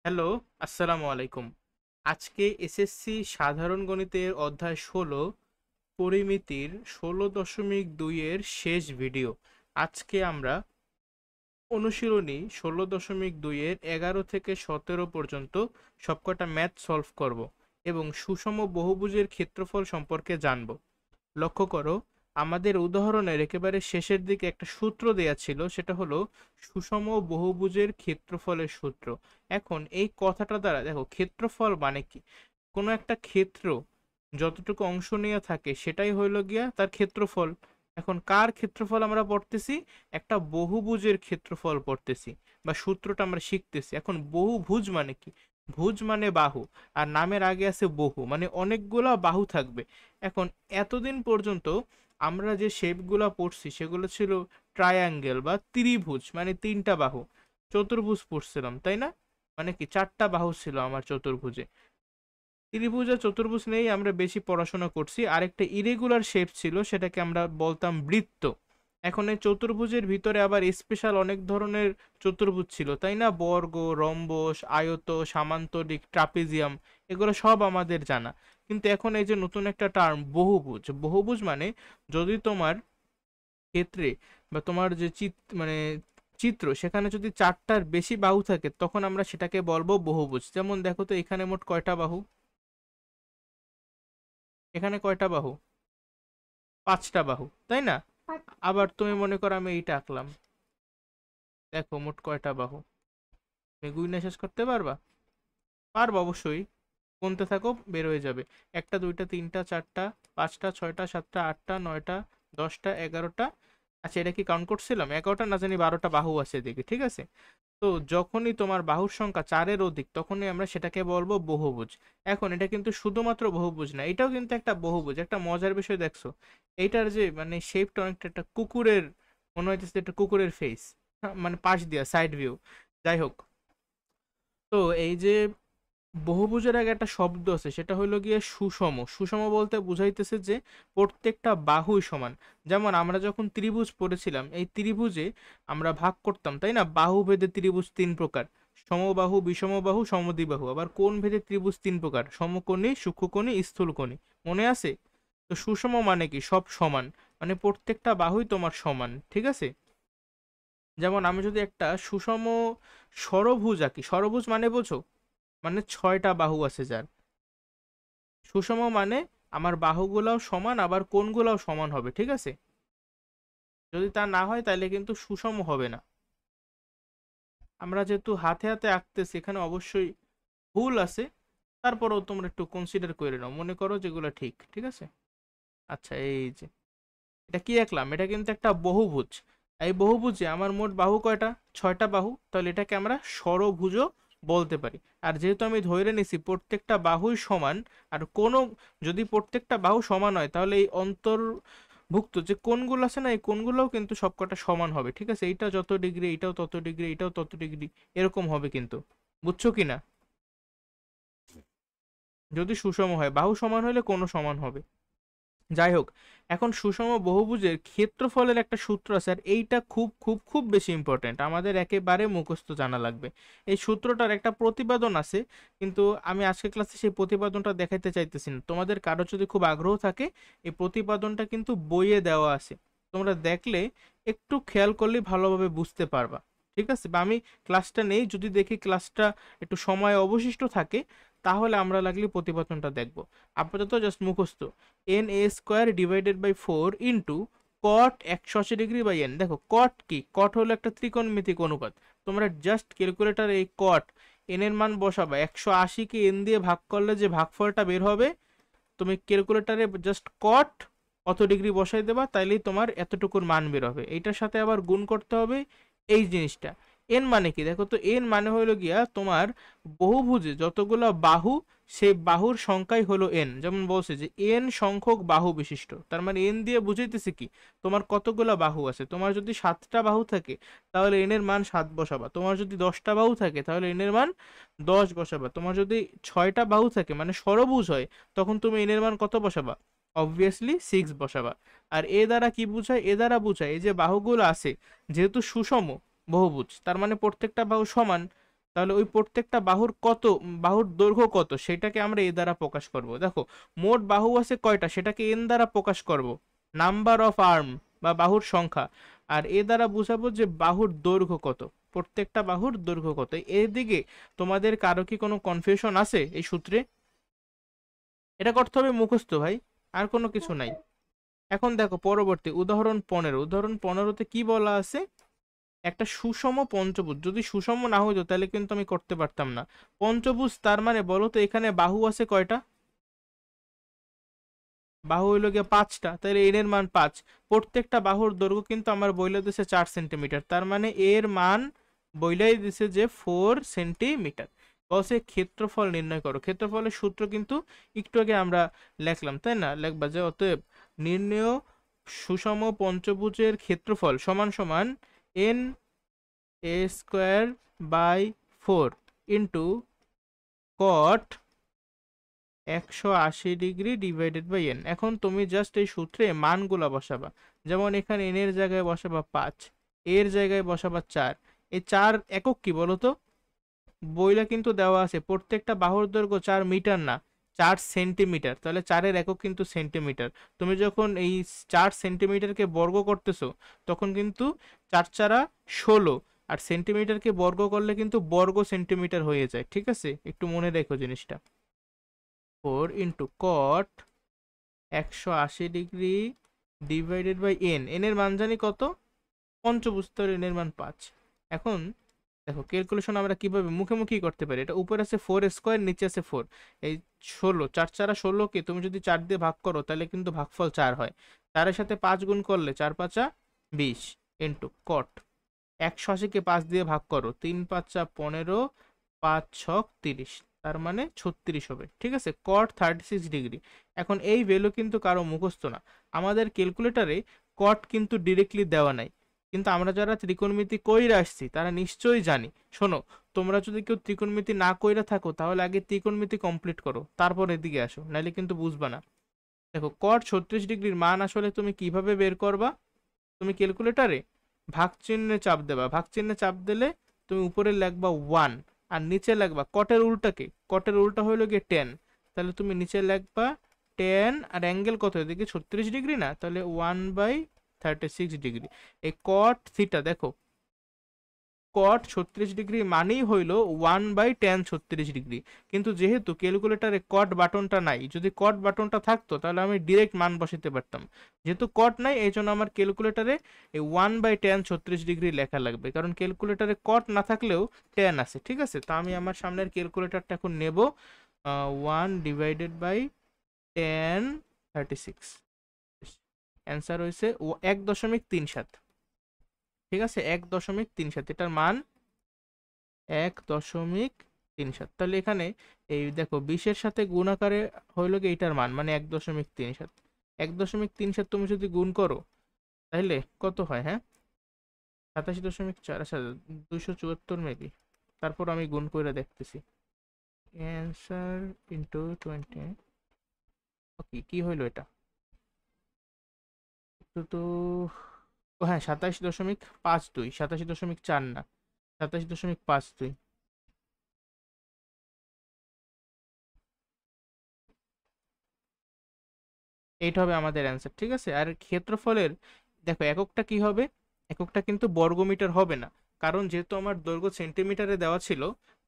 Hello, আসসালামু আলাইকুম। আজকে এসএসসি সাধারণ গণিতের অধ্যায় ১৬ পরিমিতির ১৬.২ এর শেষ ভিডিও। আজকে আমরা অনুশীলনী ১৬.২ এর ১১ থেকে ১৭ পর্যন্ত সবকটা ম্যাথ সলভ করব এবং সুষম বহুভুজের ক্ষেত্রফল সম্পর্কে জানব। লক্ষ্য করো, আমাদের উদাহরণের একেবারে শেষের দিকে একটা সূত্র দেয়া ছিল, সেটা হলো সুষম বহুভুজের ক্ষেত্রফলের সূত্র। এখন এই কথাটা দ্বারা দেখো, ক্ষেত্রফল মানে কি? কোনো একটা ক্ষেত্র যতটুকু অংশ নিয়ে থাকে সেটাই হইল গিয়া তার ক্ষেত্রফল। এখন কার ক্ষেত্রফল আমরা পড়তেছি? একটা বহুভুজের ক্ষেত্রফল পড়তেছি বা সূত্রটা আমরা শিখতেছি। এখন বহুভুজ মানে কি? ভুজ মানে বাহু, আর নামের আগে আছে বহু, মানে অনেকগুলা বাহু থাকবে। এখন এতদিন পর্যন্ত আমরা যে শেপগুলা পড়ছি সেগুলো ছিল ট্রায়াঙ্গেল বা ত্রিভুজ, মানে তিনটা বাহু। চতুর্ভুজ পড়ছিলাম তাই না? মানে কি চারটা বাহু ছিল আমার চতুর্ভুজে। ত্রিভুজ আর চতুর্ভুজ নিয়েই আমরা বেশি পড়াশোনা করছি। আরেকটা ইরেগুলার শেপ ছিল, সেটাকে আমরা বলতাম বৃত্ত। এখন এই চতুর্ভুজের ভিতরে আবার স্পেশাল অনেক ধরনের চতুর্ভুজ ছিল তাই না? বর্গ, রম্বস, আয়ত, সামান্তরিক, ট্রাপিজিয়াম, এগুলো সব আমাদের জানা। কিন্তু এখন এই যে নতুন একটা টার্ম বহুভুজ, বহুভুজ মানে যদি তোমার ক্ষেত্রে বা তোমার যে মানে চিত্র, সেখানে যদি চারটার বেশি বাহু থাকে তখন আমরা সেটাকে বলবো বহুভুজ। যেমন দেখো তো, এখানে মোট কয়টা বাহু? এখানে কয়টা বাহু? পাঁচটা বাহু, তাই না? আবার তুমি মনে করো আমি এইটা আঁকলাম, দেখো মোট কয়টা বাহু? তুমি গুইনা শেষ করতে পারবা? পারবা অবশ্যই। গুনতে থাকো, বের হয়ে যাবে। একটা, দুইটা, তিনটা, চারটা, পাঁচটা, ছয়টা, সাতটা, আটটা, নয়টা, 10টা, 11টা। আচ্ছা, এটা কি কাউন্ট করছিলাম? 11টা না জানি 12টা বাহু আছে এদিকে, ঠিক আছে? তো যখনই তোমার বাহুর সংখ্যা 4-এর অধিক তখনই আমরা সেটাকে বলবো বহুভুজ। এখন এটা কিন্তু শুধুমাত্র বহুভুজ না, এটাও কিন্তু একটা বহুভুজ। একটা মজার বিষয় দেখছো, এইটার যে মানে শেপটা অনেকটা একটা কুকুরের, মনে হইতেছে একটা কুকুরের ফেস, মানে পাশ দিয়া সাইড ভিউ। যাই হোক, তো এই যে বহুভুজের আগে একটা শব্দ আছে, সেটা হলো গিয়ে সুষম। সুষম বলতে বুঝাইতেছে যে প্রত্যেকটা বাহুই সমান। যেমন আমরা যখন ত্রিভুজ পড়েছিলাম, এই ত্রিভুজে আমরা ভাগ করতাম তাই না, বাহু ভেদে ত্রিভুজ তিন প্রকার: সমবাহু, বিষমবাহু, সমদ্বিবাহু। আবার কোণ ভেদে ত্রিভুজ তিন প্রকার: সমকোণী, সূক্ষ্মকোণী, স্থূলকোণী। মনে আছে? তো সুষম মানে কি? সব সমান, মানে প্রত্যেকটা বাহুই তোমার সমান, ঠিক আছে? যেমন আমি যদি একটা সুষম ষড়ভুজ আঁকি, ষড়ভুজ মানে বোঝো? মানে 6টা বাহু আছে যার। সুষম মানে আমার বাহুগুলাও সমান, আবার কোণগুলাও সমান হবে, ঠিক আছে? যদি তা না হয় তাহলে কিন্তু সুষম হবে না। আমরা যেহেতু হাতে হাতে আঁকতেছি, এখানে অবশ্যই ভুল আছে, তারপরেও তোমরা একটু কনসিডার করে নাও, মনে করো যেগুলো ঠিক, ঠিক আছে? আচ্ছা, এই যে এটা কি আঁকলাম, এটা কিন্তু একটা বহুভুজ। এই বহুভুজে আমার মোট বাহু কয়টা? 6টা বাহু। তাহলে এটাকে আমরা ষড়ভুজও বলতে পারি। আর যেহেতু আমি ধরে নিছি প্রত্যেকটা বাহুই সমান, আর কোনো, যদি প্রত্যেকটা বাহু সমান হয় তাহলে এই অন্তর্ভুক্ত যে কোণগুলো আছে না, এই কোণগুলোও কিন্তু সবকটা সমান হবে, ঠিক আছে? এইটা যত ডিগ্রি, এইটাও তত ডিগ্রি, এইটাও তত ডিগ্রি, এরকম হবে কিন্তু। বুঝছো কি না? যদি সুষম হয়, বাহু সমান হলে কোনো সমান হবে। যাই হোক, এখন সুষম বহুভুজের ক্ষেত্রফলের একটা সূত্র আছে, আর এইটা খুব খুব খুব বেশি ইম্পর্টেন্ট, আমাদের একেবারে মুখস্থ জানা লাগবে। এই সূত্রটার একটা প্রতিপাদন আছে, কিন্তু আমি আজকে ক্লাসে সেই প্রতিপাদনটা দেখাইতে চাইতেছি না। তোমাদের কারো যদি খুব আগ্রহ থাকে, এই প্রতিপাদনটা কিন্তু বইয়ে দেওয়া আছে, তোমরা দেখলে একটু খেয়াল করলে ভালোভাবে বুঝতে পারবা, ঠিক আছে? বা আমি ক্লাসটা নেই, যদি দেখি ক্লাসটা একটু সময় অবশিষ্ট থাকে, তাহলে আমরা লাগলে প্রতিপাদনটা দেখব। আপাতত জাস্ট মুখস্থ: n a square divided by 4 into cot 180 degree by n. দেখো কট কি? কট হলো একটা ত্রিকোণমিতিক অনুপাত। তোমরা জাস্ট ক্যালকুলেটারে এই কট এন এর মান বসাবা, 180-কে এন দিয়ে ভাগ করলে যে ভাগফলটা বের হবে, তুমি ক্যালকুলেটারে জাস্ট কট কত ডিগ্রি বসাই দেবা, তাইলেই তোমার এতটুকুর মান বের হবে। এইটার সাথে আবার গুণ করতে হবে এই জিনিসটা। এন মানে কি? দেখো তো, এন মানে হলো গিয়া তোমার বহুভুজে যতগুলো বাহু, সেই বাহুর সংখ্যাই হলো এন। যেমন বলছে যে এন সংখ্যক বাহু বিশিষ্ট, তার মানে এন দিয়ে বুঝাইতেছে কি তোমার কতগুলো বাহু আছে। তোমার যদি 7টা বাহু থাকে তাহলে এন এর মান 7 বসাবা। তোমার যদি 10টা বাহু থাকে তাহলে এন এর মান 10 বসাবা। তোমার যদি 6টা বাহু থাকে, মানে ষড়ভুজ হয়, তখন তুমি এন এর মান কত বসাবা? অবভিয়াসলি 6 বসাবা। আর এ দ্বারা কি বুঝায়? এ দ্বারা বুঝায় এই যে বাহুগুলো আছে, যেহেতু সুষম বহুভুজ, তার মানে প্রত্যেকটা বাহু সমান, তাহলে ওই প্রত্যেকটা বাহুর বাহুর দৈর্ঘ্য কত সেটাকে আমরা এ দ্বারা প্রকাশ করব। দেখো মোট বাহু আছে কয়টা সেটাকে এন দ্বারা প্রকাশ করব, নাম্বার অফ আর্ম বা বাহুর সংখ্যা। আর এ দ্বারা বুঝাবো যে বাহুর দৈর্ঘ্য কত, প্রত্যেকটা বাহুর দৈর্ঘ্য কত। এদিকে তোমাদের কারো কি কোনো কনফিউশন আছে এই সূত্রে? এটা করতে হবে মুখস্থ ভাই, আর কোনো কিছু নাই। এখন দেখো পরবর্তী উদাহরণ 15। উদাহরণ 15-তে কি বলা আছে, একটা সুষম পঞ্চভুজ, যদি সুষম না হইতো তাহলে কিন্তু আমি করতে পারতাম না। পঞ্চভুজ তার মানে বলো তো এখানে বাহু আছে কয়টা? বাহু হইলো গিয়ে 5টা, তাহলে এর মান 5। প্রত্যেকটা বাহুর দৈর্ঘ্য কিন্তু আমার বইলে দিছে 4 সেন্টিমিটার, তার মানে এর মান বইলাই দিছে যে 4 সেন্টিমিটার। বলছে ক্ষেত্রফল নির্ণয় করো। ক্ষেত্রফলের সূত্র কিন্তু একটু আগে আমরা লেখলাম, তাই না? লেখবা যে অতএব নির্ণেয় সুষম পঞ্চভুজের ক্ষেত্রফল সমান সমান n a square by 4 into cot 180 degree divided by n. এখন তুমি জাস্ট এই সূত্রে মানগুলা বসাবা। যেমন এখানে এন এর জায়গায় বসাবা 5, এর জায়গায় বসাবা 4। এই 4 একক কি বলো তো? বইলা কিন্তু দেওয়া আছে প্রত্যেকটা বাহুর দৈর্ঘ্য 4 মিটার না, 4 সেন্টিমিটার। তাহলে 4-এর একক কিন্তু সেন্টিমিটার। তুমি যখন এই 4 সেন্টিমিটারকে বর্গ করতেছো তখন কিন্তু 4×4=16, আর সেন্টিমিটারকে বর্গ করলে কিন্তু বর্গ সেন্টিমিটার হয়ে যায়। ঠিক আছে, একটু মনে রেখো জিনিসটা। 4 into cot 180 degree divided by n. N এর মান জানি কত? পঞ্চভুজ, এন এর মান 5। এখন দেখো ক্যালকুলেশন আমরা কিভাবে মুখোমুখি করতে পারি। এটা উপরে আছে 4 স্কোয়ার, নিচে আছে 4। এই 16, 4×4=16কে তুমি যদি 4 দিয়ে ভাগ করো তাহলে কিন্তু ভাগফল 4 হয়। 4-এর সাথে 5 গুণ করলে 4×5=20 ইন্টু কট 180কে 5 দিয়ে ভাগ করো, 3×5=15, 5×6=30, তার মানে 36 হবে। ঠিক আছে, কট 36 ডিগ্রি। এখন এই ভ্যালু কিন্তু কারো মুখস্থ না, আমাদের ক্যালকুলেটরে কট কিন্তু ডিরেক্টলি দেওয়া নাই, কিন্তু আমরা যারা ত্রিকোণমিতি কইরা আসছি তারা নিশ্চয়ই জানি। শোনো, তোমরা যদি কেউ ত্রিকোণমিতি না কইরা থাকো তাহলে আগে ত্রিকোণমিতি কমপ্লিট করো, তারপর এদিকে আসো, নাহলে কিন্তু বুঝবা না। দেখো কট 36 ডিগ্রির মান আসলে তুমি কিভাবে বের করবা? তুমি ক্যালকুলেটরে ভাগ চিহ্নে চাপ দেবা, ভাগ চিহ্নে চাপ দিলে তুমি উপরে লিখবা 1, আর নিচে লিখবা কটের উল্টাকে, কটের উল্টা হইলো গিয়ে 10। তাহলে তুমি নিচে লিখবা 10, আর অ্যাঙ্গেল কত এদিকে 36 ডিগ্রি না, তাহলে 1/36 ডিগ্রি। এই কট থিটা দেখো, কট 36 ডিগ্রি মানেই হইল 1/tan 36 ডিগ্রি। কিন্তু যেহেতু ক্যালকুলেটারে কট বাটনটা নাই, যদি কট বাটনটা থাকতো তাহলে আমি ডিরেক্ট মান বসাতে পারতাম। যেহেতু কট নাই এই জন্য আমার ক্যালকুলেটারে এই 1/tan 36 ডিগ্রি লেখা লাগবে, কারণ ক্যালকুলেটারে কট না থাকলেও ট্যান আছে। ঠিক আছে, তো আমি আমার সামনের ক্যালকুলেটারটা এখন নেব। 1/tan 36, অ্যান্সার হয়েছে 1.37। ঠিক আছে, 1.37, এটার মান 1.37। তাহলে এখানে এই দেখো 20-এর সাথে গুণ আকারে হইল কি এইটার মান, মানে 1.37। 1.37 তুমি যদি গুণ করো তাহলে কত হয়? হ্যাঁ, 87.4, আচ্ছা 274 মেবি। তারপর আমি গুণ করে দেখতেছি। অ্যান্সার ইন্টু 20, ওকে কি হইলো এটা? তো ও হ্যাঁ, 27.52, 87.4 না, 27.52। এইটা হবে আমাদের অ্যান্সার। ঠিক আছে, আর ক্ষেত্রফলের দেখো এককটা কি হবে? এককটা কিন্তু বর্গমিটার হবে না, কারণ যেহেতু আমার দৈর্ঘ্য সেন্টিমিটারে দেওয়া ছিল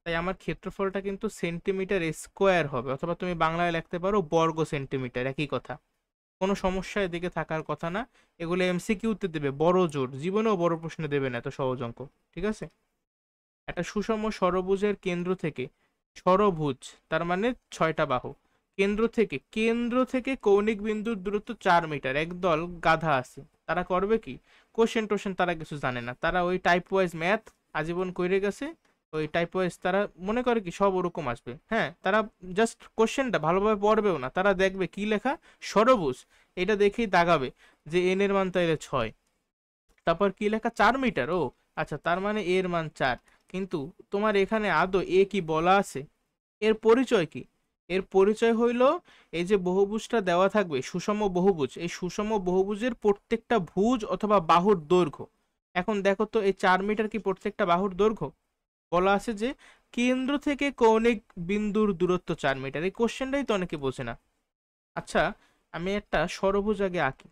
তাই আমার ক্ষেত্রফলটা কিন্তু সেন্টিমিটার স্কোয়ার হবে, অথবা তুমি বাংলায় লিখতে পারো বর্গ সেন্টিমিটার, একই কথা। কোনো সমস্যা এদিকে থাকার কথা না। এগুলো এমসিকিউতে দেবে, বড় জোর, জীবনেও বড় প্রশ্নে দেবে না এত সহজ অঙ্ক। ঠিক আছে, একটা সুষম ষড়ভুজের কেন্দ্র থেকে, ষড়ভুজ তার মানে 6টা বাহু, কেন্দ্র থেকে কৌণিক বিন্দুর দূরত্ব 4 মিটার। একদল গাধা আছে, তারা করবে কি? কোশ্চেন টোশ্চেন তারা কিছু জানে না, তারা ওই টাইপ ওয়াইজ ম্যাথ আজীবন কইরে গেছে। ওই টাইপ ওয়াইজ তারা মনে করে কি সব ওরকম আসবে। হ্যাঁ, তারা জাস্ট কোশ্চেনটা ভালোভাবে পড়বেও না, তারা দেখবে কি লেখা ষড়ভুজ, এটা দেখেই দাগাবে যে এন এর মান তাইলে 6। তারপর কি লেখা 4 মিটার, ও আচ্ছা তার মানে এর মান 4। কিন্তু তোমার এখানে আদৌ এ কি বলা আছে? এর পরিচয় কি? এর পরিচয় হইল এই যে বহুভুজটা দেওয়া থাকবে সুষম বহুভুজ, এই সুষম বহুভুজের প্রত্যেকটা ভুজ অথবা বাহুর দৈর্ঘ্য। এখন দেখো তো এই 4 মিটার কি প্রত্যেকটা বাহুর দৈর্ঘ্য? বলা আছে যে কেন্দ্র থেকে কৌণিক বিন্দুর দূরত্ব 4 মিটার। এই কোশ্চেনটাই তো অনেকে বোঝে না। আচ্ছা, আমি একটা ষড়ভুজ আগে আঁকি।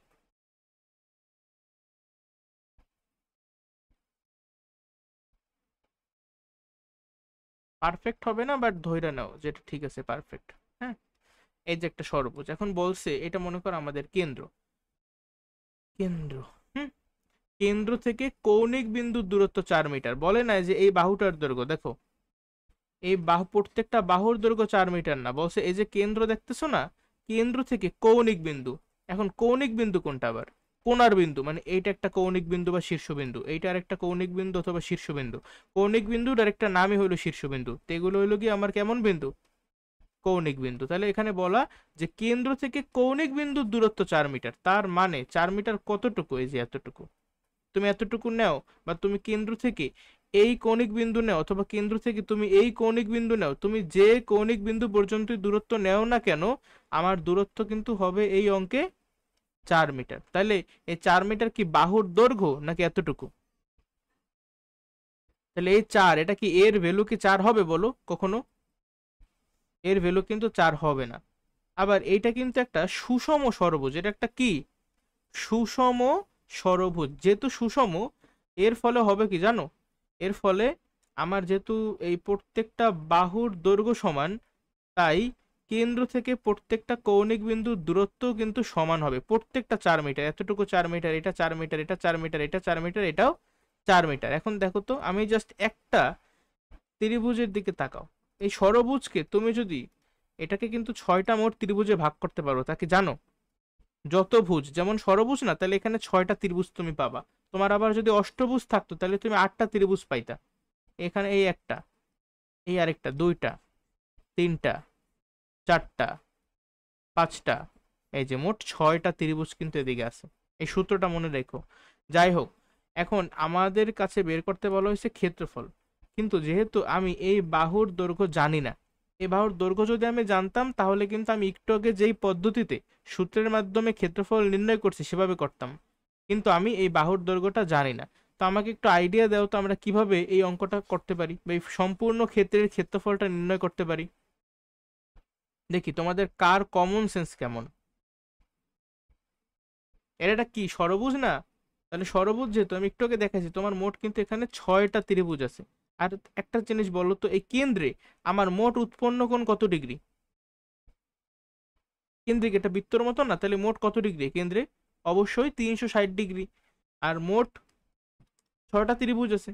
পারফেক্ট হবে না, বাট ধইরা নাও যেটা ঠিক আছে, পারফেক্ট। হ্যাঁ, এই যে একটা ষড়ভুজ, এখন বলছে এটা মনে করো আমাদের কেন্দ্র। কেন্দ্র, হুম, কেন্দ্র থেকে কৌণিক বিন্দুর দূরত্ব 4 মিটার। বলে না যে এই বাহুটার দৈর্ঘ্য দেখো, এই বাহু, প্রত্যেকটা বাহুর দৈর্ঘ্য 4 মিটার না, বলছে এই যে কেন্দ্র দেখতেছো না, কেন্দ্র থেকে কৌণিক বিন্দু। এখন কৌণিক বিন্দু কোনটা আবার? কোণার বিন্দু, মানে এইটা একটা কৌণিক বিন্দু বা শীর্ষবিন্দু, এইটা আর একটা কৌণিক বিন্দু অথবা শীর্ষবিন্দু। কৌণিক বিন্দুর আরেকটা নামই হইলো শীর্ষবিন্দু। তো এগুলো হইলো কি আমার কেমন বিন্দু? কৌণিক বিন্দু। তাহলে এখানে বলা যে কেন্দ্র থেকে কৌণিক বিন্দুর দূরত্ব 4 মিটার, তার মানে 4 মিটার কতটুকু? এই যে এতটুকু। তুমি এতটুকু নাও, বা তুমি কেন্দ্র থেকে এই কৌণিক বিন্দু নাও, অথবা কেন্দ্র থেকে তুমি এই কৌণিক বিন্দু নাও, তুমি যে কৌণিক বিন্দু পর্যন্ত দূরত্ব নেও না কেন, আমার দূরত্ব কিন্তু হবে এই অঙ্কে 4 মিটার। তাহলে এই 4 মিটার কি বাহুর দৈর্ঘ্য নাকি এতটুকু? তাহলে এই 4, এটা কি এর ভ্যালু কি 4 হবে বলো কখনো? এর ভ্যালু কিন্তু 4 হবে না। আবার এইটা কিন্তু একটা সুষম ষড়ভুজ। এটা একটা কি? সুষম ষড়ভুজ। যেহেতু সুষম, এর ফলে হবে কি জানো? এর ফলে আমার যেহেতু এই প্রত্যেকটা বাহুর দৈর্ঘ্য সমান, তাই কেন্দ্র থেকে প্রত্যেকটা কৌণিক বিন্দুর দূরত্ব কিন্তু সমান হবে। প্রত্যেকটা 4 মিটার, এতটুকু 4 মিটার, এটা 4 মিটার, এটা 4 মিটার, এটা 4 মিটার, এটাও 4 মিটার। এখন দেখো তো, আমি জাস্ট একটা ত্রিভুজের দিকে তাকাও। এই ষড়ভুজকে তুমি যদি, এটাকে কিন্তু 6টা মোট ত্রিভুজে ভাগ করতে পারো, তাকে জানো? যত ভুজ যেমন ষড়ভুজ না, তাহলে এখানে 6টা ত্রিভুজ তুমি পাবা। তোমার আবার যদি অষ্টভুজ থাকতো তাহলে তুমি 8টা ত্রিভুজ পাইতা। এখানে এই একটা, এই আরেকটা, দুইটা, তিনটা, চারটা, পাঁচটা, এই যে মোট 6টা ত্রিভুজ কিন্তু এদিকে আছে। এই সূত্রটা মনে রেখো। যাই হোক, এখন আমাদের কাছে বের করতে বলা হয়েছে ক্ষেত্রফল। কিন্তু যেহেতু আমি এই বাহুর দৈর্ঘ্য জানি না, এই বাহুর দৈর্ঘ্য যদি আমি জানতাম তাহলে কিন্তু আমি একটু আগে যেই পদ্ধতিতে সূত্রের মাধ্যমে ক্ষেত্রফল নির্ণয় করছি সেভাবে করতাম। কিন্তু আমি এই বাহুর দৈর্ঘ্যটা জানি না। তো আমাকে একটু আইডিয়া দাও তো, আমরা কিভাবে এই অঙ্কটা করতে পারি, বা এই সম্পূর্ণ ক্ষেত্রের ক্ষেত্রফলটা নির্ণয় করতে পারি। দেখি তোমাদের কার কমন সেন্স কেমন। এর এটা কি ষড়ভুজ না? তাহলে ষড়ভুজ যেহেতু, আমি একটু আগে দেখাচ্ছি, তোমার মোট কিন্তু এখানে 6টা ত্রিভুজ আছে। আর একটা জিনিস বলো তো, এই কেন্দ্রে আমার মোট উৎপন্ন কোণ কত ডিগ্রি? কেন্দ্রিক, এটা বৃত্তর মতো না, তাহলে মোট কত ডিগ্রি কেন্দ্রে? অবশ্যই 360 ডিগ্রি। আর মোট 6টা ত্রিভুজ আছে।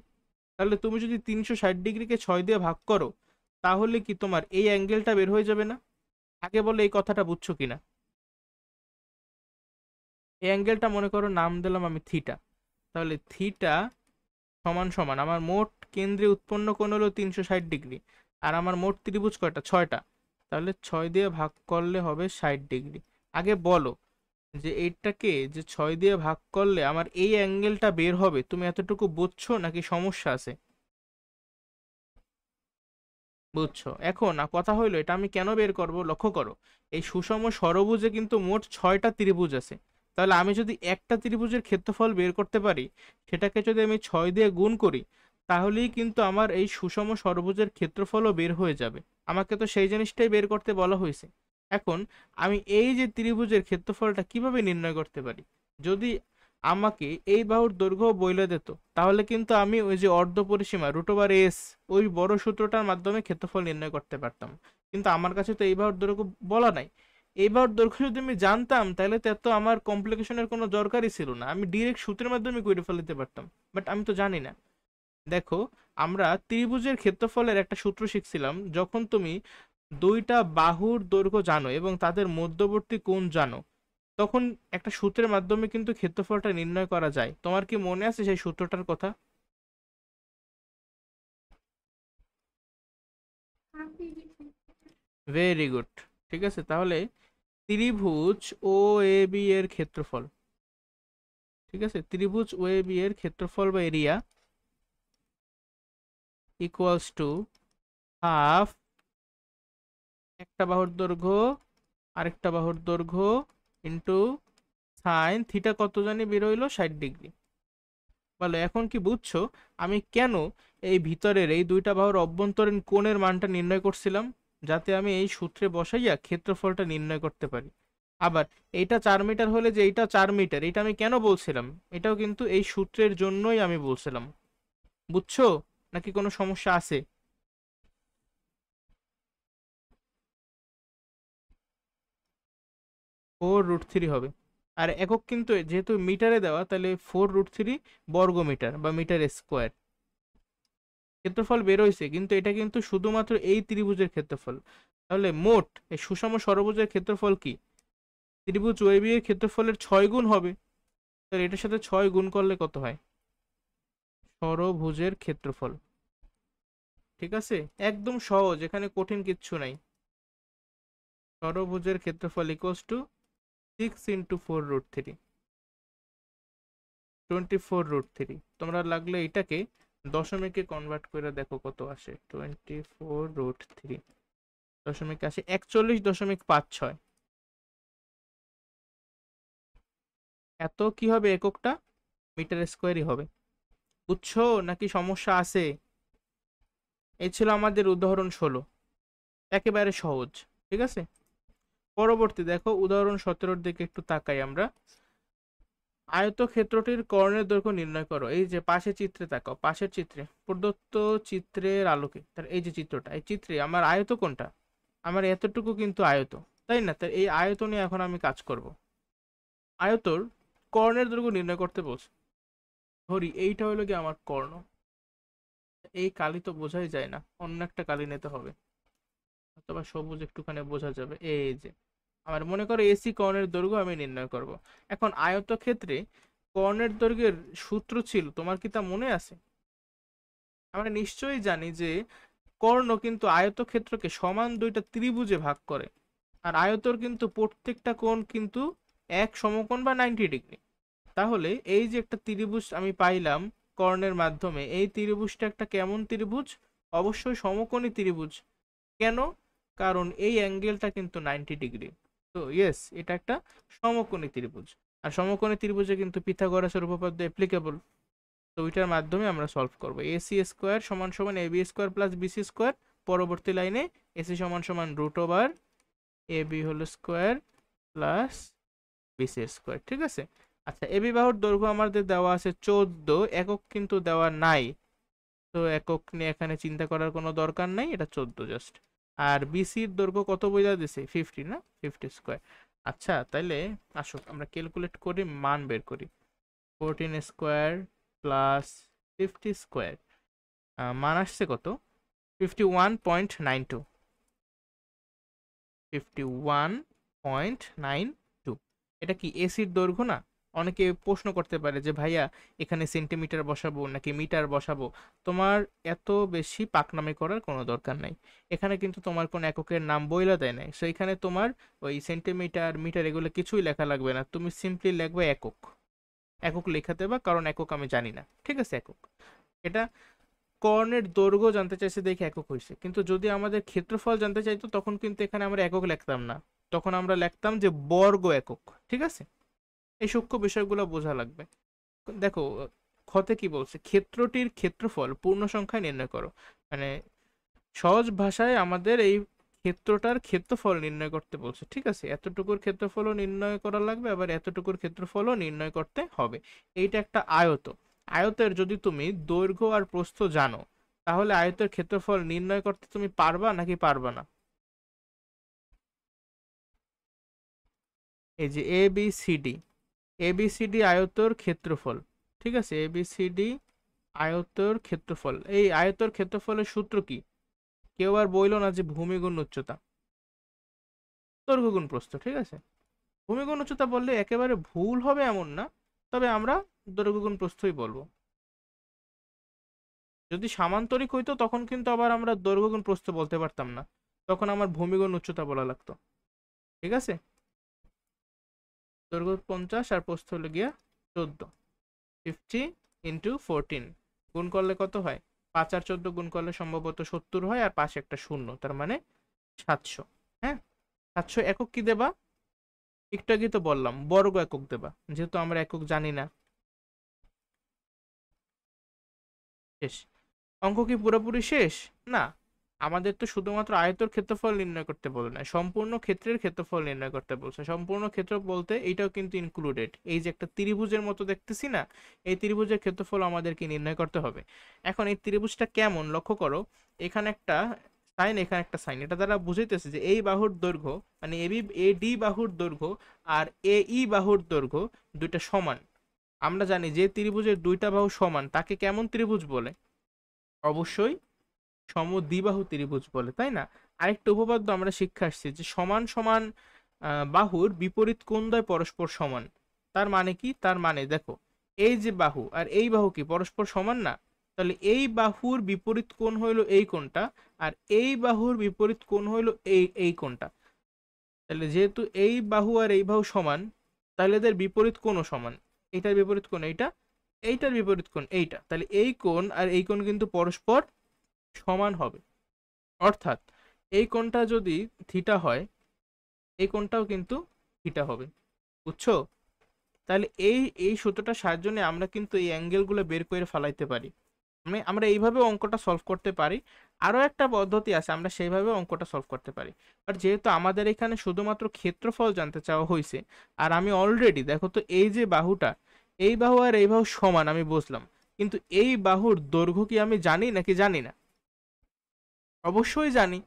তাহলে তুমি যদি 360 ডিগ্রিকে 6 দিয়ে ভাগ করো, তাহলে কি তোমার এই অ্যাঙ্গেলটা বের হয়ে যাবে না? আগে বলে এই কথাটা বুঝছো কিনা? এই অ্যাঙ্গেলটা মনে করো নাম দিলাম আমি থিটা। তাহলে থিটা সমান সমান আমার মোট কেন্দ্রে উৎপন্ন কোণ হলো 360 ডিগ্রি। আর আমার মোট ত্রিভুজ কয়টা? 6টা। তাহলে 6 দিয়ে ভাগ করলে হবে 60 ডিগ্রি। আগে বলো যে এইটাকে যে 6 দিয়ে ভাগ করলে আমার এই অ্যাঙ্গেলটা বের হবে, তুমি এতটুকু বুঝছো নাকি সমস্যা আছে? বুঝছো। এখন কথা হইলো, এটা আমি কেন বের করব? লক্ষ্য করো, এই সুষম ষড়ভুজে কিন্তু মোট 6টা ত্রিভুজ আছে। তাহলে আমি যদি একটা ত্রিভুজের ক্ষেত্রফল বের করতে পারি, সেটাকে যদি আমি 6 দিয়ে গুণ করি, তাহলেই কিন্তু আমার এই সুষম ষড়ভুজের ক্ষেত্রফলও বের হয়ে যাবে। আমাকে তো সেই জিনিসটাই বের করতে বলা হয়েছে। এখন আমি এই যে ত্রিভুজের ক্ষেত্রফলটা কিভাবে নির্ণয় করতে পারি? যদি আমাকে এই বাহুর দৈর্ঘ্য বইলে দিত, তাহলে কিন্তু আমি ওই যে অর্ধ পরিসীমা √s, ওই বড় সূত্রটার মাধ্যমে ক্ষেত্রফল নির্ণয় করতে পারতাম। কিন্তু আমার কাছে তো এই বাহুর দৈর্ঘ্য বলা নাই। এই বাহুর দৈর্ঘ্য যদি আমি জানতাম, তাহলে তো এত আমার কমপ্লিকেশনের কোনো দরকারই ছিল না, আমি ডিরেক্ট সূত্রের মাধ্যমে করে ফেলতে পারতাম। বাট আমি তো জানি না। দেখো, আমরা ত্রিভুজের ক্ষেত্রফলের একটা সূত্র শিখছিলাম, যখন তুমি দুইটা বাহুর দৈর্ঘ্য জানো এবং তাদের মধ্যবর্তী কোণ জানো, তখন একটা সূত্রের মাধ্যমে কিন্তু ক্ষেত্রফলটা নির্ণয় করা যায়। তোমার কি মনে আছে সেই সূত্রটার কথা? Very good. ঠিক আছে, তাহলে ত্রিভুজ ও এ বি এর ক্ষেত্রফল, ঠিক আছে, ত্রিভুজ ও এ বি এর ক্ষেত্রফল বা এরিয়া ইকুয়ালস টু হাফ একটা বাহুর দৈর্ঘ্য আরেকটা বাহুর দৈর্ঘ্য ইন্টু সাইন থিটা, কত জানি বের হইলো? 60 ডিগ্রি। বলো এখন কি বুঝছো আমি কেন এই ভিতরের এই দুইটা বাহুর অভ্যন্তরীণ কোণের মানটা নির্ণয় করছিলাম, যাতে আমি এই সূত্রে বসাইয়া ক্ষেত্রফলটা নির্ণয় করতে পারি। আবার এইটা 4 মিটার হলে যে এইটা 4 মিটার, এটা আমি কেন বলছিলাম, এটাও কিন্তু এই সূত্রের জন্যই আমি বলছিলাম। বুঝছো নাকি কোনো সমস্যা আছে? 4√3 হবে। আর একক কিন্তু যেহেতু মিটারে দেওয়া, তাহলে 4√3 বর্গ মিটার বা মিটার স্কোয়ার। ক্ষেত্রফল বের হয়েছে, কিন্তু এটা কিন্তু শুধুমাত্র এই ত্রিভুজের ক্ষেত্রফল। তাহলে মোট এই সুষম ষড়ভুজের ক্ষেত্রফল কি? ত্রিভুজ ওএবি এর ক্ষেত্রফলের 6 গুণ হবে। তাহলে এটার সাথে 6 গুণ করলে কত হয়? ষড়ভুজের ক্ষেত্রফল। ঠিক আছে, একদম সহজ, এখানে কঠিন কিচ্ছু নাই। ষড়ভুজের ক্ষেত্রফল ইকুয়ালস টু 6 × 4√3, 24√3। তোমরা লাগলে এটাকে দশমিকে কনভার্ট করে দেখো কত আসে। 24√3 দশমিকে আসে 41.56। এত কি হবে এককটা? মিটার স্কোয়ারই হবে। বুঝছো নাকি সমস্যা আছে? এই ছিল আমাদের উদাহরণ 16, একেবারে সহজ। ঠিক আছে, পরবর্তী দেখো উদাহরণ 17-র দিকে একটু তাকাই আমরা। আয়তক্ষেত্রটির কর্ণের দৈর্ঘ্য নির্ণয় করো। এই যে পাশে চিত্রে তাকাও, পাশের চিত্রে প্রদত্ত চিত্রের আলোকে, তার এই যে চিত্রটা, এই চিত্রে আমার আয়ত কোনটা? আমার এতটুকু কিন্তু আয়ত, তাই না? তাই এই আয়ত নিয়ে এখন আমি কাজ করব। আয়তর কর্ণের দৈর্ঘ্য নির্ণয় করতে বলছে। ধরি এইটা হলো কি আমার কর্ণ। এই কালি তো বোঝাই যায় না, অন্য একটা কালি নিতে হবে, অথবা সবুজ একটুখানি বোঝা যাবে। এই যে আমার মনে করো এসি কর্ণের দৈর্ঘ্য আমি নির্ণয় করব। এখন আয়তক্ষেত্রে কর্ণের দৈর্ঘ্যের সূত্র ছিল, তোমার কি তা মনে আছে? আমরা নিশ্চয়ই জানি যে কর্ণ কিন্তু আয়তক্ষেত্রকে সমান দুইটা ত্রিভুজে ভাগ করে। আর আয়তর কিন্তু প্রত্যেকটা কোণ কিন্তু এক সমকোণ বা 90 ডিগ্রি। তাহলে এই যে একটা ত্রিভুজ আমি পাইলাম কর্ণের মাধ্যমে, এই ত্রিভুজটা একটা কেমন ত্রিভুজ? অবশ্যই সমকোণী ত্রিভুজ। কেন? কারণ এই অ্যাঙ্গেলটা কিন্তু 90 ডিগ্রি। তো ইয়েস, এটা একটা সমকোণী ত্রিভুজ। আর সমকোণী ত্রিভুজে কিন্তু পিথাগোরাসের উপপাদ্য অ্যাপ্লিকেবল। তো ওইটার মাধ্যমে আমরা সলভ করব। এসি স্কোয়ার সমান সমান AB square plus BC square. পরবর্তী লাইনে এসি সমান সমান √ওভার AB whole square plus BC square. ঠিক আছে, আচ্ছা এবি বাহুর দৈর্ঘ্য আমাদের দেওয়া আছে 14, একক কিন্তু দেওয়া নাই। তো একক নিয়ে এখানে চিন্তা করার কোনো দরকার নাই, এটা 14 জাস্ট। আর বিসির দৈর্ঘ্য কত বোঝা দিছে? 50 না, 50 স্কোয়ার। আচ্ছা তাইলে আসো আমরা ক্যালকুলেট করে মান বের করি। 14 স্কোয়ার প্লাস 50 স্কোয়ার মান আসছে কত? 51.92। 51.92। এটা কি এসির দৈর্ঘ্য না? অনেকে প্রশ্ন করতে পারে যে ভাইয়া এখানে সেন্টিমিটার বসাবো নাকি মিটার বসাবো। তোমার এত বেশি পাকনামি করার কোনো দরকার নাই। এখানে কিন্তু তোমার কোনো এককের নাম বইলা দেয় নাই, সো এখানে তোমার ওই সেন্টিমিটার মিটার এগুলো কিছুই লেখা লাগবে না, তুমি সিম্পলি লিখবে একক। একক লেখা দেবা, কারণ একক আমি জানি না। ঠিক আছে, একক। এটা কর্ণের দৈর্ঘ্য জানতে চাইছে দেখে একক হয়েছে, কিন্তু যদি আমাদের ক্ষেত্রফল জানতে চাইতো তখন কিন্তু এখানে আমরা একক লিখতাম না, তখন আমরা লিখতাম যে বর্গ একক। ঠিক আছে, এই সূক্ষ্ম বিষয়গুলো বোঝা লাগবে। দেখো ক্ষতে কি বলছে, ক্ষেত্রটির ক্ষেত্রফল পূর্ণ সংখ্যায় নির্ণয় করো। মানে সহজ ভাষায় আমাদের এই ক্ষেত্রটার ক্ষেত্রফল নির্ণয় করতে বলছে। ঠিক আছে, এতটুকুর ক্ষেত্রফলও নির্ণয় করা লাগবে, আবার এতটুকুর ক্ষেত্রফলও নির্ণয় করতে হবে। এইটা একটা আয়ত। আয়তের যদি তুমি দৈর্ঘ্য আর প্রস্থ জানো, তাহলে আয়তের ক্ষেত্রফল নির্ণয় করতে তুমি পারবা নাকি পারবা না? এই যে A B C D, A B C D আয়তর ক্ষেত্রফল। ঠিক আছে, এ বি সি ডি আয়তর ক্ষেত্রফল। এই আয়তর ক্ষেত্রফলের সূত্র কি? কেউ আর বইলো না যে ভূমি গুণ উচ্চতা, দৈর্ঘ্য গুণ প্রস্থ। ঠিক আছে, ভূমি গুণ উচ্চতা বললে একেবারে ভুল হবে এমন না, তবে আমরা দৈর্ঘ্য গুণ প্রস্থই বলবো। যদি সামান্তরিক হইতো তখন কিন্তু আবার আমরা দৈর্ঘ্য গুণ প্রস্থ বলতে পারতাম না, তখন আমার ভূমি গুণ উচ্চতা বলা লাগতো। ঠিক আছে, দৈর্ঘ্য 50 আর প্রস্থ হলো গিয়া 14। 50 × 14 গুণ করলে কত হয়? 5 আর 14 গুণ করলে সম্ভবত 70 হয়, আর পাশে একটা শূন্য, তার মানে 700। হ্যাঁ, 700 একক কি দেবা? একটু আগে তো বললাম বর্গ একক দেবা, যেহেতু আমরা একক জানি না। শেষ। অঙ্ক কি পুরোপুরি শেষ? না, আমাদের তো শুধুমাত্র আয়তর ক্ষেত্রফল নির্ণয় করতে বলে না, সম্পূর্ণ ক্ষেত্রের ক্ষেত্রফল নির্ণয় করতে বলছে। সম্পূর্ণ ক্ষেত্র বলতে এইটাও কিন্তু ইনক্লুডেড। এই যে একটা ত্রিভুজের মতো দেখতেছি না, এই ত্রিভুজের ক্ষেত্রফল আমাদেরকে নির্ণয় করতে হবে। এখন এই ত্রিভুজটা কেমন লক্ষ্য করো, এখানে একটা সাইন, এখানে একটা সাইন, এটা দ্বারা বুঝাইতেছে যে এই বাহুর দৈর্ঘ্য মানে এডি বাহুর দৈর্ঘ্য আর এই বাহুর দৈর্ঘ্য দুইটা সমান। আমরা জানি যে ত্রিভুজের দুইটা বাহু সমান তাকে কেমন ত্রিভুজ বলে? অবশ্যই সমদ্বিবাহু ত্রিভুজ বলে, তাই না? আরেকটা উপপাদ্য আমরা শিক্ষা আসছি যে সমান সমান বাহুর বিপরীত কোণদ্বয় পরস্পর সমান। তার মানে কি? তার মানে দেখো, এই যে বাহু আর এই বাহু কি পরস্পর সমান না? তাহলে এই বাহুর বিপরীত কোণ হইল এই কোণটা, আর এই বাহুর বিপরীত কোণ হইল এই কোণটা। তাহলে যেহেতু এই বাহু আর এই বাহু সমান, তাহলে এদের বিপরীত কোণও সমান। এইটার বিপরীত কোণ এইটা, এইটার বিপরীত কোণ এইটা, তাহলে এই কোণ আর এই কোণ কিন্তু পরস্পর সমান হবে। অর্থাৎ এই কোণটা যদি থিটা হয়, এই কোণটাও কিন্তু থিটা হবে। বুঝছো? তাহলে এই এই সূত্রটার সাহায্য নিয়ে আমরা কিন্তু এই অ্যাঙ্গেলগুলো বের করে ফেলাইতে পারি। আমরা এইভাবে অঙ্কটা সলভ করতে পারি। আরো একটা পদ্ধতি আছে, আমরা সেইভাবে অঙ্কটা সলভ করতে পারি। আর যেহেতু আমাদের এখানে শুধুমাত্র ক্ষেত্রফল জানতে চাওয়া হয়েছে, আর আমি অলরেডি দেখো তো এই যে বাহুটা, এই বাহু আর এই বাহু সমান আমি বুঝলাম, কিন্তু এই বাহুর দৈর্ঘ্য কি আমি জানি নাকি জানি না? অবশ্যই জানি।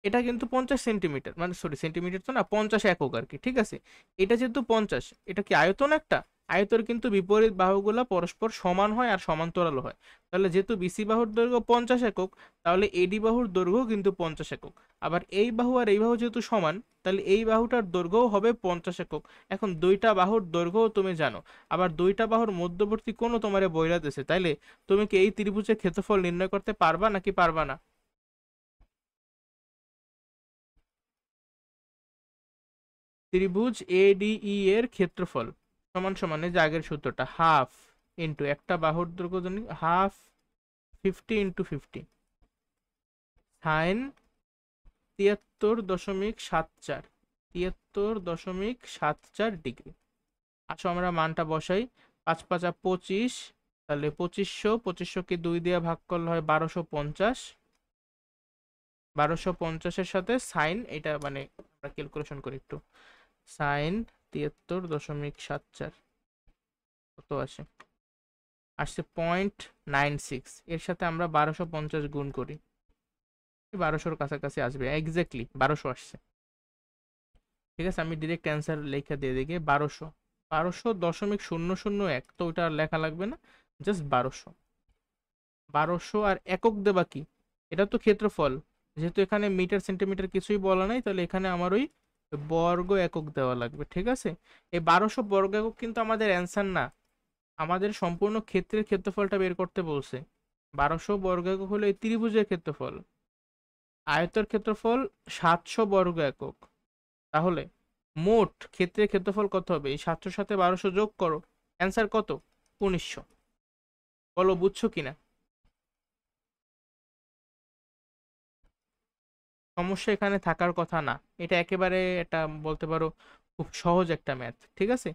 এটা কিন্তু 50 সেন্টিমিটার, মানে সরি সেন্টিমিটার তো না, 50 একক আর কি, ঠিক আছে? এটা যেহেতু 50, এটা কি আয়তন একটা? আয়তর কিন্তু বিপরীত বাহুগুলা পরস্পর সমান হয় আর সমান্তরাল হয়। তাহলে যেহেতু বিসি বাহুর দৈর্ঘ্য 50 একক, তাহলে এডি বাহুর দৈর্ঘ্য কিন্তু 50 একক। আবার এই বাহু আর এই বাহু যেহেতু সমান, তাহলে এই বাহুটার দৈর্ঘ্যও হবে 50 একক। এখন দুইটা বাহুর দৈর্ঘ্যও তুমি জানো, আবার দুইটা বাহুর মধ্যবর্তী কোণও তোমারে বইলা দিছে, তাইলে তুমি কি এই ত্রিভুজের ক্ষেত্রফল নির্ণয় করতে পারবা নাকি পারবা না? ত্রিভুজ এডিই এর ক্ষেত্রফল সমান সমান, এই যে আগের সূত্রটা, হাফ ইন্টু একটা বাহুর দৈর্ঘ্য জানি হাফ, 50 × 50 সাইন 73.74, 73.74 ডিগ্রি। আসো আমরা মানটা বসাই। 5 × 5 = 25, তাহলে 2500, 2500 কে 2 দিয়ে ভাগ করলে হয় 1250। 1250-এর সাথে সাইন, এটা মানে আমরা ক্যালকুলেশন করি একটু, সাইন 73.74 কত আসে? আসছে 0.96। এর সাথে আমরা 1250 গুণ করি, 1200-র কাছাকাছি আসবে, এক্স্যাক্টলি 1200 আসছে। ঠিক আছে, আমি ডিরেক্ট অ্যান্সার লেখা দিয়ে দিকে 1200, 1200.001, তো ওইটা আর লেখা লাগবে না, জাস্ট 1200। 1200 আর একক দেবা কি? এটা তো ক্ষেত্রফল, যেহেতু এখানে মিটার সেন্টিমিটার কিছুই বলা নাই, তাহলে এখানে আমার ওই বর্গ একক দেওয়া লাগবে। ঠিক আছে, এই 1200 বর্গ একক কিন্তু আমাদের অ্যান্সার না, আমাদের সম্পূর্ণ ক্ষেত্রের ক্ষেত্রফলটা বের করতে বলছে। 1200 বর্গ একক হলো এই ত্রিভুজের ক্ষেত্রফল, আয়তের ক্ষেত্রফল 700 বর্গ একক। তাহলে মোট ক্ষেত্রের ক্ষেত্রফল কত হবে? এই 700 সাথে 1200 যোগ করো, অ্যান্সার কত? 1900। বলো বুঝছো কিনা? সমস্যা এখানে থাকার কথা না, এটা একেবারে এটা বলতে পারো খুব সহজ একটা ম্যাথ। ঠিক আছে,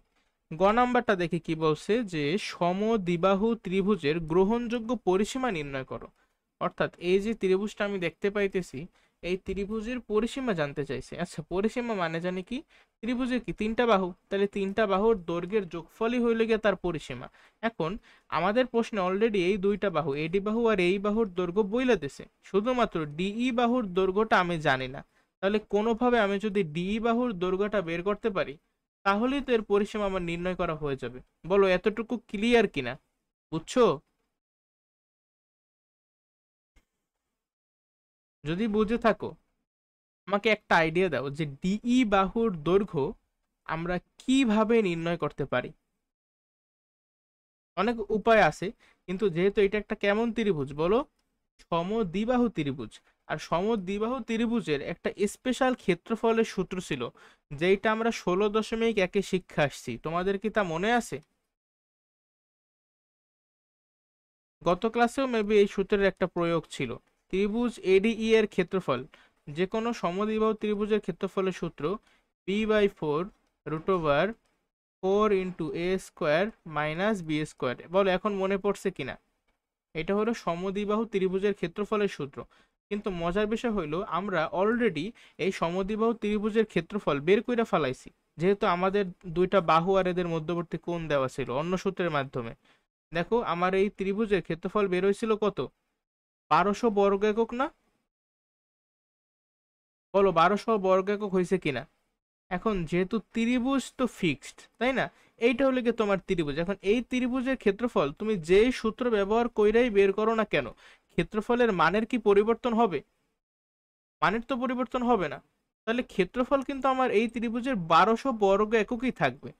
গ নাম্বারটা দেখি কি বলছে, যে সমদ্বিবাহু ত্রিভুজের গ্রহণযোগ্য পরিসীমা নির্ণয় করো। অর্থাৎ এই যে ত্রিভুজটা আমি দেখতে পাইতেছি, এই ত্রিভুজের পরিসীমা জানতে চাইছে। আচ্ছা, পরিসীমা মানে জানি কি, ত্রিভুজের কি তিনটা বাহু, তাহলে তিনটা বাহুর দৈর্ঘ্যের যোগফলই হইল গিয়ে তার পরিসীমা। এখন আমাদের প্রশ্নে অলরেডি এই দুইটা বাহু, এডি বাহু আর এই বাহুর দৈর্ঘ্য বইলা দিছে, শুধুমাত্র ডিই বাহুর দৈর্ঘ্যটা আমি জানি না। তাহলে কোনোভাবে আমি যদি ডিই বাহুর দৈর্ঘ্যটা বের করতে পারি, তাহলেই তো এর পরিসীমা আমার নির্ণয় করা হয়ে যাবে। বলো এতটুকু ক্লিয়ার কিনা? বুঝছো? যদি বুঝে থাকো আমাকে একটা আইডিয়া দাও যে ডিই বাহুর দৈর্ঘ্য আমরা কিভাবে নির্ণয় করতে পারি। অনেক উপায় আছে, কিন্তু যেহেতু এটা একটা কেমন ত্রিভুজ বলো, সমদ্বিবাহু ত্রিভুজ। আর সমদ্বিবাহু ত্রিভুজের একটা স্পেশাল ক্ষেত্রফলের সূত্র ছিল, যেটা আমরা 16.1-এ শিক্ষা আসছি। তোমাদের কি তা মনে আছে? গত ক্লাসেও মেবি এই সূত্রের একটা প্রয়োগ ছিল। ত্রিভুজ এডিই এর ক্ষেত্রফল, যে কোনো সমদ্বিবাহু ত্রিভুজের ক্ষেত্রফলের সূত্র b/4 √4 * a² - b²। বলো এখন মনে পড়ছে কিনা? এটা হলো সমদ্বিবাহু ত্রিভুজের ক্ষেত্রফলের সূত্র। কিন্তু মজার বিষয় হইলো আমরা অলরেডি এই সমদ্বিবাহু ত্রিভুজের ক্ষেত্রফল বের কইরা ফেলাইছি, যেহেতু আমাদের দুইটা বাহু আর এদের মধ্যবর্তী কোণ দেওয়া ছিল অন্য সূত্রের মাধ্যমে। দেখো আমার এই ত্রিভুজের ক্ষেত্রফল বের হয়েছিল কত, 1200 বর্গ একক না? বলো 1200 বর্গ একক হয়েছে কিনা? এখন যেহেতু ত্রিভুজ তো ফিক্সড, তাই না? এইটা হলো কি তোমার ত্রিভুজ। এখন এই ত্রিভুজের ক্ষেত্রফল তুমি যেই সূত্র ব্যবহার কইরাই বের করো না কেন, ক্ষেত্রফলের মানের কি পরিবর্তন হবে? মানের তো পরিবর্তন হবে না। তাহলে ক্ষেত্রফল কিন্তু আমার এই ত্রিভুজের 1200 বর্গ এককই থাকবে।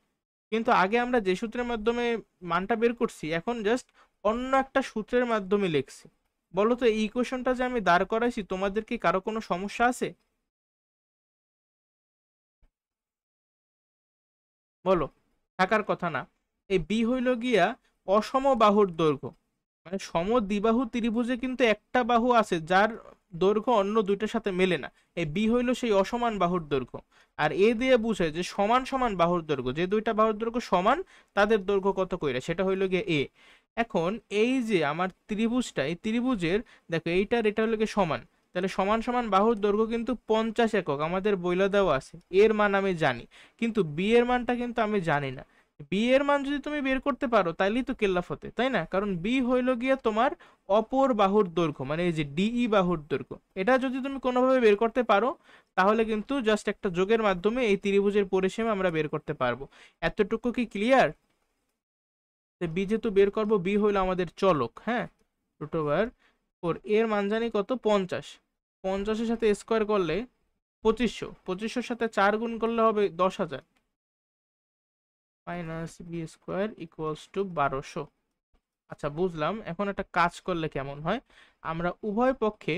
কিন্তু আগে আমরা যে সূত্রের মাধ্যমে মানটা বের করছি, এখন জাস্ট অন্য একটা সূত্রের মাধ্যমে লিখছি। বলো তো এই ইকুয়েশনটা যে আমি দাঁড় করাইছি, তোমাদের কি কারো কোনো সমস্যা আছে? বলো। থাকার কথা না। এই বি হইল গিয়া অসম বাহুর দৈর্ঘ্য। মানে সমদ্বিবাহু ত্রিভুজে কিন্তু একটা বাহু আছে যার দৈর্ঘ্য অন্য দুইটার সাথে মেলে না। এই বি হইল সেই অসমান বাহুর দৈর্ঘ্য। আর এ দিয়ে বুঝে যে সমান সমান বাহুর দৈর্ঘ্য, যে দুইটা বাহুর দৈর্ঘ্য সমান তাদের দৈর্ঘ্য কত কইরা, সেটা হইল গিয়ে এ। এখন এই যে আমার ত্রিভুজটা, এই ত্রিভুজের দেখো এইটার এটা হলো গিয়ে সমান, তাহলে সমান সমান বাহুর দৈর্ঘ্য কিন্তু 50 একক আমাদের বইলা দেওয়া আছে, এর মান আমি জানি। কিন্তু বি এর মানটা কিন্তু আমি জানি না। বি এর মান যদি তুমি বের করতে পারো তাইলেই তো কেল্লাফতে, তাই না? কারণ বি হইল গিয়ে তোমার অপর বাহুর দৈর্ঘ্য, মানে এই যে ডিই বাহুর দৈর্ঘ্য। এটা যদি তুমি কোনোভাবে বের করতে পারো তাহলে কিন্তু জাস্ট একটা যোগের মাধ্যমে এই ত্রিভুজের পরিসীমা আমরা বের করতে পারবো। এতটুকু কি ক্লিয়ার? বি যেহেতু বের করবো, বি হইলো আমাদের চলক, হ্যাঁ, √4। এর মান জানি কত, 50। 50-এর সাথে স্কোয়ার করলে 2500, 2500-র সাথে 4 গুণ করলে হবে 10,000, minus b square equals to 1200। আচ্ছা বুঝলাম। এখন একটা কাজ করলে কেমন হয়, আমরা উভয় পক্ষে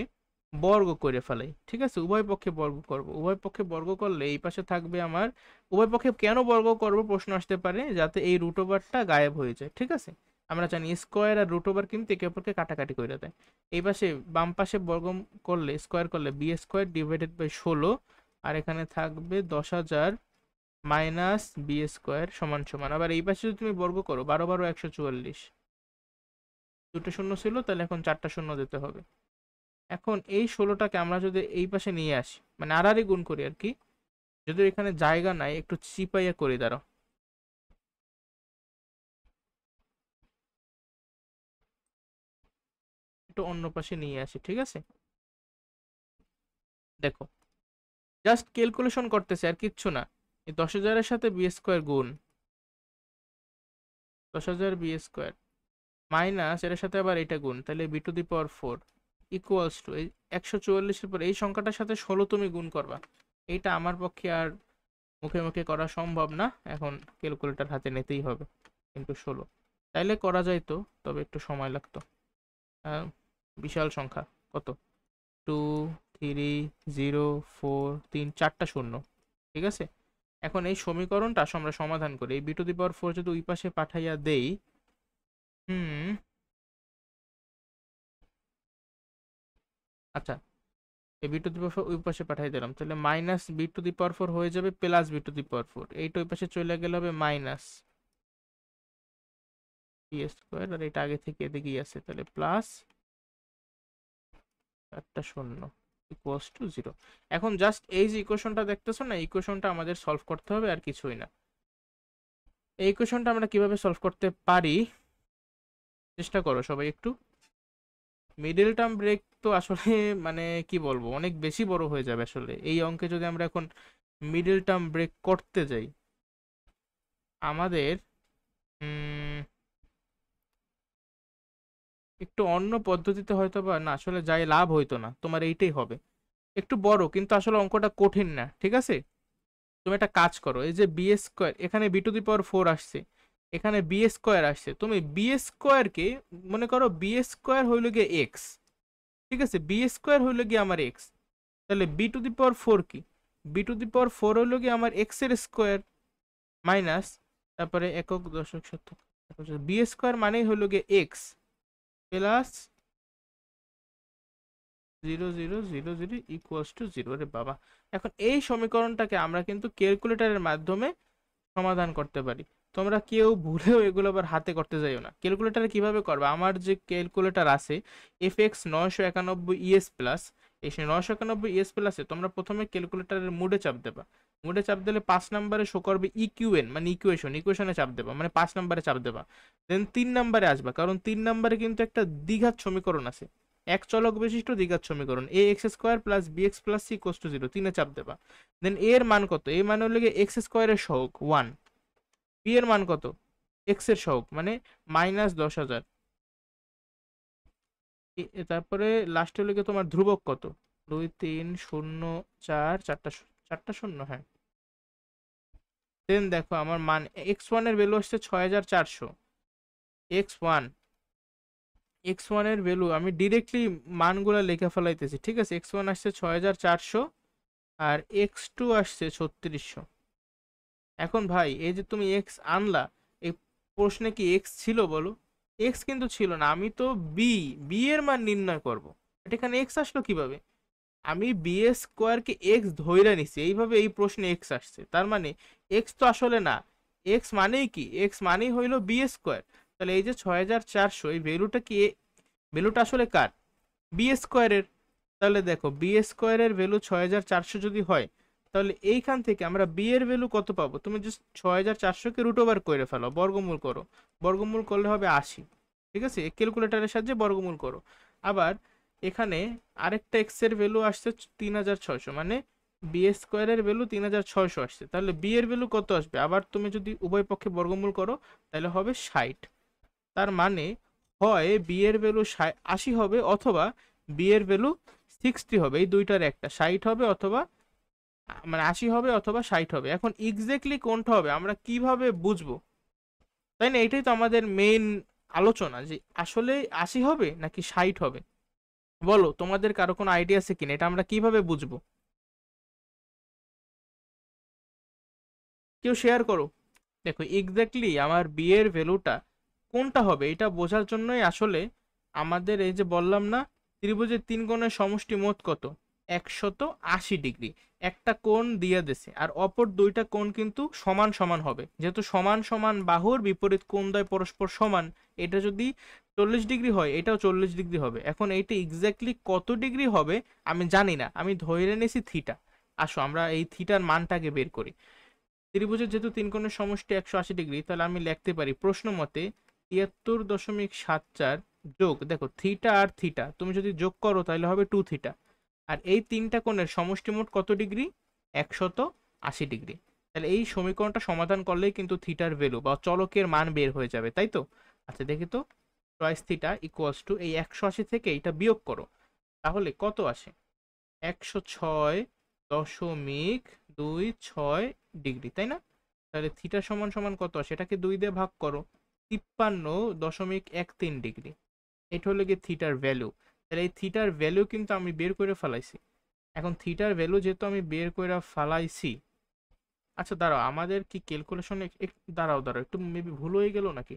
বর্গ করে ফেলাই, ঠিক আছে? উভয় পক্ষে বর্গ করব। উভয় পক্ষে বর্গ করলে এই পাশে থাকবে আমার, উভয় পক্ষে কেন বর্গ করব প্রশ্ন আসতে পারে, যাতে এই √টা গায়েব হয়ে যায়, ঠিক আছে? আমরা জানি স্কোয়ার আর √ওভার কিন্তু একে অপরকে কাটাকাটি করে দেয়। এই পাশে বাম পাশে বর্গ করলে, স্কোয়ার করলে বি স্কোয়ার ডিভাইডেড বাই 16, আর এখানে থাকবে 10,000 মাইনাস বি স্কোয়ার সমান সমান, আবার এই পাশে যদি তুমি বর্গ করো 12 12 144, দুটো শূন্য ছিল তাহলে এখন 4টা শূন্য দিতে হবে। এখন এই 16টাকে আমরা যদি এই পাশে নিয়ে আসি, মানে আড়াআড়ি গুণ করি আর কি, যদি এখানে জায়গা নাই একটু চিপাইয়া করি, দাঁড়াও, একটু অন্য পাশে নিয়ে আসি, ঠিক আছে? দেখো জাস্ট ক্যালকুলেশন করতেছে আর কিচ্ছু না। এই 10,000-এর সাথে বি স্কোয়ার গুণ 10,000 বি স্কোয়ার মাইনাস এর সাথে আবার এটা গুণ, তাহলে b⁴ ইকুয়ালস টু এই 144-এর পর এই সংখ্যাটার সাথে 16 তুমি গুণ করবা। এইটা আমার পক্ষে আর মুখে মুখে করা সম্ভব না, এখন ক্যালকুলেটর হাতে নিতেই হবে। কিন্তু 16 তাইলে করা যায় তো, তবে একটু সময় লাগতো। বিশাল সংখ্যা, কত, 2 3 0 4 3 4টা শূন্য, ঠিক আছে? এখন এই সমীকরণটা আমরা সমাধান করি। এই b⁴ যদি ওই পাশে পাঠাইয়া দেই, আচ্ছা এই b⁴ ওই পাশে পাঠাই দিলাম, তাহলে মাইনাস b⁴ হয়ে যাবে প্লাস b⁴, এইটা ওই পাশে চলে গেলে হবে মাইনাস বি স্কোয়ার, আর এটা আগে থেকে এদিকেই আছে, তাহলে প্লাস 4টা শূন্য ইকুয়ালস টু 0। এখন জাস্ট এই যে ইকুয়েশনটা দেখতেছো না, ইকুয়েশনটা আমাদের সলভ করতে হবে, আর কিছুই না। এই ইকুয়েশনটা আমরা কিভাবে সলভ করতে পারি, চেষ্টা করো সবাই একটু। মিডল টার্ম ব্রেক তো আসলে মানে কি বলবো, অনেক বেশি বড় হয়ে যাবে আসলে এই অঙ্কে যদি আমরা এখন মিডল টার্ম ব্রেক করতে যাই। আমাদের একটু অন্য পদ্ধতিতে হয়তো বা না, আসলে যাই লাভ হইতো না, তোমার এইটাই হবে। একটু বড় কিন্তু আসলে অঙ্কটা কঠিন না, ঠিক আছে? তুমি একটা কাজ করো, এই যে বি স্কোয়ার, এখানে b⁴ আসছে, এখানে বি স্কোয়ার আসছে, তুমি বি স্কোয়ারকে মনে করো বি স্কোয়ার হইল গিয়ে এক্স, ঠিক আছে? বি স্কোয়ার হইল গিয়ে আমার এক্স, তাহলে b⁴ কি, b⁴ হইল গিয়ে আমার এক্স এর স্কোয়ার মাইনাস, তারপরে একক দশক শতক, বি স্কোয়ার মানেই হইল গিয়ে এক্স প্লাস 0 0 0 0 ইকুয়ালস টু 0। রে বাবা, এখন এই সমীকরণটাকে আমরা কিন্তু ক্যালকুলেটরের মাধ্যমে সমাধান করতে পারি। তোমরা কেউ ভুলেও এগুলো আবার হাতে করতে যাইও না। ক্যালকুলেটারে কিভাবে করবে, আমার যে ক্যালকুলেটার আছে FX 991 ES প্লাস, এই 991 ES প্লাসে তোমরা প্রথমে ক্যালকুলেটারের মুডে চাপ দেবা। মুডে চাপ দিলে 5 নম্বরে শো করবে ইকিউএন মানে ইকুয়েশনে চাপ দেবা, মানে 5 নম্বরে চাপ দেবা। দেন 3 নম্বরে আসবা, কারণ 3 নম্বরে কিন্তু একটা দ্বিঘাত সমীকরণ আছে, এক চলক বিশিষ্ট দ্বিঘাত সমীকরণ ax² plus bx plus c equals to 0, 3 এ চাপ দেবা। দেন a এর মান কত, a মানে হলো x² এর সহগ 1, b এর মান কত x এর সহগ মানে -10,000, তারপরে লাস্ট হলো গিয়ে তোমার ধ্রুবক কত 2 3 0 4 চারটা শূন্য, হ্যাঁ। দেন দেখো আমার মান x1 এর ভ্যালু আসছে 6400, x1 এর ভ্যালু আমি ডিরেক্টলি মানগুলো লিখে ফেলাইতেছি, ঠিক আছে। x1 আসছে 6400 আর x2 আসছে 3600। এখন ভাই এই যে তুমি x আনলা, এই প্রশ্নে কি x ছিল বলো? x কিন্তু ছিল না, আমি তো b এর মান নির্ণয় করব, এটা এখানে x আসলো কিভাবে? আমি b² কে x ধইরা নিছি, এইভাবে এই প্রশ্নে x আসছে, তার মানে x তো আসলে না। x মানেই কি, x মানেই হইল b²। তাহলে এই যে 6400 এই ভ্যালুটা আসলে কার? b² এর। তাহলে দেখো b² এর ভ্যালু 6400 যদি হয়, তাহলে এইখান থেকে আমরা b এর ভ্যালু কত পাবো? তুমি জাস্ট 6400 কে রুট ওভার করে ফেলো, বর্গমূল করো, বর্গমূল করলে হবে 80, ঠিক আছে। ক্যালকুলেটরের সাহায্যে বর্গমূল করো। আবার এখানে আরেকটা x এর ভ্যালু আসছে 3600, মানে b² এর ভ্যালু 3600 আসছে, তাহলে b এর ভ্যালু কত আসবে? আবার তুমি যদি উভয় পক্ষে বর্গমূল করো তাহলে হবে 60। তার মানে হয় b এর ভ্যালু 80 হবে, অথবা b এর ভ্যালু 60 হবে, এই দুইটার একটা, 60 হবে অথবা মানে 80 হবে অথবা 60 হবে। এখন এক্স্যাক্টলি কোনটা হবে আমরা কিভাবে বুঝবো, তাই না? এটাই তো আমাদের মেইন আলোচনা, যে আসলে 80 হবে নাকি 60 হবে। বলো তোমাদের কারো কোনো আইডিয়া আছে কিনা, এটা আমরা কিভাবে বুঝবো? কেউ শেয়ার করো। দেখো এক্স্যাক্টলি আমার বি এর ভ্যালুটা কোনটা হবে এটা বোঝার জন্যই আসলে আমাদের এই যে বললাম না, ত্রিভুজের তিন কোণের সমষ্টি মোট কত 180 ডিগ্রি, একটা কোণ দিয়ে দিছে আর অপর দুইটা কোণ কিন্তু সমান সমান হবে, যেহেতু সমান সমান বাহুর বিপরীত কোণদ্বয় পরস্পর সমান, এটা যদি 40 ডিগ্রি হয় এটাও 40 ডিগ্রি হবে। এখন এইটা এক্স্যাক্টলি কত ডিগ্রি হবে আমি জানি না, আমি ধরে নিয়েছি থিটা। আসো আমরা এই থিটার মানটাকে বের করি। ত্রিভুজের যেহেতু তিন কোণের সমষ্টি 180 ডিগ্রি, তাহলে আমি লিখতে পারি প্রশ্ন মতে 73.74 যোগ, দেখো থিটা আর থিটা তুমি যদি যোগ করো তাহলে হবে 2 থিটা, আর এই তিনটা কোণের সমষ্টি মোট কত ডিগ্রি 180 ডিগ্রি। তাহলে এই সমীকরণটা সমাধান করলেই কিন্তু থিটার ভ্যালু বা চলকের মান বের হয়ে যাবে, তাই তো? আচ্ছা দেখি তো, টয়েস থিটা ইকুয়ালস টু এই 180 থেকে এটা বিয়োগ করো, তাহলে কত আসে 106.26 ডিগ্রি, তাই না? তাহলে থিটা সমান সমান কত আসে, এটাকে 2 দিয়ে ভাগ করো, 53.13 ডিগ্রি। এটা হলো গিয়ে থিটার ভ্যালু। তাহলে এই থিটার ভ্যালু কিন্তু আমি বের করে ফেলাইছি। এখন থিটার ভ্যালু যেহেতু আমি বের করে ফেলাইছি, আচ্ছা দাঁড়াও আমাদের কি ক্যালকুলেশন, দাঁড়াও একটু মেবি ভুল হয়ে গেল নাকি,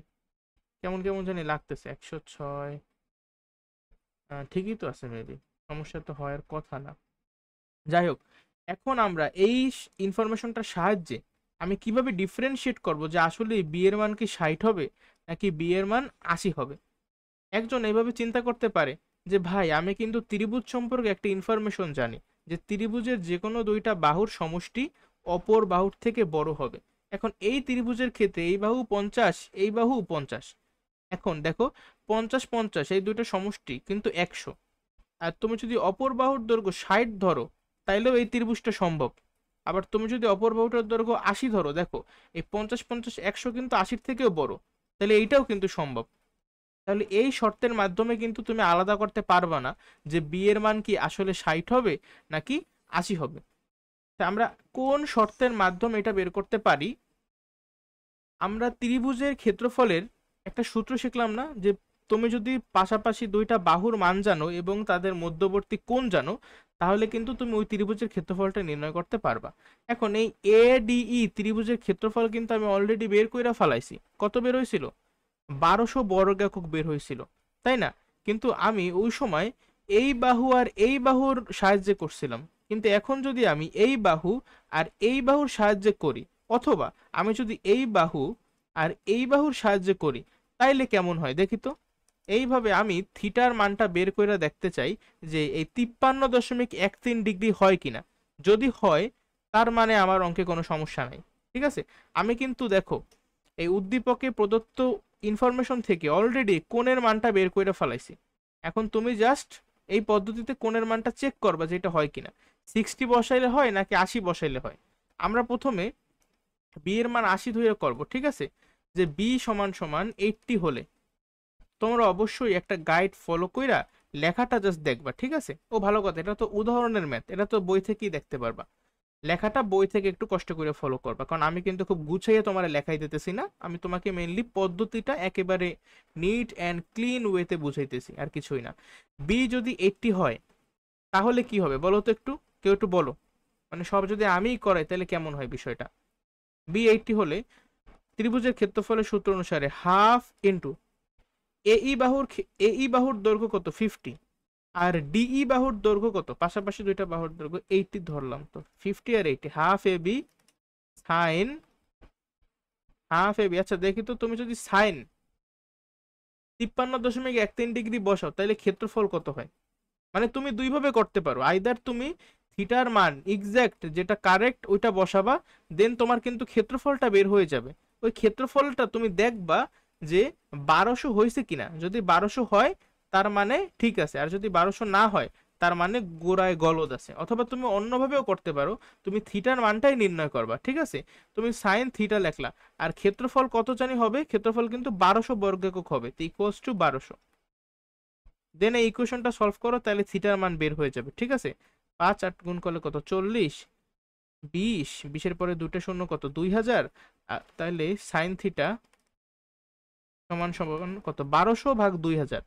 কেমন কেমন জানি লাগতেছে 106, ঠিকই তো আছে মেবি, সমস্যা তো হওয়ার কথা না। যাই হোক, এখন আমরা এই ইনফরমেশনটার সাহায্যে আমি কিভাবে ডিফারেন্সিয়েট করব যে আসলে বি এর মান কি 60 হবে নাকি বি এর মান 80 হবে। একজন এইভাবে চিন্তা করতে পারে যে ভাই আমি কিন্তু ত্রিভুজ সম্পর্কে একটা ইনফরমেশন জানি, যে ত্রিভুজের যে কোনো দুইটা বাহুর সমষ্টি অপর বাহুর থেকে বড় হবে। এখন এই ত্রিভুজের ক্ষেত্রে এই বাহু 50, এই বাহু 50। এখন দেখো 50 50 এই দুইটা সমষ্টি কিন্তু 100, আর তুমি যদি অপর বাহুর দৈর্ঘ্য 60 ধরো তাইলেও এই ত্রিভুজটা সম্ভব। আবার তুমি যদি অপর বাহুটার দৈর্ঘ্য 80 ধরো, দেখো এই 50 50 100 কিন্তু 80 থেকেও বড়, তাহলে এইটাও কিন্তু সম্ভব। তাহলে এই শর্তের মাধ্যমে কিন্তু তুমি আলাদা করতে পারবা না যে বি এর মান কি আসলে 60 হবে নাকি 80 হবে। তা আমরা কোন শর্তের মাধ্যমে এটা বের করতে পারি? আমরা ত্রিভুজের ক্ষেত্রফলের একটা সূত্র শিখলাম না, যে তুমি যদি পাশাপাশি দুইটা বাহুর মান জানো এবং তাদের মধ্যবর্তী কোণ জানো, তাহলে কিন্তু তুমি ওই ত্রিভুজের ক্ষেত্রফলটা নির্ণয় করতে পারবা। এখন এই এডিই ত্রিভুজের ক্ষেত্রফল কিন্তু আমি অলরেডি বের কইরা ফেলাইছি, কত বের হয়েছিল 1200 বর্গ একক বের হয়েছিল, তাই না? কিন্তু আমি ওই সময় এই বাহু আর এই বাহুর সাহায্যে করছিলাম, কিন্তু এখন যদি আমি এই বাহু আর এই বাহুর সাহায্যে করি, অথবা আমি যদি এই বাহু আর এই বাহুর সাহায্যে করি, তাইলে কেমন হয় দেখি তো। এইভাবে আমি থিটার মানটা বের করে দেখতে চাই যে এই 53.13 ডিগ্রি হয় কিনা। যদি হয়, তার মানে আমার অঙ্কে কোনো সমস্যা নাই। ঠিক আছে, আমি কিন্তু দেখো এই উদ্দীপকে প্রদত্ত ইনফরমেশন থেকে অলরেডি কোণের মানটা বের করে ফেলাইছি। এখন তুমি জাস্ট এই পদ্ধতিতে কোণের মানটা চেক করবা যে এটা হয় কিনা। 60 বসাইলে হয় নাকি 80 বসাইলে হয়। আমরা প্রথমে বি এর মান 80 ধরে করব, ঠিক আছে। যে বি সমান সমান 80 হলে তোমরা অবশ্যই একটা গাইড ফলো কইরা লেখাটা জাস্ট দেখবা, ঠিক আছে। ও ভালো কথা, এটা তো উদাহরণের ম্যাথ, এটা তো বই থেকেই দেখতে পারবা। লেখাটা বই থেকে একটু কষ্ট করে ফলো করবা, কারণ আমি কিন্তু খুব গুছিয়ে তোমার লেখাই দিতেছি না, আমি তোমাকে মেইনলি পদ্ধতিটা একেবারে নিট অ্যান্ড ক্লিন ওয়েতে বুঝাইতেছি, আর কিছুই না। বি যদি 80 হয় তাহলে কি হবে বলো তো একটু, কেউ একটু বলো। মানে সব যদি আমিই করাই তাহলে কেমন হয় বিষয়টা। বি 80 হলে ত্রিভুজের ক্ষেত্রফলের সূত্র অনুসারে হাফ ইন্টু এই বাহুর দৈর্ঘ্য কত 50, আর ডিই বাহুর দৈর্ঘ্য কত, পাশাপাশি দুইটা বাহুর দৈর্ঘ্য 80 ধরলাম, তো 50 আর 80 half A B sign half A B. আচ্ছা দেখি তো, তুমি যদি সাইন 53.13 ডিগ্রি বসাও তাহলে ক্ষেত্রফল কত হয়। মানে তুমি দুইভাবে করতে পারো, আইদার তুমি থিটার মান এক্সাক্ট যেটা কারেক্ট ওইটা বসাবা, দেন তোমার কিন্তু ক্ষেত্রফলটা বের হয়ে যাবে। ওই ক্ষেত্রফলটা তুমি দেখবা যে 1200 হয়েছে কিনা। যদি 1200 হয় তার মানে ঠিক আছে, আর যদি 1200 না হয় তার মানে গোড়ায় গলদ আছে। অথবা তুমি অন্যভাবেও করতে পারো, তুমি থিটার মানটাই নির্ণয় করবা, ঠিক আছে। তুমি সাইন থিটা লেখলা, আর ক্ষেত্রফল কত জানি হবে, ক্ষেত্রফল কিন্তু 1200 বর্গ একক হবে, ইকুয়ালস টু 1200। দেন এই ইকুয়েশনটা সলভ করো, তাহলে থিটার মান বের হয়ে যাবে, ঠিক আছে। 5 8 গুণ করলে কত 40, 20 পরে দুটো শূন্য কত 2000। তাহলে সাইন থিটা সমান সমান কত 1200 ভাগ 2000,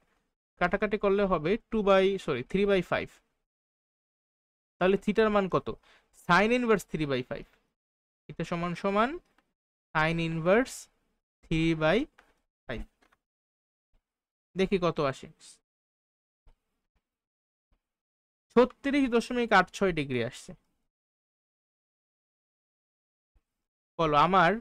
কাটাকাটি করলে হবে 3/5। তাহলে থিটার মান কত, সাইন ইনভার্স 3/5। এটা সমান সমান সাইন ইনভার্স 3/5। দেখি কত আসে। 36.86 ডিগ্রি আসছে। বলো আমার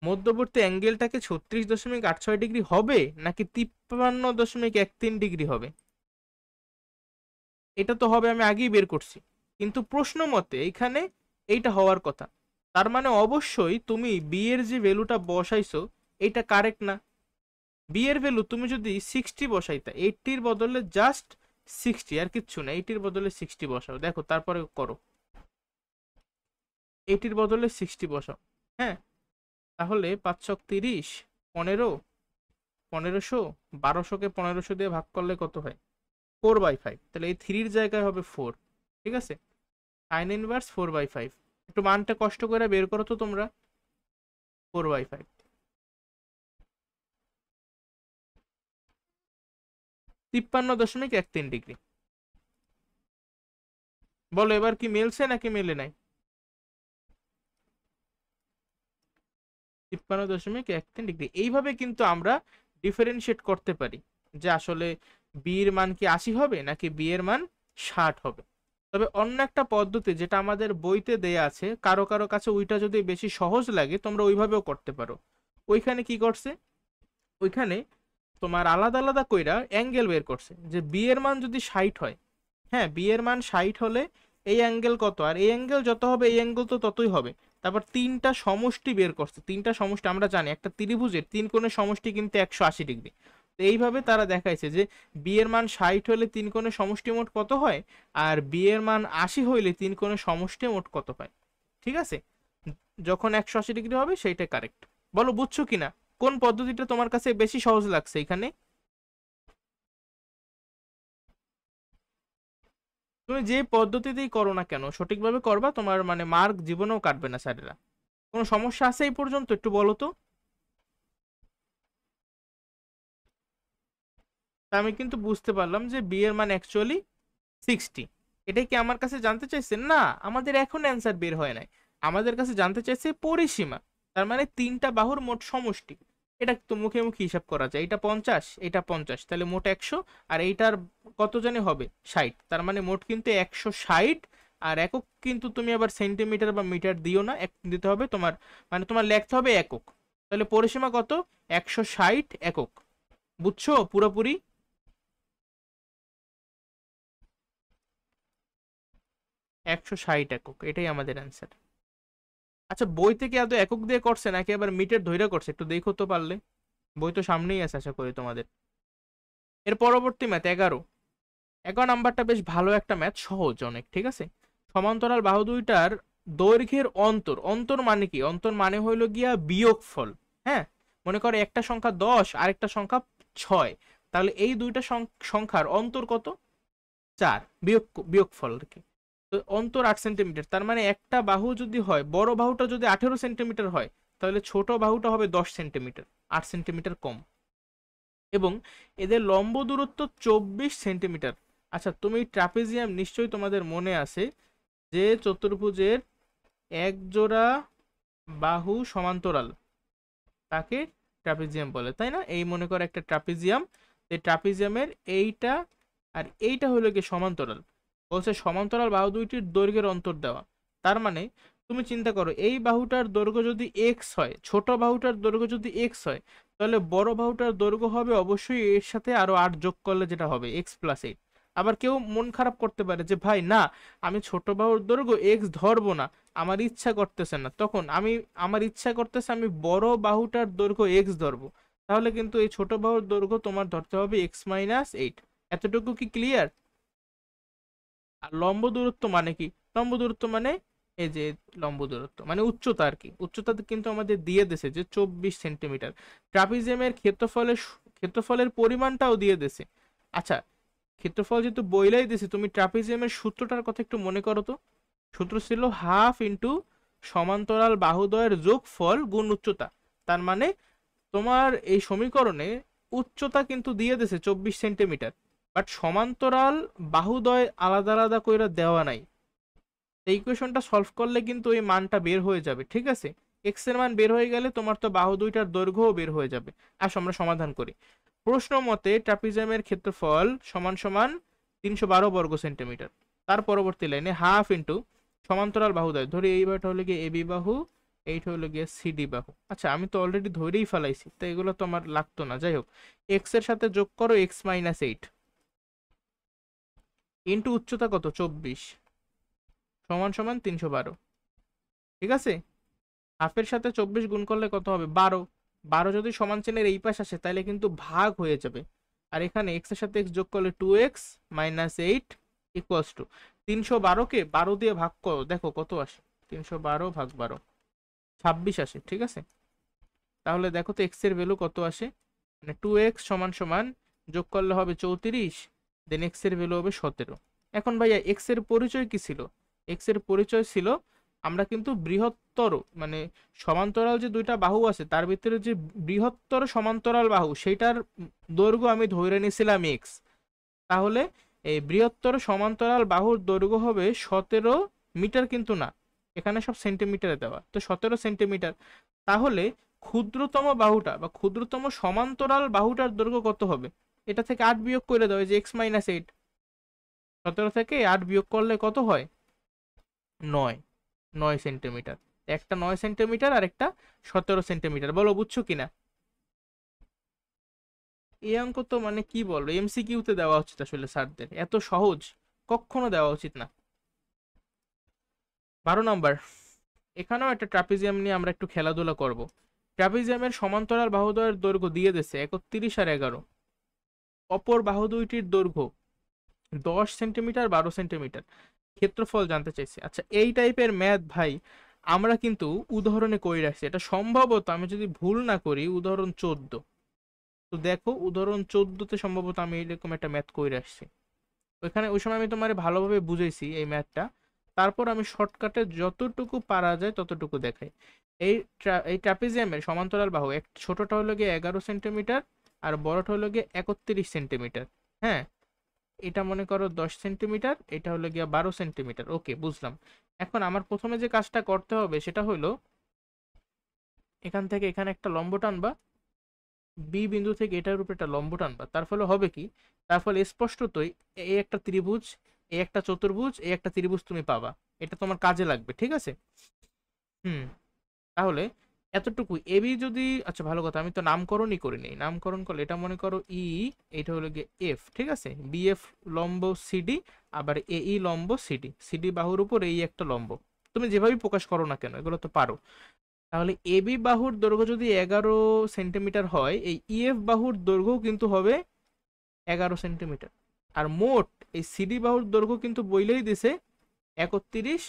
মধ্যবর্তী অ্যাঙ্গেলটাকে 36.86 ডিগ্রি হবে নাকি 53.13 ডিগ্রি হবে। এটা তো হবে, আমি আগেই বের করছি, কিন্তু প্রশ্ন মতে এখানে এইটা হওয়ার কথা। তার মানে অবশ্যই তুমি বি এর যে ভ্যালুটা বসাইছো এটা কারেক্ট না। বি এর ভ্যালু তুমি যদি 60 বসাইতা, 80-র বদলে জাস্ট 60, আর কিচ্ছু না, 80-র বদলে 60 বসাও, দেখো তারপরে করো। 80-র বদলে 60 বসাও, হ্যাঁ। তাহলে 5 ছক 30, 15, 1500, 1200-কে 1500 দিয়ে ভাগ করলে কত হয় 4/5। তাহলে এই 3-র জায়গায় হবে 4, ঠিক আছে। সাইন ইনভার্স 4/5, একটু মানটা কষ্ট করে বের করো তো তোমরা। 4/5 53.13 ডিগ্রি। বলো এবার কি মেলছে নাকি মেলে নাই। 53.13 ডিগ্রি। এইভাবে কিন্তু আমরা ডিফারেন্সিয়েট করতে পারি যে আসলে বি এর মান কি 80 হবে নাকি বি এর মান 60 হবে। তবে অন্য একটা পদ্ধতি যেটা আমাদের বইতে দেয়া আছে, কারো কারো কাছে ওইটা যদি বেশি সহজ লাগে তোমরা ওইভাবেও করতে পারো। ওইখানে কি করছে, ওইখানে তোমার আলাদা আলাদা কইরা অ্যাঙ্গেল বের করছে, যে বি এর মান যদি 60 হয়, হ্যাঁ বি এর মান 60 হলে এই অ্যাঙ্গেল কত, আর এই অ্যাঙ্গেল যত হবে এই অ্যাঙ্গেল তো ততই হবে। তারপর তিনটা সমষ্টি বের করছে, তিনটা সমষ্টি আমরা জানি একটা ত্রিভুজের তিন কোণের সমষ্টি কিন্তু 180 ডিগ্রি। তো এইভাবে তারা দেখাইছে যে বি এর মান 60 হলে তিন কোণের সমষ্টি মোট কত হয়, আর বি এর মান 80 হইলে তিন কোণের সমষ্টি মোট কত হয়। ঠিক আছে, যখন 180 ডিগ্রি হবে সেইটা কারেক্ট। বলো বুঝছো কিনা, কোন পদ্ধতিটা তোমার কাছে বেশি সহজ লাগছে এখানে। তুমি যে পদ্ধতিতেই করো না কেন সঠিকভাবে করবা, তোমার মানে মার্ক জীবনেও কাটবে না স্যারেরা। কোনো সমস্যা আছে এই পর্যন্ত একটু বলো তো। তা আমি কিন্তু বুঝতে পারলাম যে বি এর মান অ্যাকচুয়ালি 60। এটাই কি আমার কাছে জানতে চাইছেন না, আমাদের এখন অ্যান্সার বের হয় নাই। আমাদের কাছে জানতে চাইছে পরিসীমা, তার মানে তিনটা বাহুর মোট সমষ্টি। এটা তো মুখে মুখে হিসাব করা যায়, এটা 50, এটা 50, তাহলে মোট 100, আর এইটার কত জানি হবে 60, তার মানে মোট কিন্তু 160। আর একক কিন্তু তুমি আবার সেন্টিমিটার বা মিটার দিও না, এক দিতে হবে তোমার, মানে তোমার লিখতে হবে একক। তাহলে পরিসীমা কত? 160 একক। বুঝছো পুরোপুরি? 160 একক, এটাই আমাদের অ্যান্সার। আচ্ছা বই থেকে এত একক দিয়ে করছে নাকি আবার মিটার ধইরা করছে, একটু দেখো তো পারলে। বই তো সামনেই আছে আশা করি তোমাদের। এর পরবর্তী ম্যাথ 11। 11 নাম্বারটা বেশ ভালো একটা ম্যাথ, সহজ অনেক, ঠিক আছে। সমান্তরাল বাহু দুইটার দৈর্ঘ্যের অন্তর, অন্তর মানে কি? অন্তর মানে হইলো গিয়া বিয়োগফল। হ্যাঁ, মনে করো একটা সংখ্যা 10 আরেকটা সংখ্যা 6, তাহলে এই দুইটা সংখ্যার অন্তর কত? 4, বিয়োগফল আর কি। তো অন্তর 8 সেন্টিমিটার, তার মানে একটা বাহু যদি হয়, বড় বাহুটা যদি 18 সেন্টিমিটার হয়, তাহলে ছোট বাহুটা হবে 10 সেন্টিমিটার, 8 সেন্টিমিটার কম। এবং এদের লম্ব দূরত্ব 24 সেন্টিমিটার। আচ্ছা তুমি ট্রাপিজিয়াম নিশ্চয়ই তোমাদের মনে আছে, যে চতুর্ভুজের এক জোড়া বাহু সমান্তরাল, তাকে ট্রাপিজিয়াম বলে, তাই না? এই মনে করো একটা ট্রাপিজিয়াম, এই ট্রাপিজিয়ামের এইটা আর এইটা হলো কি সমান্তরাল। বলছে সমান্তরাল বাহু দুইটির দৈর্ঘ্যের অন্তর দেওয়া। তার মানে তুমি চিন্তা করো, এই বাহুটার দৈর্ঘ্য যদি এক্স হয়, ছোট বাহুটার দৈর্ঘ্য যদি এক্স হয়, তাহলে বড় বাহুটার দৈর্ঘ্য হবে অবশ্যই এর সাথে আরো 8 যোগ করলে যেটা হবে x+8। আবার কেউ মন খারাপ করতে পারে যে ভাই না, আমি ছোট বাহুর দৈর্ঘ্য এক্স ধরবো না, আমার ইচ্ছা করতেছে না, তখন আমার ইচ্ছা করতেছে আমি বড় বাহুটার দৈর্ঘ্য এক্স ধরবো। তাহলে কিন্তু এই ছোট বাহুর দৈর্ঘ্য তোমার ধরতে হবে x-8। এতটুকু কি ক্লিয়ার? আর লম্ব দূরত্ব মানে কি? লম্ব দূরত্ব মানে এই যে লম্ব দূরত্ব মানে উচ্চতা আর কি। উচ্চতা কিন্তু আমাদের দিয়ে দিয়েছে যে 24 সেন্টিমিটার। ট্রাপিজিয়ামের ক্ষেত্রফলের পরিমাণটাও দিয়ে দিয়েছে। আচ্ছা ক্ষেত্রফল যেহেতু বইলাই দিয়েছে, তুমি ট্রাপিজিয়ামের সূত্রটার কথা একটু মনে করো তো। সূত্র ছিল হাফ ইন্টু সমান্তরাল বাহুদ্বয়ের যোগফল গুণ উচ্চতা। তার মানে তোমার এই সমীকরণে উচ্চতা কিন্তু দিয়ে দিয়েছে 24 সেন্টিমিটার, বাট সমান্তরাল বাহুদ্বয় আলাদা আলাদা করে দেওয়া নাই। এই ইকুয়েশনটা সলভ করলে কিন্তু এই মানটা বের হয়ে যাবে, ঠিক আছে। এক্স এর মান বের হয়ে গেলে তোমার তো বাহু দুইটার দৈর্ঘ্যও বের হয়ে যাবে। আসো আমরা সমাধান করি। প্রশ্ন মতে ট্রাপিজিয়ামের ক্ষেত্রফল সমান সমান 312 বর্গ সেন্টিমিটার। তার পরবর্তী লাইনে হাফ ইন্টু সমান্তরাল বাহুদ্বয়, ধরি এই বাহুটা হলো গিয়ে এবি বাহু, এইটা হলো গিয়ে সিডি বাহু। আচ্ছা আমি তো অলরেডি ধরেই ফেলাইছি, তাই এগুলো তো আমার লাগতো না। যাই হোক, এক্স এর সাথে যোগ করো x-8 ইন্টু উচ্চতা কত 24 সমান সমান 312। ঠিক আছে, হাফের সাথে 24 গুণ করলে কত হবে? 12। 12 যদি সমান চিহ্নের এই পাশ আসে তাহলে কিন্তু ভাগ হয়ে যাবে। আর এখানে এক্স এর সাথে এক্স যোগ করলে 2x-8 ইকুয়ালস টু 312কে 12 দিয়ে ভাগ করো, দেখো কত আসে। 312 ভাগ 12 26 আসে, ঠিক আছে। তাহলে দেখো তো এক্স এর ভ্যালু কত আসে, মানে 2x সমান সমান যোগ করলে হবে 34, দেন এক্স এর ভ্যালু হবে 17। এখন ভাইয়া এক্স এর পরিচয় কি ছিল? এক্স এর পরিচয় ছিল আমরা কিন্তু বৃহত্তর মানে সমান্তরাল যে দুইটা বাহু আছে তার ভিতরে যে বৃহত্তর সমান্তরাল বাহু সেটার দৈর্ঘ্য আমি ধরে নিয়েছিলাম এক্স। তাহলে এই বৃহত্তর সমান্তরাল বাহুর দৈর্ঘ্য হবে 17 মিটার, কিন্তু না, এখানে সব সেন্টিমিটারে দেওয়া, তো 17 সেন্টিমিটার। তাহলে ক্ষুদ্রতম বাহুটা বা ক্ষুদ্রতম সমান্তরাল বাহুটার দৈর্ঘ্য কত হবে? এটা থেকে 8 বিয়োগ করে দেওয়া, যে x-8। 17 থেকে 8 বিয়োগ করলে কত হয়? 9। 9 সেন্টিমিটার। একটা 9 সেন্টিমিটার আর একটা 17 সেন্টিমিটার। বলো বুঝছো কিনা? এই অঙ্ক তো মানে কি বলবো, এমসিকিউতে দেওয়া উচিত আসলে স্যারদের, এত সহজ কখনো দেওয়া উচিত না। 12 নম্বর, এখানেও একটা ট্রাপিজিয়াম নিয়ে আমরা একটু খেলাধুলা করব। ট্রাপিজিয়ামের সমান্তরাল বাহুদ্বয়ের দৈর্ঘ্য দিয়ে দিয়েছে 31 আর 11। অপর বাহু দুইটির দৈর্ঘ্য 10 সেন্টিমিটার 12 সেন্টিমিটার। ক্ষেত্রফল জানতে চাইছে। আচ্ছা এই টাইপের ম্যাথ ভাই আমরা কিন্তু উদাহরণে করে রাখছি, এটা সম্ভবত আমি যদি ভুল না করি উদাহরণ 14। তো দেখো উদাহরণ 14তে সম্ভবত আমি এরকম একটা ম্যাথ করে রাখছি। ওইখানে ওই সময় আমি তোমার ভালোভাবে বুঝাইছি এই ম্যাথটা। তারপর আমি শর্টকাটে যতটুকু পারা যায় ততটুকু দেখাই। এই ট্রাপিজিয়ামের সমান্তরাল বাহু এক ছোটটা হলো গিয়ে 11 সেন্টিমিটার আর বড়টা হলো গিয়ে 31 সেন্টিমিটার। হ্যাঁ, এটা মনে করো 10 সেন্টিমিটার, এটা হলো গিয়া 12 সেন্টিমিটার। ওকে বুঝলাম। এখন আমার প্রথমে যে কাজটা করতে হবে সেটা হলো এখান থেকে এখানে একটা লম্ব টানবা, বি বিন্দু থেকে এটার উপর একটা লম্ব টানবা। তার ফলে হবে কি, তার ফলে স্পষ্টতই এই একটা ত্রিভুজ, এই একটা চতুর্ভুজ, এই একটা ত্রিভুজ তুমি পাবা। এটা তোমার কাজে লাগবে, ঠিক আছে। হুম, তাহলে এতটুকু এবি যদি, আচ্ছা ভালো কথা, আমি তো নামকরণই করিনি, নামকরণ করলে এটা মনে করো ই, এটা হলো গিয়ে এফ, ঠিক আছে, বিএফ লম্ব সিডি, আবার এই লম্ব সিডি, সিডি বাহুর উপর এই একটা লম্ব, তুমি যেভাবে প্রকাশ করো না কেন এগুলো তো পারো। তাহলে এবি বাহুর দৈর্ঘ্য যদি 11 সেন্টিমিটার হয়, এই ইএফ বাহুর দৈর্ঘ্য কিন্তু হবে 11 সেন্টিমিটার। আর মোট এই সিডি বাহুর দৈর্ঘ্য কিন্তু বইলেই দিছে 31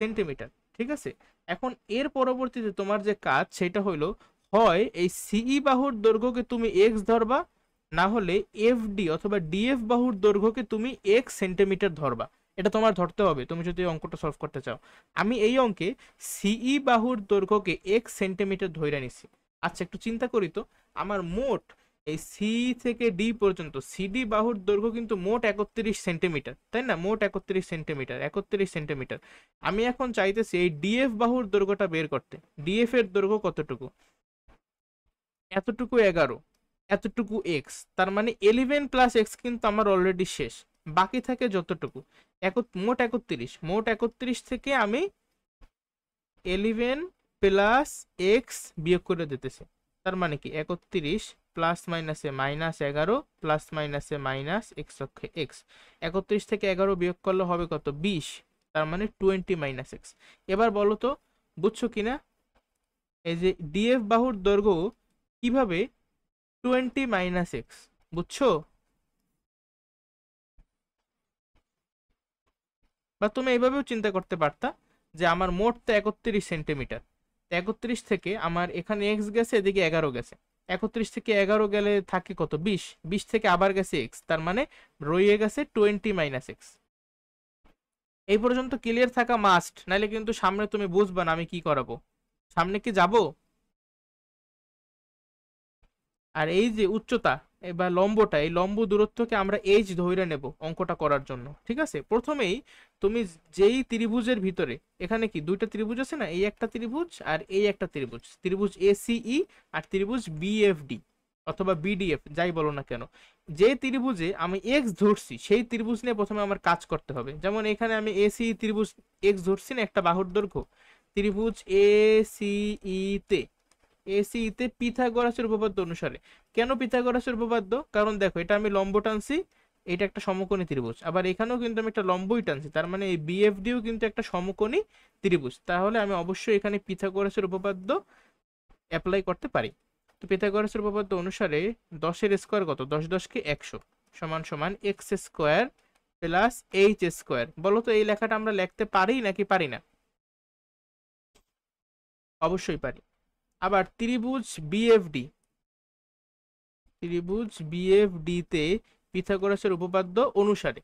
সেন্টিমিটার, ঠিক আছে। এখন এর পরবর্তীতে তোমার যে কাজ সেটা হইলো, হয় এই সিই বাহুর দৈর্ঘ্যকে তুমি এক্স ধরবা, না হলে এফডি অথবা ডিএফ বাহুর দৈর্ঘ্যকে তুমি এক্স সেন্টিমিটার ধরবা। এটা তোমার ধরতে হবে তুমি যদি এই অঙ্কটা সলভ করতে চাও। আমি এই অঙ্কে সিই বাহুর দৈর্ঘ্যকে এক্স সেন্টিমিটার ধরে নিছি। আচ্ছা একটু চিন্তা করি তো, আমার মোট এই সি থেকে ডি পর্যন্ত সিডি বাহুর দৈর্ঘ্য কিন্তু মোট 31 সেন্টিমিটার, তাই না, মোট 31 সেন্টিমিটার, 31 সেন্টিমিটার। আমি এখন চাইতেছি এই ডিএফ বাহুর দৈর্ঘ্যটা বের করতে। ডিএফ এর দৈর্ঘ্য কতটুকু? এতটুকু 11, এতটুকু এক্স, তার মানে 11 + এক্স কিন্তু আমার অলরেডি শেষ। বাকি থাকে যতটুকু, মোট 31, মোট 31 থেকে আমি 11 + এক্স বিয়োগ করে দিতেছি। তার মানে কি 31 প্লাস মাইনাসে -11 প্লাস মাইনাসে মাইনাস এক্স অক্ষে এক্স, 31 থেকে 11 বিয়োগ করলে হবে কত? 20, তার মানে 20 - এক্স। এবার বলো তো বুঝছো কিনা এই যে ডিএফ বাহুর দৈর্ঘ্য কিভাবে 20 - এক্স, বুঝছো? বা তুমি এইভাবেও চিন্তা করতে পারতা যে আমার মোট তো 31 সেন্টিমিটার, 31 থেকে আমার এখানে এক্স গেছে, এদিকে 11 গেছে, 31 থেকে 11 গেলে থাকে কত? 20, 20 থেকে আবার গেছে এক্স, তার মানে রয়ে গেছে 20 - এক্স। এই পর্যন্ত ক্লিয়ার থাকা মাস্ট, নাইলে কিন্তু সামনে তুমি বুঝবা না আমি কি করাবো। সামনে কি যাব? আর এই যে উচ্চতা বা লম্বটা, এই লম্ব দূরত্বকে আমরা এইচ ধরে নেব অঙ্কটা করার জন্য, ঠিক আছে। প্রথমেই তুমি যেই ত্রিভুজের ভিতরে, এখানে কি দুইটা ত্রিভুজ আছে না, এই একটা ত্রিভুজ আর এই একটা ত্রিভুজ, ত্রিভুজ এসিই আর ত্রিভুজ বিএফডি অথবা বিডিএফ যাই বলো না কেন, যে ত্রিভুজে আমি এক্স ধরছি সেই ত্রিভুজ নিয়ে প্রথমে আমার কাজ করতে হবে। যেমন এখানে আমি এসি ত্রিভুজ এক্স ধরছি না, একটা বাহুর দৈর্ঘ্য, ত্রিভুজ এসিই তে, এসিতে পিথাগোরাসের উপপাদ্য অনুসারে। কেন পিথাগোরাসের উপপাদ্য? কারণ দেখো এটা আমি লম্ব টানছি, এটা একটা সমকোণী ত্রিভুজ, আবার এখানেও কিন্তু আমি একটা লম্বই টানছি, তার মানে এই বিএফডিও কিন্তু একটা সমকোণী ত্রিভুজ, তাহলে আমি অবশ্যই এখানে পিথাগোরাসের উপপাদ্য অ্যাপ্লাই করতে পারি। তো পিথাগোরাসের উপপাদ্য অনুসারে 10 এর স্কোয়ার কত? 10 10 কে 100 সমান সমান x square plus h square. বলো তো এই লেখাটা আমরা লিখতে পারি নাকি পারি না? অবশ্যই পারি। আবার ত্রিভুজ বিএফডি, ত্রিভুজ বিএফডি তে পিথাগোরাসের উপপাদ্য অনুসারে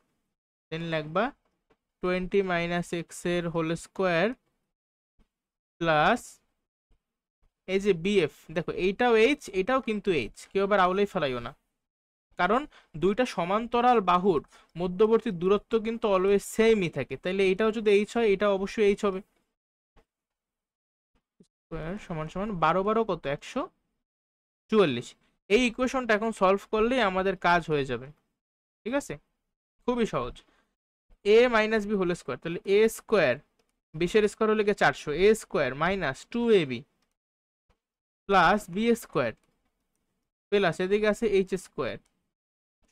দেন লিখবা 20 - এক্স এর হোল স্কোয়ার প্লাস এই যে বিএফ, দেখো এইটাও এইচ, এটাও কিন্তু এইচ, কেউ আবার আউলাই ফেলাইও না, কারণ দুইটা সমান্তরাল বাহুর মধ্যবর্তী দূরত্ব কিন্তু অলওয়েজ সেমই থাকে, তাইলে এইটাও যদি এইচ হয় এটা অবশ্যই এইচ হবে। স্কোয়ার সমান সমান 12 12 কত? 144। এই ইকুয়েশনটা এখন সলভ করলেই আমাদের কাজ হয়ে যাবে, ঠিক আছে, খুবই সহজ। A minus B whole square, তাহলে এ স্কোয়ার, 20 এর স্কোয়ার হলে গিয়ে 400, A square minus 2ab plus B square plus এদিকে আছে এইচ স্কোয়ার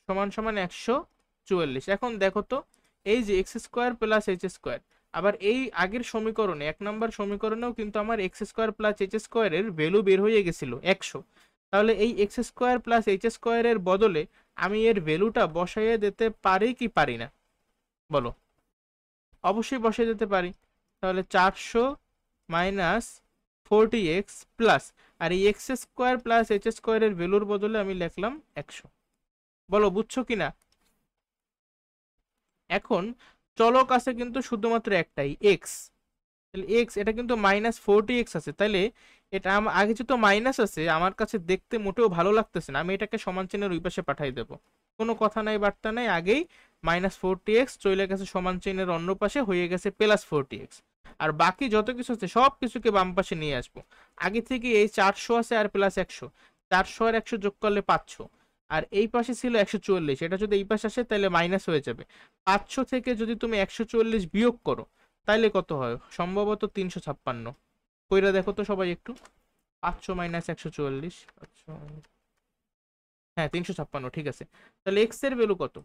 সমান সমান 144। এখন দেখো তো এই যে x square plus h square, আবার এই আগের সমীকরণে 1 নম্বর সমীকরণেও কিন্তু আমার এক্স স্কোয়ার প্লাস এইচ স্কোয়ারের ভ্যালু বের হয়ে গেছিল 100। তাহলে এই এক্স স্কোয়ার প্লাস এইচ স্কোয়ারের বদলে আমি এর ভ্যালুটা বসাইয়ে দিতে পারি কি পারি না বলো? অবশ্যই বসিয়ে দিতে পারি। তাহলে 400 মাইনাস 40x প্লাস, আর এই এক্স স্কোয়ার প্লাস এইচ স্কোয়ারের ভ্যালুর বদলে আমি লিখলাম 100। বলো বুঝছো কিনা? এখন চলক আছে কিন্তু শুধুমাত্র একটাই এক্স, তাহলে এক্স, এটা কিন্তু -40x আছে, তাহলে এটা আগে যেহেতু মাইনাস আছে আমার কাছে দেখতে মোটেও ভালো লাগতেছে না, আমি এটাকে সমান চিহ্নের ওই পাশে পাঠাই দেবো। কোনো কথা নাই বার্তা নাই, আগেই -40x চলে গেছে সমান চিহ্নের অন্য পাশে, হয়ে গেছে +40x। আর বাকি যত কিছু আছে সব কিছুকে বাম পাশে নিয়ে আসবো। আগে থেকে এই 400 আছে আর প্লাস 100, 400 আর 100 যোগ করলে 500, আর এই পাশে ছিল 144, এটা যদি এই পাশে আসে তাহলে মাইনাস হয়ে যাবে। 500 থেকে যদি তুমি 144 বিয়োগ করো তাইলে কত হয়? সম্ভবত 356। কইরা দেখো তো সবাই একটু। 500 মাইনাস 144, 500, হ্যাঁ 356, ঠিক আছে। তাহলে এক্স এর ভ্যালু কত?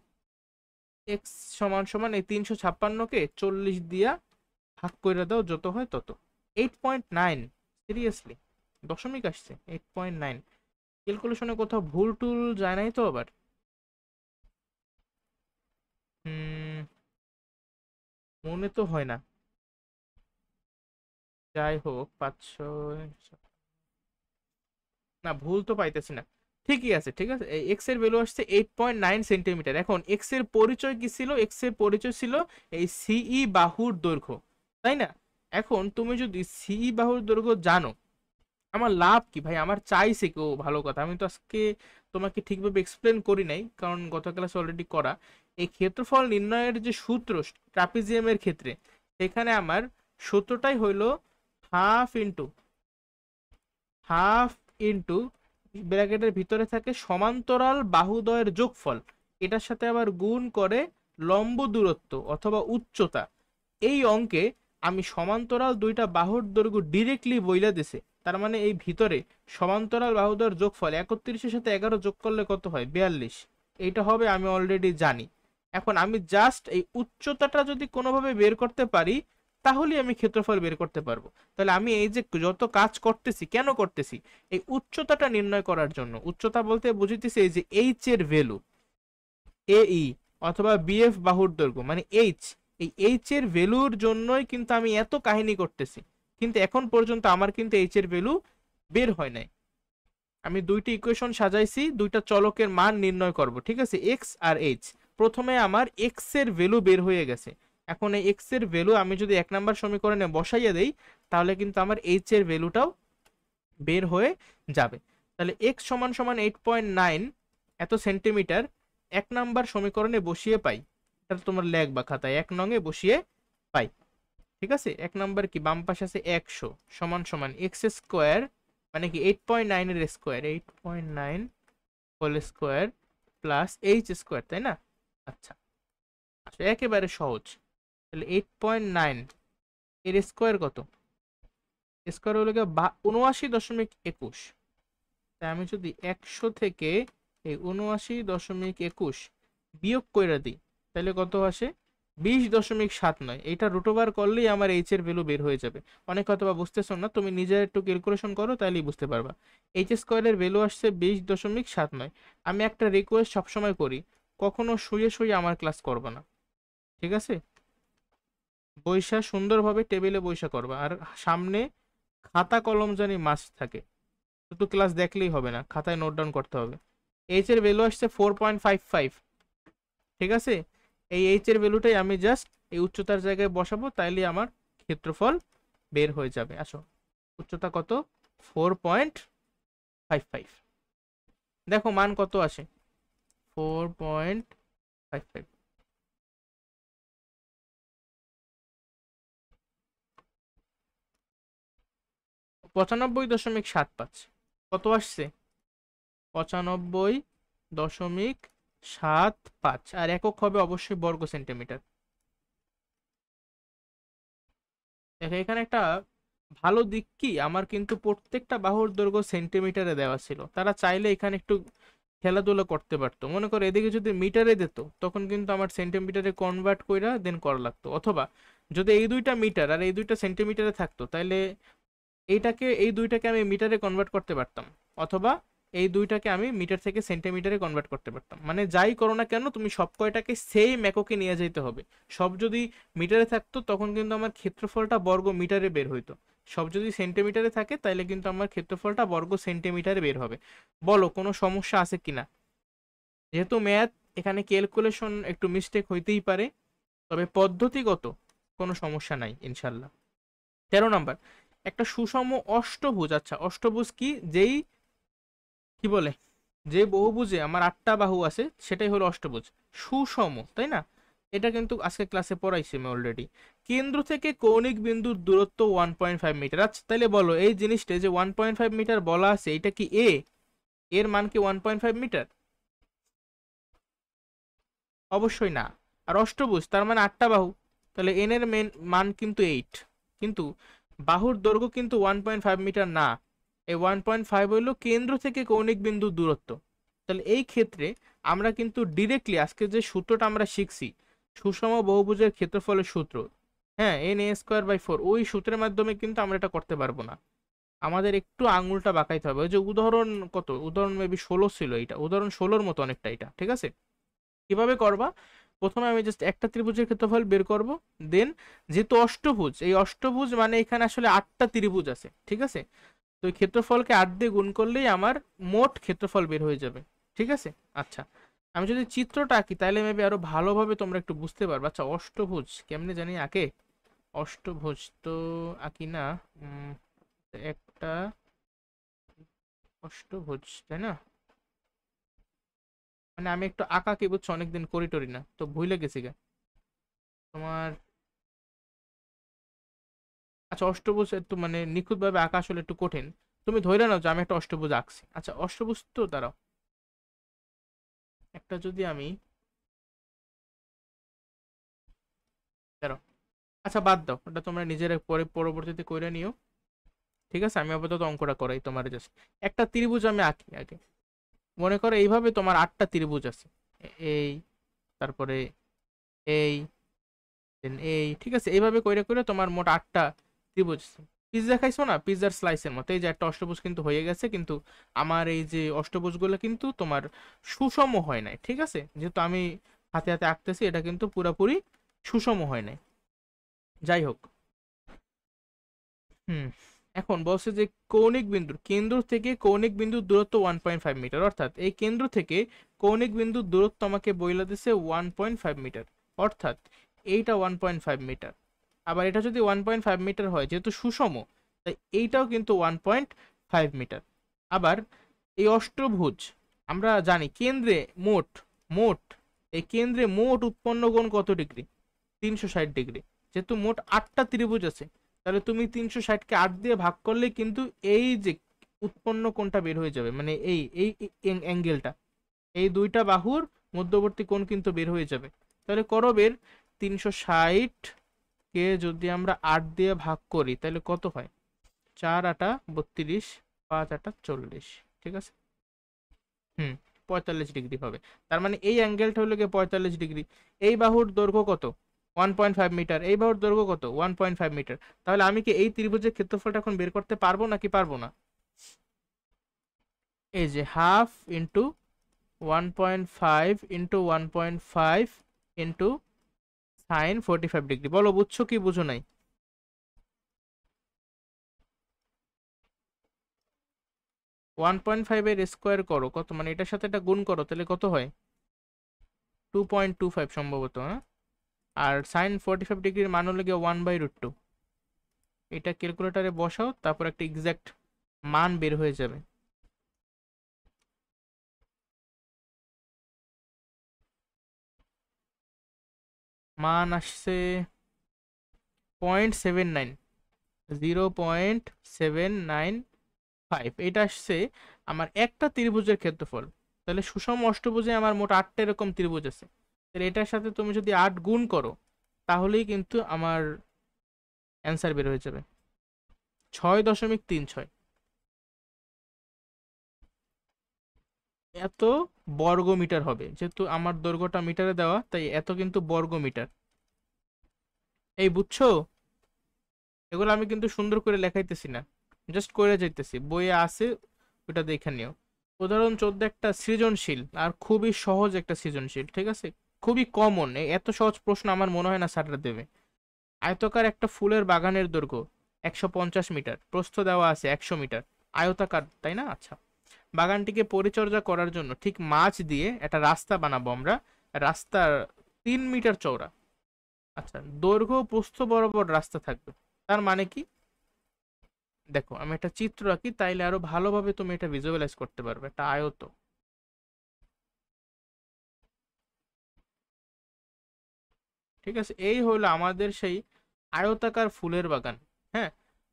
এক্স সমান সমান এই 356কে 40 দিয়া ভাগ করে দাও, যত হয় তত। 8.9, সিরিয়াসলি দশমিক আসছে 8.9। ক্যালকুলেশনে কোথাও ভুল টুল যায় নাই তো আবার? মনে তো হয় না। যাই হোক 500, না ভুল তো পাইতেছি না। ঠিকই আছে, ঠিক আছে। এক্স এর ভ্যালু আসছে 8.9 সেন্টিমিটার। এখন এক্স এর পরিচয় কি ছিল? এক্স এর পরিচয় ছিল এই সিই বাহুর দৈর্ঘ্য, তাই না? এখন তুমি যদি সিই বাহুর দৈর্ঘ্য জানো, আমার লাভ কি ভাই? আমার চাইছে কেউ, ভালো কথা। আমি তো আজকে তোমাকে ঠিকভাবে এক্সপ্লেন করি নাই, কারণ গত ক্লাসে অলরেডি করা। এই ক্ষেত্রফল নির্ণয়ের যে সূত্র ট্রাপিজিয়ামের ক্ষেত্রে, সেখানে আমার সূত্রটাই হইলো হাফ ইন্টু ব্র্যাকেটের ভিতরে থাকে সমান্তরাল বাহুদ্বয়ের যোগফল, এটার সাথে আবার গুণ করে লম্ব দূরত্ব অথবা উচ্চতা। এই অঙ্কে আমি সমান্তরাল দুইটা বাহুর দৈর্ঘ্য ডিরেক্টলি বইলা দিছে। তার মানে এই ভিতরে সমান্তরাল বাহুদ্বয়ের যোগফল 31-এর সাথে 11 যোগ করলে কত হয়? 42। এইটা হবে, আমি অলরেডি জানি। এখন আমি জাস্ট এই উচ্চতাটা যদি কোনোভাবে বের করতে পারি, তাহলে আমি ক্ষেত্রফল বের করতে পারবো। তাহলে আমি এই যে যত কাজ করতেছি, কেন করতেছি? এই উচ্চতাটা নির্ণয় করার জন্য। উচ্চতা বলতে বুঝিতেছি এই যে এইচ এর ভ্যালু, এই অথবা বিএফ বাহুর দৈর্ঘ্য মানে এইচ, এই এইচ এর ভ্যালুর জন্যই কিন্তু আমি এত কাহিনী করতেছি। কিন্তু এখন পর্যন্ত আমার কিন্তু এইচ এর ভ্যালু বের হয় নাই। আমি দুইটি ইকুয়েশন সাজাইছি, দুইটা চলকের মান নির্ণয় করব, ঠিক আছে, এক্স আর এইচ। প্রথমে আমার এক্স এর ভ্যালু বের হয়ে গেছে। এখন এই এক্স এর ভ্যালু আমি যদি 1 নম্বর সমীকরণে বসাইয়া দেই, তাহলে কিন্তু আমার এইচ এর ভ্যালুটাও বের হয়ে যাবে। তাহলে এক্স সমান সমান 8.9 এত সেন্টিমিটার 1 নম্বর সমীকরণে বসিয়ে পাই। এটা তোমার লেখবা খাতায়, 1 নং-এ বসিয়ে পাই। ঠিক আছে, 1 নম্বর কি বাম পাশে আছে 100 সমান সমান এক্স স্কোয়ার, মানে কি 8.9 এর square, 8.9 whole square plus h square, তাই না? আচ্ছা, আচ্ছা একেবারে সহজ। তাহলে 8.9 এর স্কোয়ার কত? স্কোয়ার হলো 79.21। তাই আমি যদি 100 থেকে এই 79.21 বিয়োগ করে দিই, তাহলে কত আসে? 20.79। এটা রুট ওভার করলেই আমার এইচ এর ভ্যালু বের হয়ে যাবে। অনেক হয়তো বা বুঝতেছো না, তুমি নিজে একটু ক্যালকুলেশন করো, তাহলেই বুঝতে পারবা। এইচ স্কোয়ারের ভ্যালু আসছে 20.79। আমি একটা রিকোয়েস্ট সবসময় করি, কখনো শুয়ে শুয়ে আমার ক্লাস করবা না, ঠিক আছে? বইসা সুন্দরভাবে টেবিলে বইসা করবা, আর সামনে খাতা কলম জানি মাস্ট থাকে। শুধু ক্লাস দেখলেই হবে না, খাতায় নোট ডাউন করতে হবে। এইচ এর ভ্যালু আসছে 4.55, ঠিক আছে? এই এইচ এর ভ্যালুটাই আমি জাস্ট এই উচ্চতার জায়গায় বসাবো, তাইলে আমার ক্ষেত্রফল বের হয়ে যাবে। আসো, উচ্চতা কত? 4.55। দেখো মান কত আসে? 4.55, 95.75। কত আসছে? 95.75, আর একক হবে অবশ্যই বর্গ সেন্টিমিটার। দেখো এখানে একটা ভালো দিক কি, আমার কিন্তু প্রত্যেকটা বাহুর দৈর্ঘ্য সেন্টিমিটারে দেওয়া ছিল। তারা চাইলে এখানে একটু খেলাধুলা করতে পারতো। মনে করো এদিকে যদি মিটারে দিত, তখন কিন্তু আমার সেন্টিমিটারে কনভার্ট কইরা দেন করা লাগতো। অথবা যদি এই দুইটা মিটার আর এই দুইটা সেন্টিমিটারে থাকতো, তাহলে এই দুইটাকে আমি মিটারে কনভার্ট করতে পারতাম। অথবা এই দুইটাকে আমি মিটার থেকে সেন্টিমিটারে কনভার্ট করতে পারতাম। মানে যাই করো না কেন, তুমি সব কয়টাকে সেম এককে নিয়ে যেতে হবে। সব যদি মিটারে থাকতো, তখন কিন্তু আমার ক্ষেত্রফলটা বর্গ মিটারে বের হইতো। সব যদি সেন্টিমিটারে থাকে, তাহলে কিন্তু আমার ক্ষেত্রফলটা বর্গ সেন্টিমিটারে বের হবে। বলো কোনো সমস্যা আছে কিনা? যেহেতু ম্যাথ, এখানে ক্যালকুলেশন একটু মিস্টেক হইতেই পারে, তবে পদ্ধতিগত কোনো সমস্যা নাই ইনশাল্লাহ। 13 নাম্বার, একটা সুষম অষ্টভুজ। আচ্ছা, অষ্টভুজ কি? কি বলে, যে বহুভুজে আমার 8টা বাহু আছে, সেটাই হলো অষ্টভুজ। সুষম, তাই না? এটা কিন্তু আজকে ক্লাসে পড়াইছি আমি অলরেডি। কেন্দ্র থেকে কৌণিক বিন্দুর দূরত্ব 1.5 মিটার। আচ্ছা তাহলে বলো, এই জিনিসটা যে 1.5 মিটার বলা আছে, এটা কি এর মান কি 1.5 মিটার? অবশ্যই না। আর অষ্টভুজ তার মানে 8টা বাহু, তাহলে এন এর মান কিন্তু 8। কিন্তু বাহুর দৈর্ঘ্য কিন্তু 1.5 মিটার না। এই 1.5 হইলো কেন্দ্র থেকে কৌণিক বিন্দু দূরত্ব। তাহলে এই ক্ষেত্রে আমরা কিন্তু ডিরেক্টলি আজকে যে সূত্রটা আমরা শিখছি, সুষম বহুভুজের ক্ষেত্রফলের সূত্র, হ্যাঁ, NA²/4, ওই সূত্রের মাধ্যমে কিন্তু আমরা এটা করতে পারবো না। আমাদের একটু আঙুলটা বাঁকাইতে হবে। ওই যে উদাহরণ কত, উদাহরণ মেবি 16 ছিল, এটা উদাহরণ 16-র মতো অনেকটা এটা, ঠিক আছে? কিভাবে করবা? প্রথমে আমি জাস্ট একটা ত্রিভুজের ক্ষেত্রফল বের করব, দেন যেহেতু অষ্টভুজ, এই অষ্টভুজ মানে এখানে আসলে 8টা ত্রিভুজ আছে, ঠিক আছে? তো এই ক্ষেত্রফলকে 8 দিয়ে গুণ করলেই আমার মোট ক্ষেত্রফল বের হয়ে যাবে, ঠিক আছে? আচ্ছা, আমি যদি চিত্রটা আঁকি তাহলে মেবি আরো ভালোভাবে তোমরা একটু বুঝতে পারবে। আচ্ছা, অষ্টভুজ কেমনে জানি আঁকে? অষ্টভুজ তো আঁকি না, একটা অষ্টভুজ, তাই না? মানে আমি একটু আঁকা কি বুঝছো, অনেকদিন করি টরি না তো ভুলে গেছি গা তোমার। আচ্ছা, অষ্টভুজ একটু মানে নিখুঁত ভাবে আঁকা আসলে একটু কঠিন। তুমি ধরে নাও যে আমি একটা অষ্টভুজ আঁকছি। আচ্ছা, অষ্টভুজ তো দাঁড়াও, একটা যদি আমি, দাঁড়াও, আচ্ছা বাদ দাও, ওটা তোমরা নিজেরা পরে পরবর্তীতে কইরা নিও, ঠিক আছে? আমি আপাতত অঙ্কটা করাই তোমার, জাস্ট একটা ত্রিভুজ আমি আঁকি আগে। মনে করো এইভাবে তোমার 8টা ত্রিভুজ আছে, এই, তারপরে এই, দেন এই, ঠিক আছে? এইভাবে কইরা কইরা তোমার মোট 8টা ত্রিভুজ। পিৎজা খাইছো না, পিৎজার স্লাইসের মতো, এই যে একটা অষ্টভুজ কিন্তু হয়ে গেছে, কিন্তু আমার এই যে অষ্টভুজগুলো কিন্তু তোমার সুষম হয় নাই, ঠিক আছে? যেহেতু আমি হাতে হাতে আঁকতেছি, এটা কিন্তু পুরাপুরি সুষম হয় নাই। যাই হোক, হুম, এখন বলছে যে কৌণিক বিন্দুর কেন্দ্র থেকে কৌণিক বিন্দুর দূরত্ব 1.5 মিটার, অর্থাৎ এই কেন্দ্র থেকে কৌণিক বিন্দুর দূরত্ব আমাকে বইলা দিছে 1.5 মিটার, অর্থাৎ এইটা 1.5 মিটার। আবার এটা যদি 1.5 মিটার হয়, যেহেতু সুষম, তাই এইটাও কিন্তু 1.5 মিটার। আবার এই অষ্টভুজ, আমরা জানি কেন্দ্রে মোট, মোট এই কেন্দ্রে মোট উৎপন্ন কোণ কত ডিগ্রি? 360 ডিগ্রি। যেহেতু মোট 8টা ত্রিভুজ আছে, তাহলে তুমি 360-কে 8 দিয়ে ভাগ করলে কিন্তু এই যে উৎপন্ন কোণটা বের হয়ে যাবে, মানে এই এই অ্যাঙ্গেলটা, এই দুইটা বাহুর মধ্যবর্তী কোণ কিন্তু বের হয়ে যাবে। তাহলে করো বের, 360 কে যদি আমরা 8 দিয়ে ভাগ করি তাহলে কত হয়? 4 8 32, 5 8 40, ঠিক আছে? হুম, 45 ডিগ্রি হবে। তার মানে এই অ্যাঙ্গেলটা হলো গিয়ে 45 ডিগ্রি। এই বাহুর দৈর্ঘ্য কত? 1.5 মিটার। এই বাহুর দৈর্ঘ্য কত? 1.5 মিটার। তাহলে আমি কি এই ত্রিভুজের ক্ষেত্রফলটা এখন বের করতে পারবো নাকি পারবো না? এই যে half into 1.5 into 1.5 into sign 45 degree. বলো বুঝছো কি বুঝো নাই? 1.5 এর স্কোয়ার করো কত, মানে এটার সাথে এটা গুণ করো, তাহলে কত হয়? 2.25 সম্ভবত, হ্যাঁ? আর সাইন 45 ডিগ্রির মান হলো গিয়ে 1/√2। এটা ক্যালকুলেটারে বসাও, তারপর একটা এক্সাক্ট মান বের হয়ে যাবে। মান আসছে 0.79, 0.795। এটা আসছে আমার একটা ত্রিভুজের ক্ষেত্রফল। তাহলে সুষম অষ্টভুজে আমার মোট 8টা এরকম ত্রিভুজ আছে, তাহলে এটার সাথে তুমি যদি 8 গুণ করো তাহলেই কিন্তু আমার অ্যান্সার বের হয়ে যাবে 6.36। এত বর্গ মিটার হবে, যেহেতু আমার দৈর্ঘ্যটা মিটারে দেওয়া, তাই এত কিন্তু বর্গ মিটার। এই বুঝছো? এগুলো আমি কিন্তু সুন্দর করে লেখাইতেছি না, জাস্ট করে যাইতেছি, বইয়ে আছে, ওটা দেখে নিও। উদাহরণ 14 একটা সৃজনশীল আর খুবই সহজ একটা সৃজনশীল, ঠিক আছে? খুবই কমন, এত সহজ প্রশ্ন আমার মনে হয় না স্যাররা দেবে। আয়তকার একটা ফুলের বাগানের দৈর্ঘ্য 150 মিটার, প্রস্থ দেওয়া আছে 100 মিটার, আয়তাকার, তাই না? আচ্ছা, বাগানটিকে পরিচর্যা করার জন্য ঠিক মাঝ দিয়ে একটা রাস্তা বানাবো আমরা, রাস্তা 3 মিটার চওড়া। আচ্ছা, দৈর্ঘ্য ও প্রস্থ বরাবর রাস্তা থাকবে, তার মানে কি? দেখো আমি একটা চিত্র আঁকি, তাইলে আরো ভালোভাবে তুমি এটা ভিজুয়ালাইজ করতে পারবে। একটা আয়ত, ঠিক আছে? এই হলো আমাদের সেই আয়তাকার ফুলের বাগান। হ্যাঁ,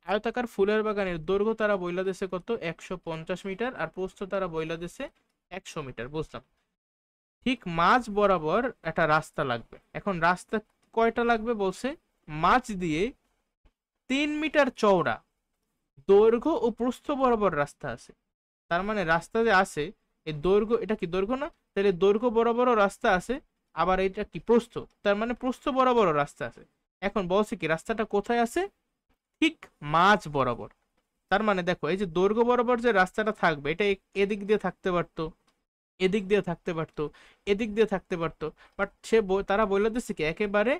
আয়তাকার ফুলের বাগানের দৈর্ঘ্য তারা বইলা দিছে কত? 150 মিটার, আর প্রস্থ তারা বইলা দিছে 100 মিটার, বুঝলাম। ঠিক মাঝ বরাবর একটা রাস্তা লাগবে। এখন রাস্তা কয়টা লাগবে বলছে? মাঝ দিয়ে 3 মিটার চওড়া, দৈর্ঘ্য ও প্রস্থ বরাবর রাস্তা আছে। তার মানে রাস্তা যে আছে, এই দৈর্ঘ্য, এটা কি দৈর্ঘ্য না? তাহলে দৈর্ঘ্য বরাবরও রাস্তা আছে, আবার এটা কি প্রস্থ, তার মানে প্রস্থ বরাবরও রাস্তা আছে। এখন বলছে কি রাস্তাটা কোথায় আছে? ঠিক মাঝ বরাবর। তার মানে দেখো, এই যে দৈর্ঘ্য বরাবর যে রাস্তাটা থাকবে, এটা এদিক দিয়ে থাকতে পারতো, এদিক দিয়ে থাকতে পারতো, এদিক দিয়ে থাকতে পারতো, বাট তারা বলে দিচ্ছে কি একেবারে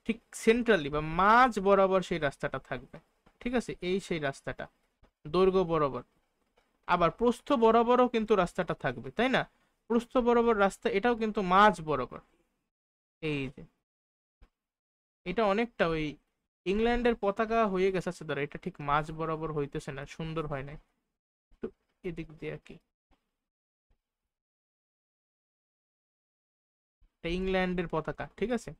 ঠিক সেন্ট্রালি বা মাঝ বরাবর সেই রাস্তাটা থাকবে। ঠিক আছে, এই সেই রাস্তাটা দৈর্ঘ্য বরাবর। আবার প্রস্থ বরাবরও কিন্তু রাস্তাটা থাকবে, তাই না? প্রস্থ বরাবর রাস্তা, এটাও কিন্তু মাঝ বরাবর। এই যে এটা অনেকটা ওই ইংল্যান্ডের পতাকা হয়ে গেছে, আচ্ছা ধরো এটা ঠিক মাঝ বরাবর হইতেছে না, সুন্দর হয় নাই, একটু এদিক দিয়ে আর কি। এটা ইংল্যান্ডের পতাকা, ঠিক আছে,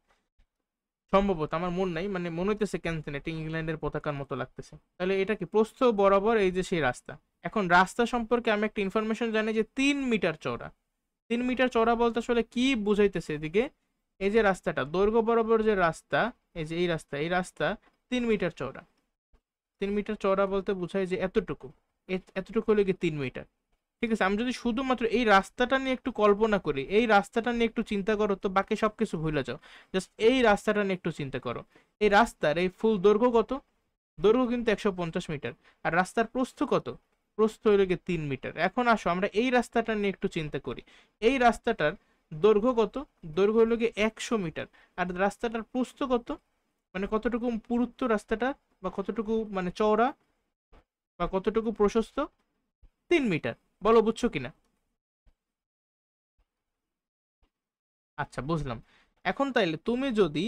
সম্ভবত, আমার মন নাই, মানে মনে হইতেছে কেন জানি এটা ইংল্যান্ডের পতাকার মতো লাগতেছে। তাহলে এটা কি প্রস্থ বরাবর এই যে সেই রাস্তা। এখন রাস্তা সম্পর্কে আমি একটা ইনফরমেশন জানি যে 3 মিটার চওড়া। 3 মিটার চওড়া বলতে আসলে কি বুঝাইতেছে এদিকে? এই যে রাস্তাটা দৈর্ঘ্য বরাবর যে রাস্তা, এই যে এই রাস্তা, এই রাস্তা 3 মিটার চওড়া। 3 মিটার চওড়া বলতে বুঝায় যে এতটুকু, এতটুকু হলে কি 3 মিটার। ঠিক আছে, আমি যদি শুধুমাত্র এই রাস্তাটা নিয়ে একটু কল্পনা করি, এই রাস্তাটা নিয়ে একটু চিন্তা করো, তো বাকি সবকিছু ভুলে যাও। জাস্ট এই রাস্তাটা নিয়ে একটু চিন্তা করো। এই রাস্তার এই ফুল দৈর্ঘ্য কত? দৈর্ঘ্য কিন্তু 150 মিটার। আর রাস্তার প্রস্থ কত? প্রস্থ হইল গিয়ে 3 মিটার। এখন আসো আমরা এই রাস্তাটা নিয়ে একটু চিন্তা করি। এই রাস্তাটার দৈর্ঘ্য কত? দৈর্ঘ্য হইল গিয়ে 100 মিটার। আর রাস্তাটার প্রস্থ কত, মানে কতটুকু পুরুত্ব রাস্তাটা, বা কতটুকু মানে চওড়া, বা কতটুকু প্রশস্ত? 3 মিটার। বলো বুঝছো কিনা? আচ্ছা, বুঝলাম। এখন তাইলে তুমি যদি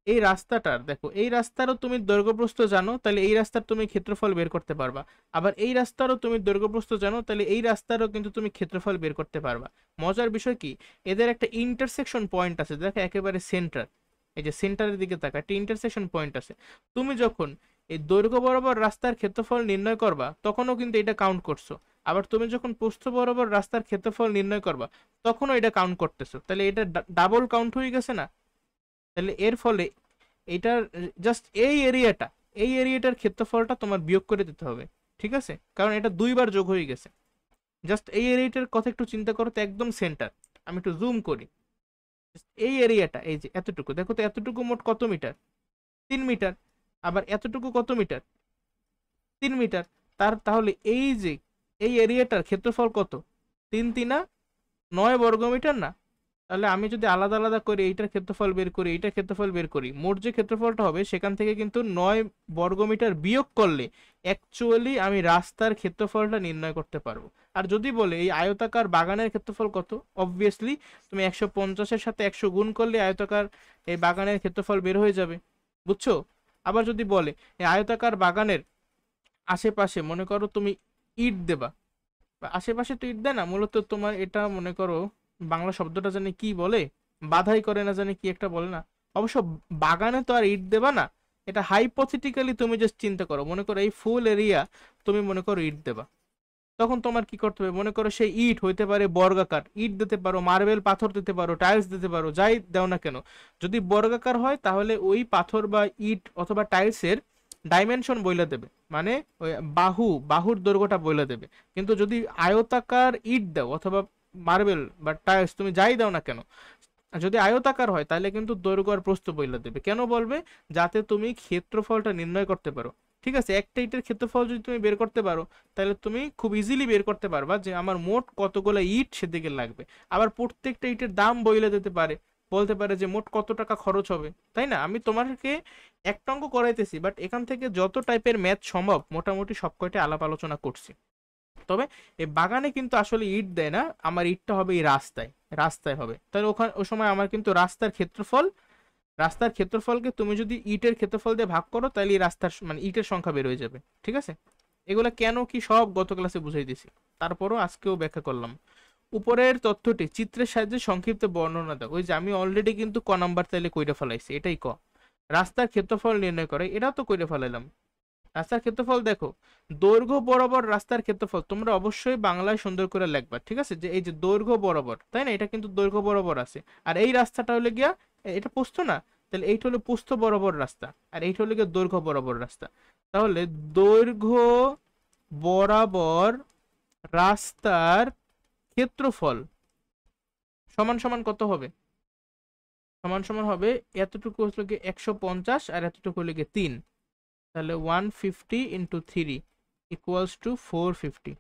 এই রাস্তাটার, দেখো এই রাস্তারও তুমি দৈর্ঘ্য প্রস্থ জানো, তাহলে এই রাস্তার তুমি ক্ষেত্রফল বের করতে পারবা। আবার এই রাস্তারও তুমি দৈর্ঘ্য প্রস্থ জানো, তাহলে এই রাস্তারও কিন্তু তুমি ক্ষেত্রফল বের করতে পারবা। মজার বিষয় কি, এদের একটা ইন্টারসেকশন পয়েন্ট আছে, দেখো একেবারে সেন্টার, এই যে সেন্টারের দিকে তাকা, একটা ইন্টারসেকশন পয়েন্ট আছে। তুমি যখন এই দৈর্ঘ্য বরাবর রাস্তার ক্ষেত্রফল নির্ণয় করবা, তখনও কিন্তু এটা কাউন্ট করছো। আবার তুমি যখন প্রস্থ বরাবর রাস্তার ক্ষেত্রফল নির্ণয় করবা, তখনও এটা কাউন্ট করতেছো, তাহলে এটা ডাবল কাউন্ট হয়ে গেছে না? তাহলে এর ফলে এটার জাস্ট এই এরিয়াটার ক্ষেত্রফলটা তোমার বিয়োগ করে দিতে হবে। ঠিক আছে, কারণ এটা দুইবার যোগ হয়ে গেছে। জাস্ট এই এরিয়াটার কথা একটু চিন্তা করো তো, একদম সেন্টার। আমি একটু জুম করি। Just এই এরিয়াটা, এই যে এতটুকু, দেখো তো এতটুকু মোট কত মিটার? 3 মিটার। আবার এতটুকু কত মিটার? 3 মিটার। তাহলে এই যে এই এরিয়াটার ক্ষেত্রফল কত? 3 3 9 বর্গমিটার না? তাহলে আমি যদি আলাদা আলাদা করে এইটার ক্ষেত্রফল বের করি, এইটার ক্ষেত্রফল বের করি, মোট যে ক্ষেত্রফলটা হবে সেখান থেকে কিন্তু 9 বর্গমিটার বিয়োগ করলে অ্যাকচুয়ালি আমি রাস্তার ক্ষেত্রফলটা নির্ণয় করতে পারবো। আর যদি বলে এই আয়তাকার বাগানের ক্ষেত্রফল কত, অবভিয়াসলি তুমি 150-এর সাথে 100 গুণ করলে আয়তাকার এই বাগানের ক্ষেত্রফল বের হয়ে যাবে। বুঝছো? আবার যদি বলে এই আয়তাকার বাগানের আশেপাশে মনে করো তুমি ইট দেবা, বা আশেপাশে তো ইট দেয় না, মূলত তোমার এটা মনে করো, বাংলা শব্দটা জানি কি বলে, বাধাই করে না জানি কি একটা বলে না, অবশ্য বাগানে তো আর ইট দেবা না। এটা হাইপোথেটিক্যালি তুমি জাস্ট চিন্তা করো, মনে করো এই ফুল এরিয়া তুমি মনে করো ইট দেবা, তখন তোমার কি করতে হবে? মনে করো সেই ইট হইতে পারে বর্গাকার, ইট দিতে পারো, মার্বেল পাথর দিতে পারো, টাইলস দিতে পারো, যাই দাও না কেন। যদি বর্গাকার হয় তাহলে ওই পাথর বা ইট অথবা টাইলসের ডাইমেনশন বইলে দেবে, মানে ওই বাহুর দৈর্ঘ্যটা বইলে দেবে। কিন্তু যদি আয়তাকার ইট দাও অথবা মার্বেল বা টাইলস, তুমি যাই দাও না কেন, যদি আয়তাকার হয় তাহলে কিন্তু দৈর্ঘ্য আর প্রস্থ বইলে দেবে। কেন বলবে? যাতে তুমি ক্ষেত্রফলটা নির্ণয় করতে পারো। ঠিক আছে, একটা ইটের ক্ষেত্রফল যদি তুমি বের করতে পারো, তাহলে তুমি খুব ইজিলি বের করতে পারবা যে আমার মোট কতগুলো ইট সেদিকে লাগবে। আবার প্রত্যেকটা ইটের দাম বইলে দিতে পারে, বলতে পারে যে মোট কত টাকা খরচ হবে। তাই না? আমি তোমাকে একটা অঙ্ক করাইতেছি, বাট এখান থেকে যত টাইপের ম্যাথ সম্ভব মোটামুটি সব কয়টা আলাপ আলোচনা করছি। তবে এই বাগানে কিন্তু আসলে ইট দেয় না, আমার ইটটা হবে এই রাস্তায়, রাস্তায় হবে। তাহলে ওখানে ওই সময় আমার কিন্তু রাস্তার ক্ষেত্রফলকে তুমি যদি ইটের ক্ষেত্রফল দিয়ে ভাগ করো, তাহলে এই রাস্তার মানে ইটের সংখ্যা বের হয়ে যাবে। ঠিক আছে, এগুলা কেন কি সব গত ক্লাসে বুঝাই দিছি, তারপরও আজকেও ব্যাখ্যা করলাম। উপরের তথ্যটি চিত্রের সাহায্যে সংক্ষিপ্ত বর্ণনা দাও। ওই যে আমি অলরেডি কিন্তু ক নাম্বার তাইলে কইরা ফেলাইছি, এটাই ক। রাস্তার ক্ষেত্রফল নির্ণয় করে, এটাও তো কইরা ফেলাইলাম। রাস্তার ক্ষেত্রফল দেখো, দৈর্ঘ্য বরাবর রাস্তার ক্ষেত্রফল তোমরা অবশ্যই বাংলায় সুন্দর করে লিখবা। ঠিক আছে, যে এই যে দৈর্ঘ্য বরাবর, তাই না, এটা কিন্তু দৈর্ঘ্য বরাবর আছে। আর এই রাস্তাটা হলে গিয়া এটা প্রস্থ না, তাহলে এইটা হলো প্রস্থ বরাবর রাস্তা, আর এইটা হলো গিয়া দৈর্ঘ্য বরাবর রাস্তা। তাহলে দৈর্ঘ্য বরাবর রাস্তার ক্ষেত্রফল সমান সমান কত হবে? সমান সমান হবে এতটুকু হলো গিয়ে 150 আর এতটুকু হলো গিয়ে 3, তাহলে 150 ইন্টু 3 ইকুয়ালস টু 450,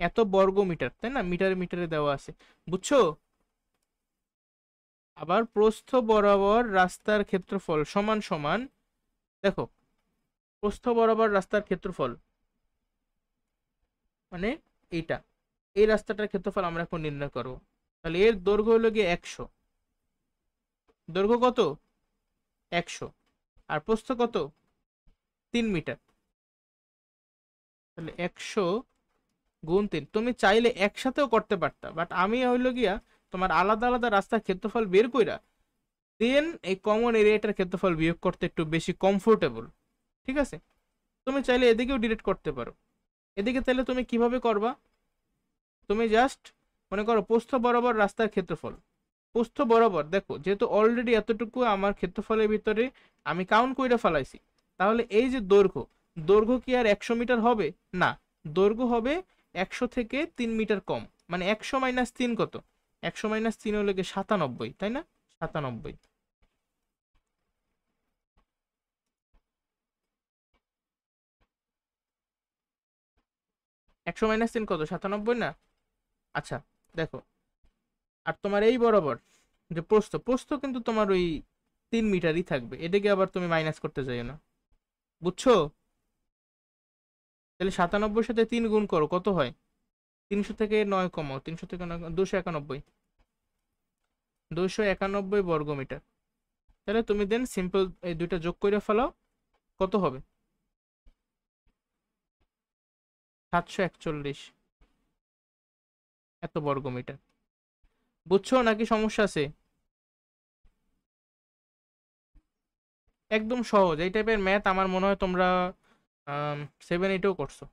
এত বর্গ মিটার, তাই না? মিটারে মিটারে দেওয়া আছে, বুঝছো? আবার প্রস্থ বরাবর রাস্তার ক্ষেত্রফল সমান সমান, দেখো প্রস্থ বরাবর রাস্তার ক্ষেত্রফল মানে এইটা, এই রাস্তাটার ক্ষেত্রফল আমরা এখন নির্ণয় করব। তাহলে এর দৈর্ঘ্য হলো গিয়ে 100, দৈর্ঘ্য কত? 100, আর প্রস্থ কত? 3 মিটার। তাহলে 100 গুণ 3, তুমি চাইলে একসাথেও করতে পারতা, বাট আমি হইলো গিয়া তোমার আলাদা আলাদা রাস্তার ক্ষেত্রফল বের কইরা দেন এই কমন এরিয়াটার ক্ষেত্রফল বিয়োগ করতে একটু বেশি কমফোর্টেবল, ঠিক আছে? তুমি চাইলে এদিকেও ডিলিট করতে পারো। এদিকে তাহলে তুমি কিভাবে করবা? তুমি জাস্ট মনে করো প্রস্থ বরাবর রাস্তার ক্ষেত্রফল, প্রস্থ বরাবর দেখো যেহেতু অলরেডি এতটুকু আমার ক্ষেত্রফলের ভিতরে আমি কাউন্ট কইরা ফেলাইছি, তাহলে এই যে দৈর্ঘ্য, দৈর্ঘ্য কি আর 100 মিটার হবে? না, দৈর্ঘ্য হবে 100 থেকে 3 মিটার কম, মানে 100 মাইনাস 3 কত? 100 মাইনাস 3 হলে গিয়ে 97, তাই না? 97, 100 মাইনাস 3 কত? 97 না? আচ্ছা দেখো, আর তোমার এই বরাবর যে প্রস্থ, প্রস্থ কিন্তু তোমার ওই 3 মিটারই থাকবে, এটাকে আবার তুমি মাইনাস করতে যাইও না, বুঝছো? তাহলে 97 সাথে 3 গুণ করো, কত হয়? 300 থেকে 9 কমাও, 300 থেকে 9, 291, 291 বর্গ মিটার। তাহলে তুমি দেন সিম্পল এই দুইটা যোগ করে ফেলাও, কত হবে? 741 এত বর্গ মিটার। বুঝছো নাকি সমস্যা আছে? একদম সহজ, এই টাইপের ম্যাথ আমার মনে হয় তোমরা 7-8এও করছো।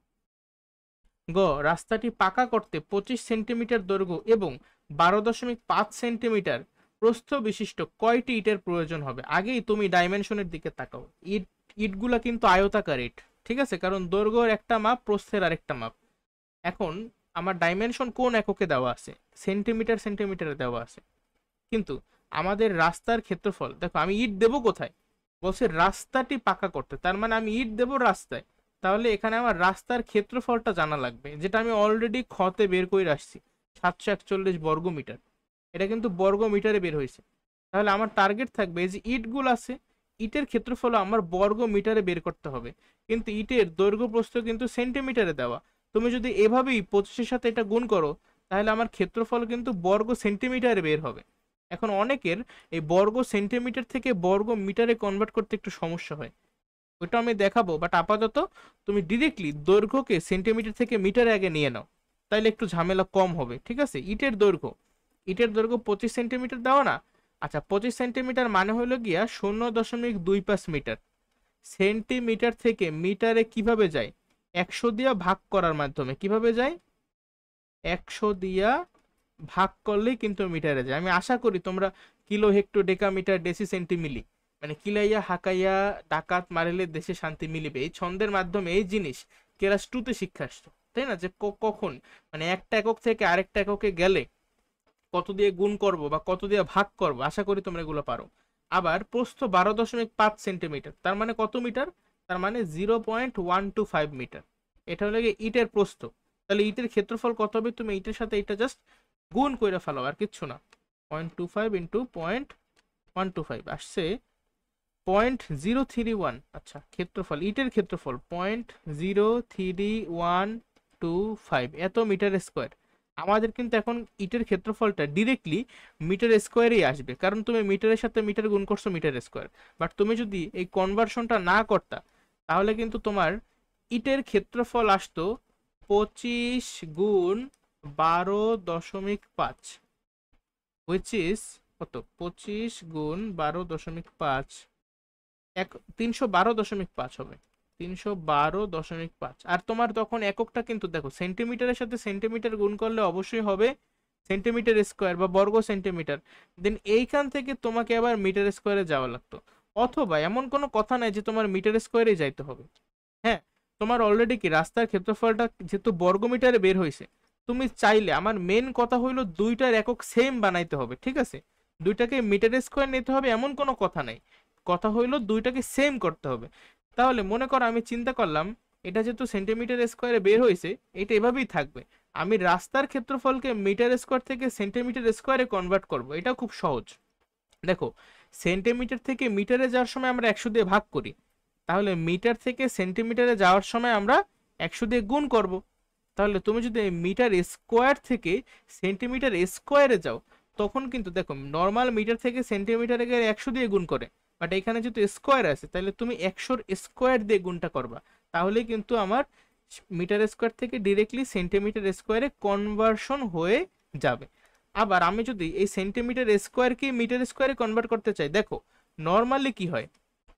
গ, রাস্তাটি পাকা করতে 25 সেন্টিমিটার দৈর্ঘ্য এবং 12.5 সেন্টিমিটার প্রস্থ বিশিষ্ট কয়টি ইটের প্রয়োজন হবে? আগেই তুমি ডাইমেনশনের দিকে তাকাও, ইটগুলা কিন্তু আয়তাকার ইট, ঠিক আছে? কারণ দৈর্ঘ্যের একটা মাপ, প্রস্থের আরেকটা মাপ। এখন আমার ডাইমেনশন কোন এককে দেওয়া আছে? সেন্টিমিটার সেন্টিমিটারে দেওয়া আছে, কিন্তু আমাদের রাস্তার ক্ষেত্রফল দেখো, আমি ইট দেবো কোথায়? বলছে রাস্তাটি পাকা করতে, তার মানে আমি ইট দেবো রাস্তায়, তাহলে এখানে আমার রাস্তার ক্ষেত্রফলটা জানা লাগবে, যেটা আমি অলরেডি খতে বের করে আসছি, 741 বর্গ মিটার। এটা কিন্তু বর্গ মিটারে বের হয়েছে। তাহলে আমার টার্গেট থাকবে এই যে ইটগুলো আছে, ইটের ক্ষেত্রফল আমার বর্গ মিটারে বের করতে হবে, কিন্তু ইটের দৈর্ঘ্য প্রস্থ কিন্তু সেন্টিমিটারে দেওয়া। তুমি যদি এভাবেই 25-এর সাথে এটা গুণ করো, তাহলে আমার ক্ষেত্রফল কিন্তু বর্গ সেন্টিমিটারে বের হবে। এখন অনেকের এই বর্গ সেন্টিমিটার থেকে বর্গ মিটারে কনভার্ট করতে একটু সমস্যা হয়, ওটা আমি দেখাবো, বাট আপাতত তুমি ডিরেক্টলি দৈর্ঘ্যকে সেন্টিমিটার থেকে মিটারে আগে নিয়ে নাও, তাইলে একটু ঝামেলা কম হবে, ঠিক আছে? ইটের দৈর্ঘ্য, ইটের দৈর্ঘ্য 25 সেন্টিমিটার দেওয়া না? আচ্ছা 25 সেন্টিমিটার মানে হলো গিয়া 0.25 মিটার। সেন্টিমিটার থেকে মিটারে কিভাবে যায়? 100 দিয়া ভাগ করার মাধ্যমে। কিভাবে যায়? 100 দিয়া ভাগ করলেই কিন্তু মিটারে যায়। আমি আশা করি তোমরা কিলো, হেক্টর, ডেকামিটার, ডেসি, সেন্টিমিলি, মানে কিলাইয়া হাকাইয়া ডাকাত মারিলে দেশে শান্তি মিলিবে, এই ছন্দের মাধ্যমে এই জিনিস ক্লাস 2তে শিক্ষা আসতো, তাই না? যে কখন মানে একটা একক থেকে আরেকটা এককে গেলে কত দিয়ে গুণ করব বা কত দিয়ে ভাগ করব, আশা করি তোমরা এগুলো পারো। আবার প্রস্থ 12.5 সেন্টিমিটার, তার মানে কত মিটার? তার মানে 0.125 মিটার। এটা হলো গিয়ে ইটের প্রস্থ। তাহলে ইটের ক্ষেত্রফল কত হবে? তুমি ইটের সাথে এটা জাস্ট গুণ করে ফেলো, আর কিচ্ছু না। 0.25 ইন্টু 0.125 আসছে 0.031। আচ্ছা ক্ষেত্রফল, ইটের ক্ষেত্রফল 0.03125 এত মিটার স্কোয়ার। আমাদের কিন্তু এখন ইটের ক্ষেত্রফলটা ডিরেক্টলি মিটার স্কোয়ারেই আসবে, কারণ তুমি মিটারের সাথে মিটার গুণ করছো, মিটার স্কোয়ার। বাট তুমি যদি এই কনভার্সনটা না করতা, তাহলে কিন্তু তোমার ইটের ক্ষেত্রফল আসতো 25 গুণ 12.5, হুইচ ইজ কত? 25 গুণ 12.5, 312.5 হবে, 312.5। আর তোমার তখন এককটা কিন্তু দেখো সেন্টিমিটারের সাথে সেন্টিমিটার গুণ করলে অবশ্যই হবে সেন্টিমিটার স্কোয়ার বা বর্গ সেন্টিমিটার। দেন এইখান থেকে তোমাকে আবার মিটার স্কোয়ারে যাওয়া লাগতো, অথবা এমন কোনো কথা নাই যে তোমার মিটার স্কোয়ারে যাইতে হবে। হ্যাঁ, তোমার অলরেডি কি রাস্তার ক্ষেত্রফলটা যেহেতু বর্গমিটারে বের হয়েছে, তুমি চাইলে, আমার মেন কথা হইলো দুইটার একক সেম বানাইতে হবে, ঠিক আছে? দুইটাকে মিটার স্কোয়ার নিতে হবে এমন কোনো কথা নাই, কথা হইলো দুইটাকে সেম করতে হবে। তাহলে মনে করো আমি চিন্তা করলাম এটা যেহেতু সেন্টিমিটার স্কোয়ারে বের হয়েছে, এটা এভাবেই থাকবে। আমি রাস্তার ক্ষেত্রফলকে মিটার স্কোয়ার থেকে সেন্টিমিটার স্কোয়ারে কনভার্ট করব, এটা খুব সহজ। দেখো, সেন্টিমিটার থেকে মিটারে যাওয়ার সময় আমরা 100 দিয়ে ভাগ করি, তাহলে মিটার থেকে সেন্টিমিটারে যাওয়ার সময় আমরা 100 দিয়ে গুণ করব। তাহলে তুমি যদি মিটার স্কোয়ার থেকে সেন্টিমিটার স্কোয়ারে যাও, তখন কিন্তু দেখো নর্মাল মিটার থেকে সেন্টিমিটারে গেলে 100 দিয়ে গুণ করে, বাট এখানে যেহেতু স্কোয়ার আছে তাহলে তুমি 100-র স্কোয়ার দিয়ে গুণটা করবা, তাহলে কিন্তু আমার মিটার স্কোয়ার থেকে ডিরেক্টলি সেন্টিমিটার স্কোয়ারে কনভার্সন হয়ে যাবে। আবার আমি যদি এই সেন্টিমিটার স্কোয়ারকে মিটার স্কোয়ারে কনভার্ট করতে চাই, দেখো নর্মালি কি হয়,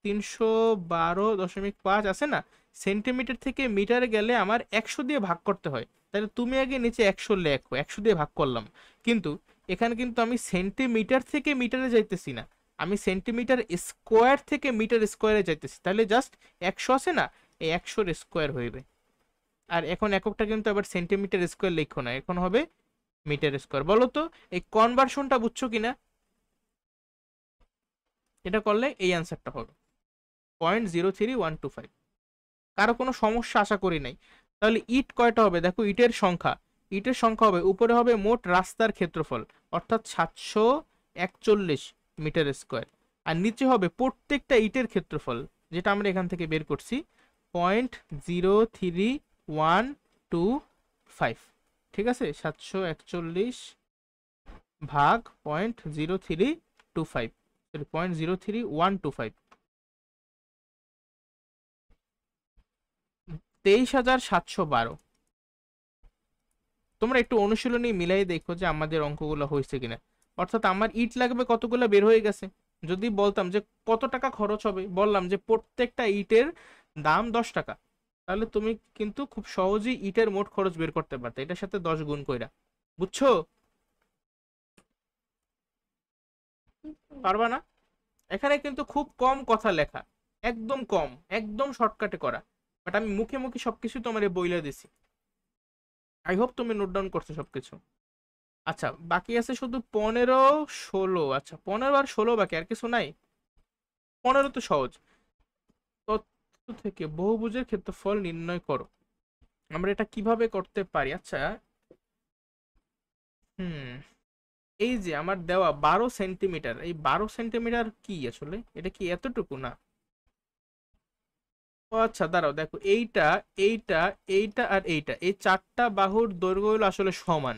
312.5 আছে না, সেন্টিমিটার থেকে মিটারে গেলে আমার 100 দিয়ে ভাগ করতে হয়, তাহলে তুমি আগে নিচে 100 লেখো, 100 দিয়ে ভাগ করলাম। কিন্তু এখানে কিন্তু আমি সেন্টিমিটার থেকে মিটারে যাইতেছি না, আমি সেন্টিমিটার স্কোয়ার থেকে মিটার স্কোয়ারে যাইতেছি, তাহলে জাস্ট 100 আছে না, এই 100-র স্কোয়ার হইবে। আর এখন এককটা কিন্তু আবার সেন্টিমিটার স্কোয়ার লিখো না, এখন হবে মিটার স্কোয়ার। বলো তো এই কনভার্সনটা বুঝছো কিনা? এটা করলে এই অ্যান্সারটা হবে 0.03125। কারো কোনো সমস্যা আশা করি নাই। তাহলে ইট কয়টা হবে? দেখো ইটের সংখ্যা হবে, উপরে হবে মোট রাস্তার ক্ষেত্রফল অর্থাৎ 741 মিটার স্কোয়ার, আর নিচে হবে প্রত্যেকটা ইটের ক্ষেত্রফল, যেটা আমরা এখান থেকে বের করছি 0.03125। ঠিক আছে, 741 ভাগ 0.0325, সরি 0.03125, 23,712। তোমরা একটু অনুশীলনী মিলাই দেখো যে আমাদের অঙ্কগুলো হয়েছে কিনা। অর্থাৎ আমার ইট লাগবে কতগুলো বের হয়ে গেছে। যদি বলতাম যে কত টাকা খরচ হবে, বললাম যে প্রত্যেকটা ইটের দাম 10 টাকা, তাহলে তুমি কিন্তু খুব সহজেই ইটের মোট খরচ বের করতে পারতে এটার সাথে 10 গুণ কইরা। বুঝছো? পারবা না? এখানে কিন্তু খুব কম কথা লেখা, একদম কম, একদম শর্টকাটে করা, বাট আমি মুখে মুখে সবকিছু তোমার বইলে দিছি। আই হোপ তুমি নোট ডাউন করছো সবকিছু। আচ্ছা, বাকি আছে শুধু 15, 16। আচ্ছা, 15 আর 16 বাকি, আর কিছু নাই? 15 তো সহজ। তথ্য থেকে বহুভুজের ক্ষেত্রফল নির্ণয় করো। আমরা এটা কিভাবে করতে পারি? আচ্ছা, হুম, এই যে আমার দেওয়া 12 সেন্টিমিটার, এই 12 সেন্টিমিটার কি আসলে, এটা কি এতটুকু না? ও আচ্ছা, দাঁড়াও, দেখো এইটা, এইটা, এইটা আর এইটা, এই চারটা বাহুর দৈর্ঘ্য হলো আসলে সমান।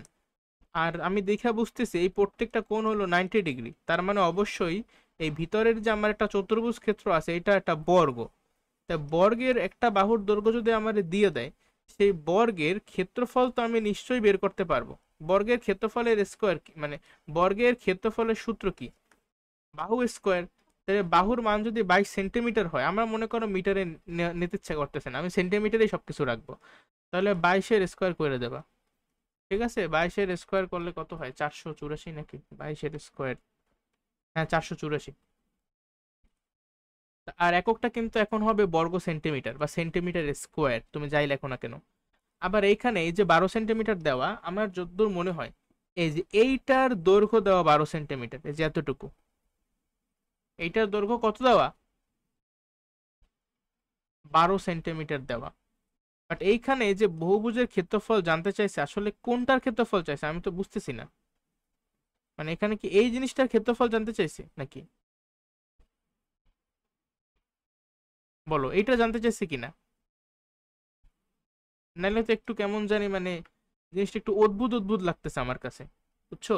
আর আমি দেখে বুঝতেছি এই প্রত্যেকটা কোণ হলো 90 ডিগ্রি, তার মানে অবশ্যই এই ভিতরের যে আমার একটা চতুর্ভুজ ক্ষেত্র আছে এটা একটা বর্গ। তা বর্গের একটা বাহুর দৈর্ঘ্য যদি আমার দিয়ে দেয়, সেই বর্গের ক্ষেত্রফল তো আমি নিশ্চয়ই বের করতে পারবো। বর্গের ক্ষেত্রফলের স্কোয়ার মানে বর্গের ক্ষেত্রফলের সূত্র কি? বাহু স্কোয়ার। তাহলে বাহুর মান যদি 22 সেন্টিমিটার হয়, আমরা মনে করো মিটারে নিতে ইচ্ছা করতেছে না, আমি সেন্টিমিটারেই সবকিছু রাখবো, তাহলে 22-এর স্কোয়ার করে দেবা। ঠিক আছে, 22-এর স্কোয়ার করলে কত হয়? 484 নাকি? 22-এর স্কোয়ার, হ্যাঁ 484। আর এককটা কিন্তু এখন হবে বর্গ সেন্টিমিটার বা সেন্টিমিটার স্কোয়ার, তুমি যাই লেখো না কেন। আবার এইখানে এই যে 12 সেন্টিমিটার দেওয়া, আমার যতদূর মনে হয় এই যে এইটার দৈর্ঘ্য দেওয়া 12 সেন্টিমিটার, এই যে এতটুকু, এইটার দৈর্ঘ্য কত দেওয়া? 12 সেন্টিমিটার দেওয়া। বাট এইখানে যে বহুভুজের ক্ষেত্রফল জানতে চাইছে, আসলে কোনটার ক্ষেত্রফল চাইছে আমি তো বুঝতেছি না। মানে এখানে কি এই জিনিসটার ক্ষেত্রফল জানতে চাইছে নাকি? বলো, এইটা জানতে চাইছে কিনা? নাহলে তো একটু কেমন জানি, মানে জিনিসটা একটু অদ্ভুত অদ্ভুত লাগতেছে আমার কাছে। বুঝছো?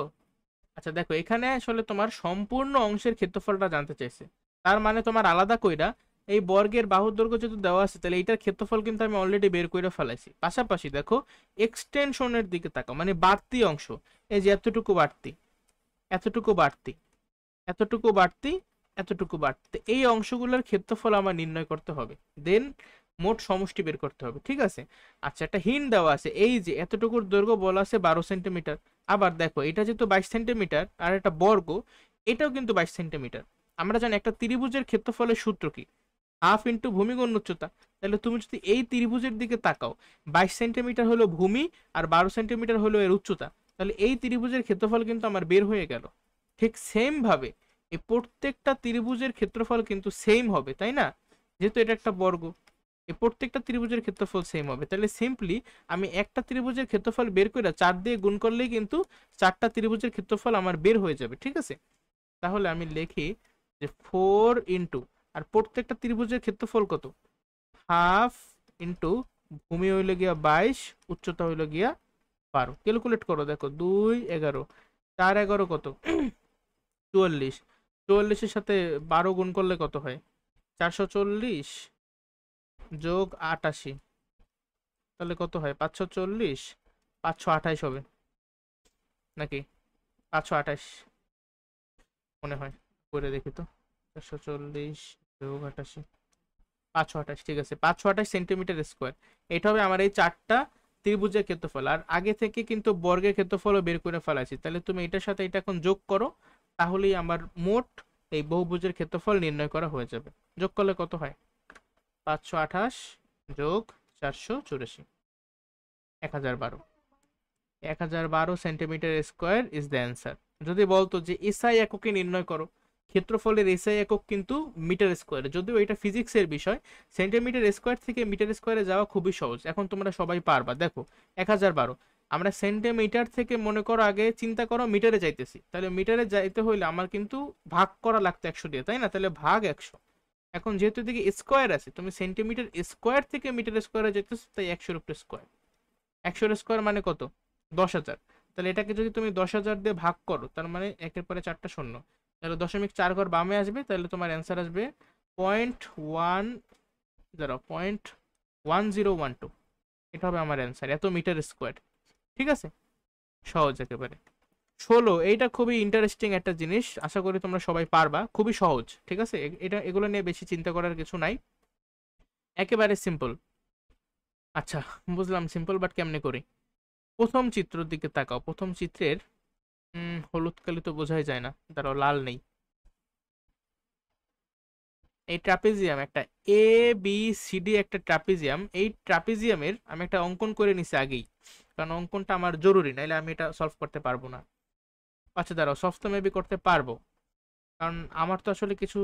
আচ্ছা দেখো, এখানে আসলে তোমার সম্পূর্ণ অংশের ক্ষেত্রফলটা জানতে চাইছে, তার মানে তোমার আলাদা কইরা এই বর্গের বাহুর দৈর্ঘ্য যেহেতু দেওয়া আছে, তাহলে এইটার ক্ষেত্রফল কিন্তু আমি অলরেডি বের করে ফেলাইছি। পাশাপাশি দেখো এক্সটেনশনের দিকে তাকাও, মানে বাড়তি অংশ, এই যে এতটুকু বাড়তি, এতটুকু বাড়তি, এতটুকু বাড়তি, এতটুকু বাড়তি, এই অংশগুলোর ক্ষেত্রফল আমার নির্ণয় করতে হবে, দেন মোট সমষ্টি বের করতে হবে। ঠিক আছে? আচ্ছা, একটা হিন্ট দেওয়া আছে, এই যে এতটুকুর দৈর্ঘ্য বলা আছে 12 সেন্টিমিটার। আবার দেখো এটা যেহেতু 22 সেন্টিমিটার আর একটা বর্গ, এটাও কিন্তু 22 সেন্টিমিটার। আমরা জানি একটা ত্রিভুজের ক্ষেত্রফলের সূত্র কি? হাফ ইন্টু ভূমি গুণ উচ্চতা। তাহলে তুমি যদি এই ত্রিভুজের দিকে তাকাও, 22 সেন্টিমিটার হলো ভূমি আর 12 সেন্টিমিটার হলো এর উচ্চতা, তাহলে এই ত্রিভুজের ক্ষেত্রফল কিন্তু আমার বের হয়ে গেল। ঠিক সেম ভাবে এই প্রত্যেকটা ত্রিভুজের ক্ষেত্রফল কিন্তু সেম হবে, তাই না? যেহেতু এটা একটা বর্গ, এই প্রত্যেকটা ত্রিভুজের ক্ষেত্রফল সেম হবে, তাহলে সিম্পলি আমি একটা ত্রিভুজের ক্ষেত্রফল বের করে 4 দিয়ে গুণ করলেই কিন্তু 4টা ত্রিভুজের ক্ষেত্রফল আমার বের হয়ে যাবে। ঠিক আছে, তাহলে আমি লিখি যে 4 আর প্রত্যেকটা ত্রিভুজের ক্ষেত্রফল কত, হাফ ইন্টু ভূমি হইল গিয়া 22, উচ্চতা হইল গিয়া 12। ক্যালকুলেট করো, দেখো 2 11, 4 11 কত 44, 44-এর সাথে 12 গুণ করলে কত হয়, 440 যোগ 88, তাহলে কত হয় 540, 528 হবে নাকি, 528 মনে হয়, করে দেখি তো, 440 যোগ 88, 528, ঠিক আছে, 528 সেন্টিমিটার স্কোয়ার। এটা হবে আমার এই 4টা ত্রিভুজের ক্ষেত্রফল। আর আগে থেকে কিন্তু বর্গের ক্ষেত্রফলও বের করে ফেলাছি, তাহলে তুমি এটার সাথে এটা এখন যোগ করো, তাহলেই আমার মোট এই বহুভুজের ক্ষেত্রফল নির্ণয় করা হয়ে যাবে। যোগ করলে কত হয়, 528 যোগ 484, 1012, 1012 centimetre square is the answer. যদি বলতো যে এসআই এককে নির্ণয় করো, ক্ষেত্রফলের এসআই একক কিন্তু মিটার স্কোয়ারে, যদিও এটা ফিজিক্সের বিষয়, সেন্টিমিটার স্কোয়ার থেকে মিটার স্কোয়ারে যাওয়া খুবই সহজ, এখন তোমরা সবাই পারবা। দেখো 1012, আমরা সেন্টিমিটার থেকে মনে করো আগে চিন্তা করো মিটারে যাইতেছি, তাহলে মিটারে যাইতে হইলে আমার কিন্তু ভাগ করা লাগতো 100 দিয়ে, তাই না? তাহলে ভাগ 100। এখন যেহেতু দিকে স্কোয়ার আছে, তুমি সেন্টিমিটার স্কোয়ার থেকে মিটার স্কোয়ারে যাইতেছো, তাই 100-এর উপরে স্কোয়ার। 100-এর স্কোয়ার মানে কত, 10,000। তাহলে এটাকে যদি তুমি 10,000 দিয়ে ভাগ করো, তার মানে একের পরে 4টা শূন্য, তাহলে 0.4 ঘর বামে আসবে, তাহলে তোমার অ্যান্সার আসবে 0.1012। এটা হবে আমার অ্যান্সার, এত মিটার স্কোয়ার। ঠিক আছে, সহজ একেবারে। 16, এইটা খুবই ইন্টারেস্টিং একটা জিনিস, আশা করি তোমরা সবাই পারবা, খুবই সহজ। ঠিক আছে, এটা এগুলো নিয়ে বেশি চিন্তা করার কিছু নাই, একেবারে সিম্পল। আচ্ছা, বুঝলাম সিম্পল, বাট কেমনে করি? প্রথম চিত্রের দিকে তাকাও, প্রথম চিত্রের হলুদ কালি তো বোঝাই যায় না, দাঁড়াও লাল নেই। এই ট্রাপিজিয়াম একটা, এ বি সি ডি একটা ট্রাপিজিয়াম, এই ট্রাপিজিয়ামের আমি একটা অঙ্কন করে নিছি আগেই, কারণ অঙ্কনটা আমার জরুরি, নাইলে আমি এটা সলভ করতে পারবো না। আচ্ছা দাঁড়াও, সলভ তো মেবি করতে পারবো, কারণ আমার তো আসলে কিছু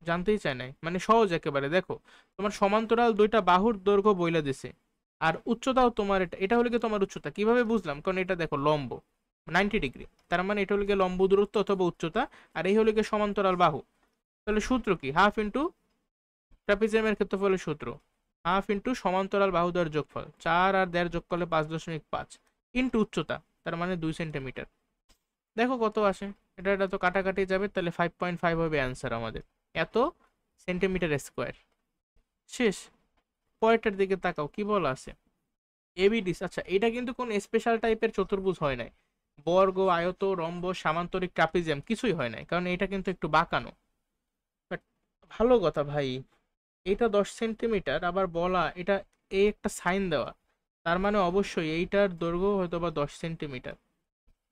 জানতেই চাই নাই, মানে সহজ একেবারে। দেখো তোমার সমান্তরাল দুইটা বাহুর দৈর্ঘ্য বইলা দিছে, আর উচ্চতাও তোমার, এটা এটা হলো কি তোমার উচ্চতা, কিভাবে বুঝলাম, কারণ এটা দেখো লম্ব 90 ডিগ্রি, তার মানে এটা হলো গিয়ে লম্ব দূরত্ব অথবা উচ্চতা, আর এই হলো গিয়ে সমান্তরাল বাহু। তাহলে সূত্র কি, হাফ ইন্টু ট্রাপিজিয়ামের ক্ষেত্রফলের সূত্র, হাফ ইন্টু সমান্তরাল বাহুদ্বয়ের যোগফল, 4 আর 1.5 যোগ করলে 5.5 ইন্টু উচ্চতা, তার মানে 2 সেন্টিমিটার। দেখো কত আসে, এটা তো কাটাকাটি যাবে, তাহলে 5.5 হবে অ্যান্সার আমাদের, এত সেন্টিমিটার স্কোয়ার। শেষ। পরেরটার দিকে তাকাও, কি বলা আছে, এবিডিস। আচ্ছা, এটা কিন্তু কোন স্পেশাল টাইপের চতুর্ভুজ হয় নাই, বর্গ, আয়ত, রম্বস, সামান্তরিক, ট্রাপিজিয়াম কিছুই হয় নাই, কারণ এটা কিন্তু একটু বাঁকানো। বাট ভালো কথা ভাই, এটা 10 সেন্টিমিটার, আবার বলা এটা এই একটা সাইন দেওয়া, তার মানে অবশ্যই এইটার দৈর্ঘ্য হয়তো বা 10 সেন্টিমিটার।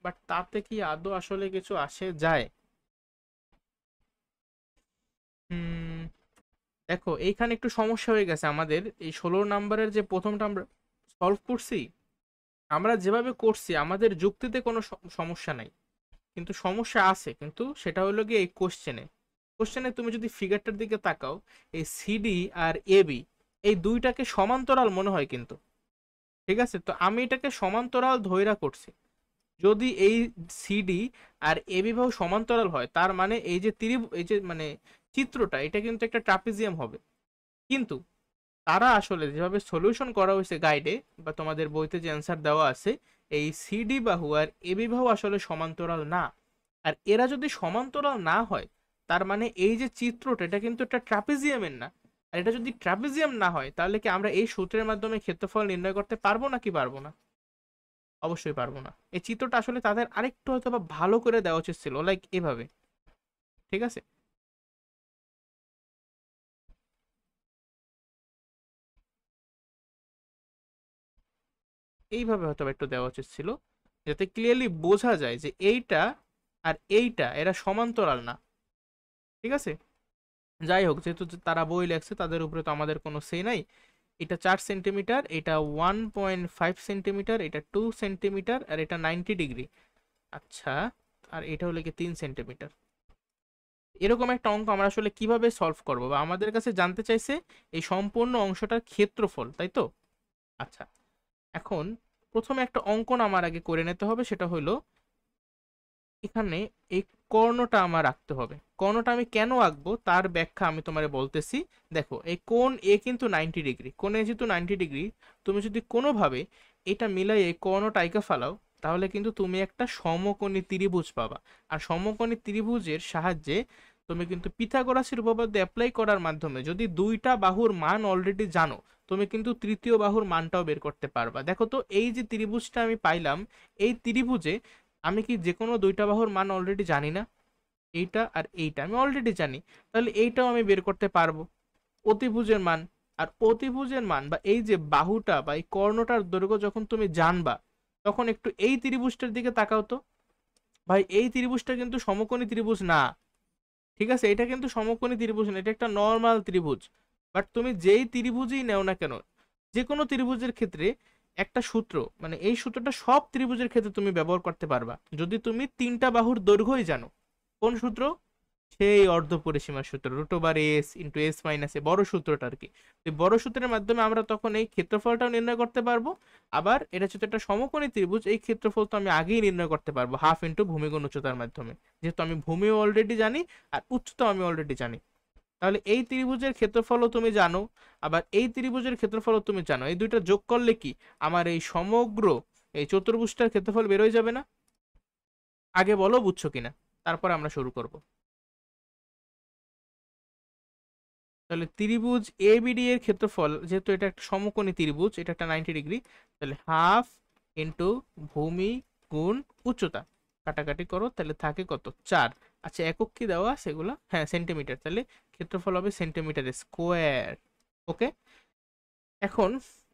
বাট তাতে কি আদৌ আসলে কিছু আসে যায়? হুম, দেখো এইখানে একটু সমস্যা হয়ে গেছে আমাদের, এই 16 নাম্বারের যে প্রথমটা আমরা সলভ করছি, আমরা যেভাবে করছি আমাদের যুক্তিতে কোনো সমস্যা নাই, কিন্তু সমস্যা আছে, কিন্তু সেটা হলো গিয়ে এই কোশ্চেনে। কোশ্চেনে তুমি যদি ফিগারটার দিকে তাকাও, এই সিডি আর এবি এই দুইটাকে সমান্তরাল মনে হয় কিন্তু। ঠিক আছে, তো আমি এটাকে সমান্তরাল ধইরা করছি, যদি এই সিডি আর এবি বাহু সমান্তরাল হয়, তার মানে এই যে এই যে মানে চিত্রটা, এটা কিন্তু একটা ট্রাপিজিয়াম হবে। কিন্তু তারা আসলে যেভাবে সলিউশন করা হয়েছে গাইডে বা তোমাদের বইতে যে অ্যান্সার দেওয়া আছে, এই সিডি বাহু আর এবি বাহু আসলে সমান্তরাল না। আর এরা যদি সমান্তরাল না হয়, তার মানে এই যে চিত্রটা, এটা কিন্তু একটা ট্রাপিজিয়ামের না। আর এটা যদি ট্রাপিজিয়াম না হয়, তাহলে কি আমরা এই সূত্রের মাধ্যমে ক্ষেত্রফল নির্ণয় করতে পারবো নাকি পারবো না? অবশ্যই পারবো না। এই চিত্রটা আসলে তাদের আরেকটু হয়তো বা ভালো করে দেওয়া উচিত ছিল, লাইক এভাবে। ঠিক আছে, এইভাবে হয়তো বা একটু দেওয়া উচিত ছিল, যাতে ক্লিয়ারলি বোঝা যায় যে এইটা আর এইটা এরা সমান্তরাল না। ঠিক আছে, যাই হোক, যেহেতু তারা বই লেখছে তাদের উপরে তো আমাদের কোনো সে নাই। এটা 4 সেন্টিমিটার, এটা 1.5 সেন্টিমিটার, এটা 2 সেন্টিমিটার, আর এটা 90 ডিগ্রি। আচ্ছা, আর এটা হলো কি 3 সেন্টিমিটার। এরকম একটা অঙ্ক আমরা আসলে কিভাবে সলভ করব, বা আমাদের কাছে জানতে চাইছে এই সম্পূর্ণ অংশটার ক্ষেত্রফল, তাই তো? আচ্ছা, এখন প্রথমে একটা অঙ্কন আমার আগে করে নিতে হবে, সেটা হলো এখানে এই কর্ণটা আমার আঁকতে হবে। কর্ণটা আমি কেন আঁকবো তার ব্যাখ্যা আমি তোমারে বলতেছি। দেখো, এই কোণ এ কিন্তু 90 ডিগ্রি, কোণে যেহেতু 90 ডিগ্রি, তুমি যদি কোনোভাবে এটা মিলাই এই কর্ণটা আঁকা ফেলাও, তাহলে কিন্তু তুমি একটা সমকোণী ত্রিভুজ পাবা। আর সমকোণী ত্রিভুজের সাহায্যে তুমি কিন্তু পিথাগোরাসের উপপাদ্য অ্যাপ্লাই করার মাধ্যমে যদি দুইটা বাহুর মান অলরেডি জানো, তুমি কিন্তু তৃতীয় বাহুর মানটাও বের করতে পারবা। দেখো তো, এই যে ত্রিভুজটা আমি পাইলাম, এই ত্রিভুজে আমি কি যে কোনো দুইটা বাহুর মান অলরেডি জানি না? এইটা আর এইটা আমি অলরেডি জানি, তাহলে এইটাও আমি বের করতে পারবো, অতিভুজের মান। আর অতিভুজের মান বা এই যে বাহুটা বা এই কর্ণটার দৈর্ঘ্য যখন তুমি জানবা, তখন একটু এই ত্রিভুজটার দিকে তাকাও তো। ভাই, এই ত্রিভুজটা কিন্তু সমকোণী ত্রিভুজ না, ঠিক আছে? এটা কিন্তু সমকোণী ত্রিভুজ না, এটা একটা নর্মাল ত্রিভুজ। বাট তুমি যেই ত্রিভুজই নেও না কেন, যে কোনো ত্রিভুজের ক্ষেত্রে একটা সূত্র, মানে এই সূত্রটা সব ত্রিভুজের ক্ষেত্রে তুমি ব্যবহার করতে পারবা যদি তুমি তিনটা বাহুর দৈর্ঘ্যই জানো। কোন সূত্র? সেই অর্ধপরিসীমার সূত্র, √s × s - a, বড় সূত্রটা আর কি। এই বড় সূত্রের মাধ্যমে আমরা তখন এই ক্ষেত্রফলটাও নির্ণয় করতে পারবো। আবার এটা হচ্ছে একটা সমকোণী ত্রিভুজ, এই ক্ষেত্রফল তো আমি আগেই নির্ণয় করতে পারবো ½ ভূমি গুণ উচ্চতার মাধ্যমে, যেহেতু আমি ভূমিও অলরেডি জানি আর উচ্চতাও আমি অলরেডি জানি। তাহলে এই ত্রিভুজের ক্ষেত্রফলও তুমি জানো, আবার এই ত্রিভুজের ক্ষেত্রফলও তুমি জানো, এই দুইটা যোগ করলে কি আমার এই সমগ্র এই চতুর্ভুজটার ক্ষেত্রফল বের হয়ে যাবে না? আগে বলো বুঝছো কিনা, তারপর আমরা শুরু করব। তাহলে ত্রিভুজ এবিডি এর ক্ষেত্রফল, যেহেতু এটা একটা সমকোণী ত্রিভুজ, এটা একটা 90 ডিগ্রি, তাহলে হাফ ইন্টু ভূমি গুণ উচ্চতা, কাটাকাটি করো, তাহলে থাকে কত? 4। আচ্ছা, একক কি দেওয়া সেগুলো? হ্যাঁ, সেন্টিমিটার, তাহলে ক্ষেত্রফল হবে সেন্টিমিটার স্কোয়ার। ওকে, এখন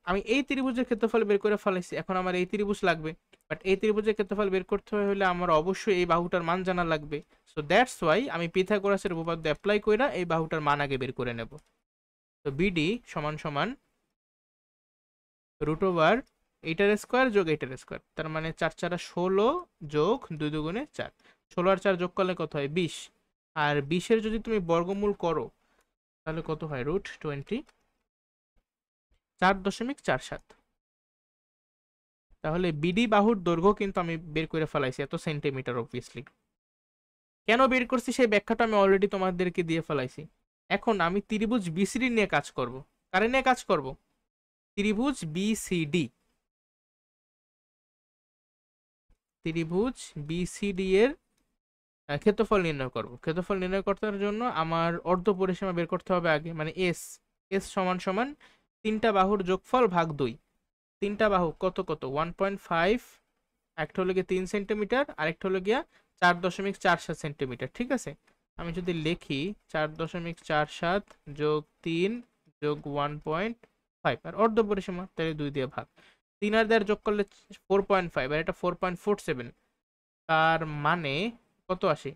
আমি এই ত্রিভুজের ক্ষেত্রফল বের করে ফেলাইছি, এখন আমার এই ত্রিভুজ লাগবে। বাট এই ত্রিভুজের ক্ষেত্রফল বের করতে হলে আমার অবশ্যই এই বাহুটার মান জানা লাগবে। সো দ্যাটস ওয়াই আমি পিথাগোরাসের উপপাদ্য অ্যাপ্লাই করে এই বাহুটার মান আগে বের করে নেব। তো বিডি সমান সমান √, এইটার স্কোয়ার যোগ এইটার স্কোয়ার, তার মানে 4×4 = 16 যোগ 2×2 = 4, 16 আর 4 যোগ করলে কত হয়? 20। আর 20-এর যদি তুমি বর্গমূল করো, তাহলে কত হয়? √20, 4.47। তাহলে বিডি বাহুর দৈর্ঘ্য কিন্তু আমি বের করে ফেলাইছি এত সেন্টিমিটার অবভিয়াসলি। কেন বের করছি সেই ব্যাখ্যাটা আমি অলরেডি তোমাদেরকে দিয়ে ফেলাইছি। এখন আমি ত্রিভুজ বিসিডি নিয়ে কাজ করব। কারে নিয়ে কাজ করব? ত্রিভুজ বিসিডি। ত্রিভুজ বিসিডি এর ক্ষেত্রফল নির্ণয় করব। ক্ষেত্রফল নির্ণয় করার জন্য আমার অর্ধ পরিসীমা বের করতে হবে আগে, মানে এস। এস সমান সমান তিনটা বাহুর যোগফল ভাগ 2। তিনটা বাহু কত কত? 1.5, একটা হলো গিয়ে 3 সেন্টিমিটার, আরেকটা হলো গিয়া 4.47 সেন্টিমিটার, ঠিক আছে? আমি যদি লিখি 4.47 যোগ 3 যোগ 1.5 আর অর্ধ পরিসীমা, তাহলে 2 দিয়ে ভাগ। 3 আর 2 যোগ করলে 4.5, আর এটা 4.47, তার মানে কত আসে?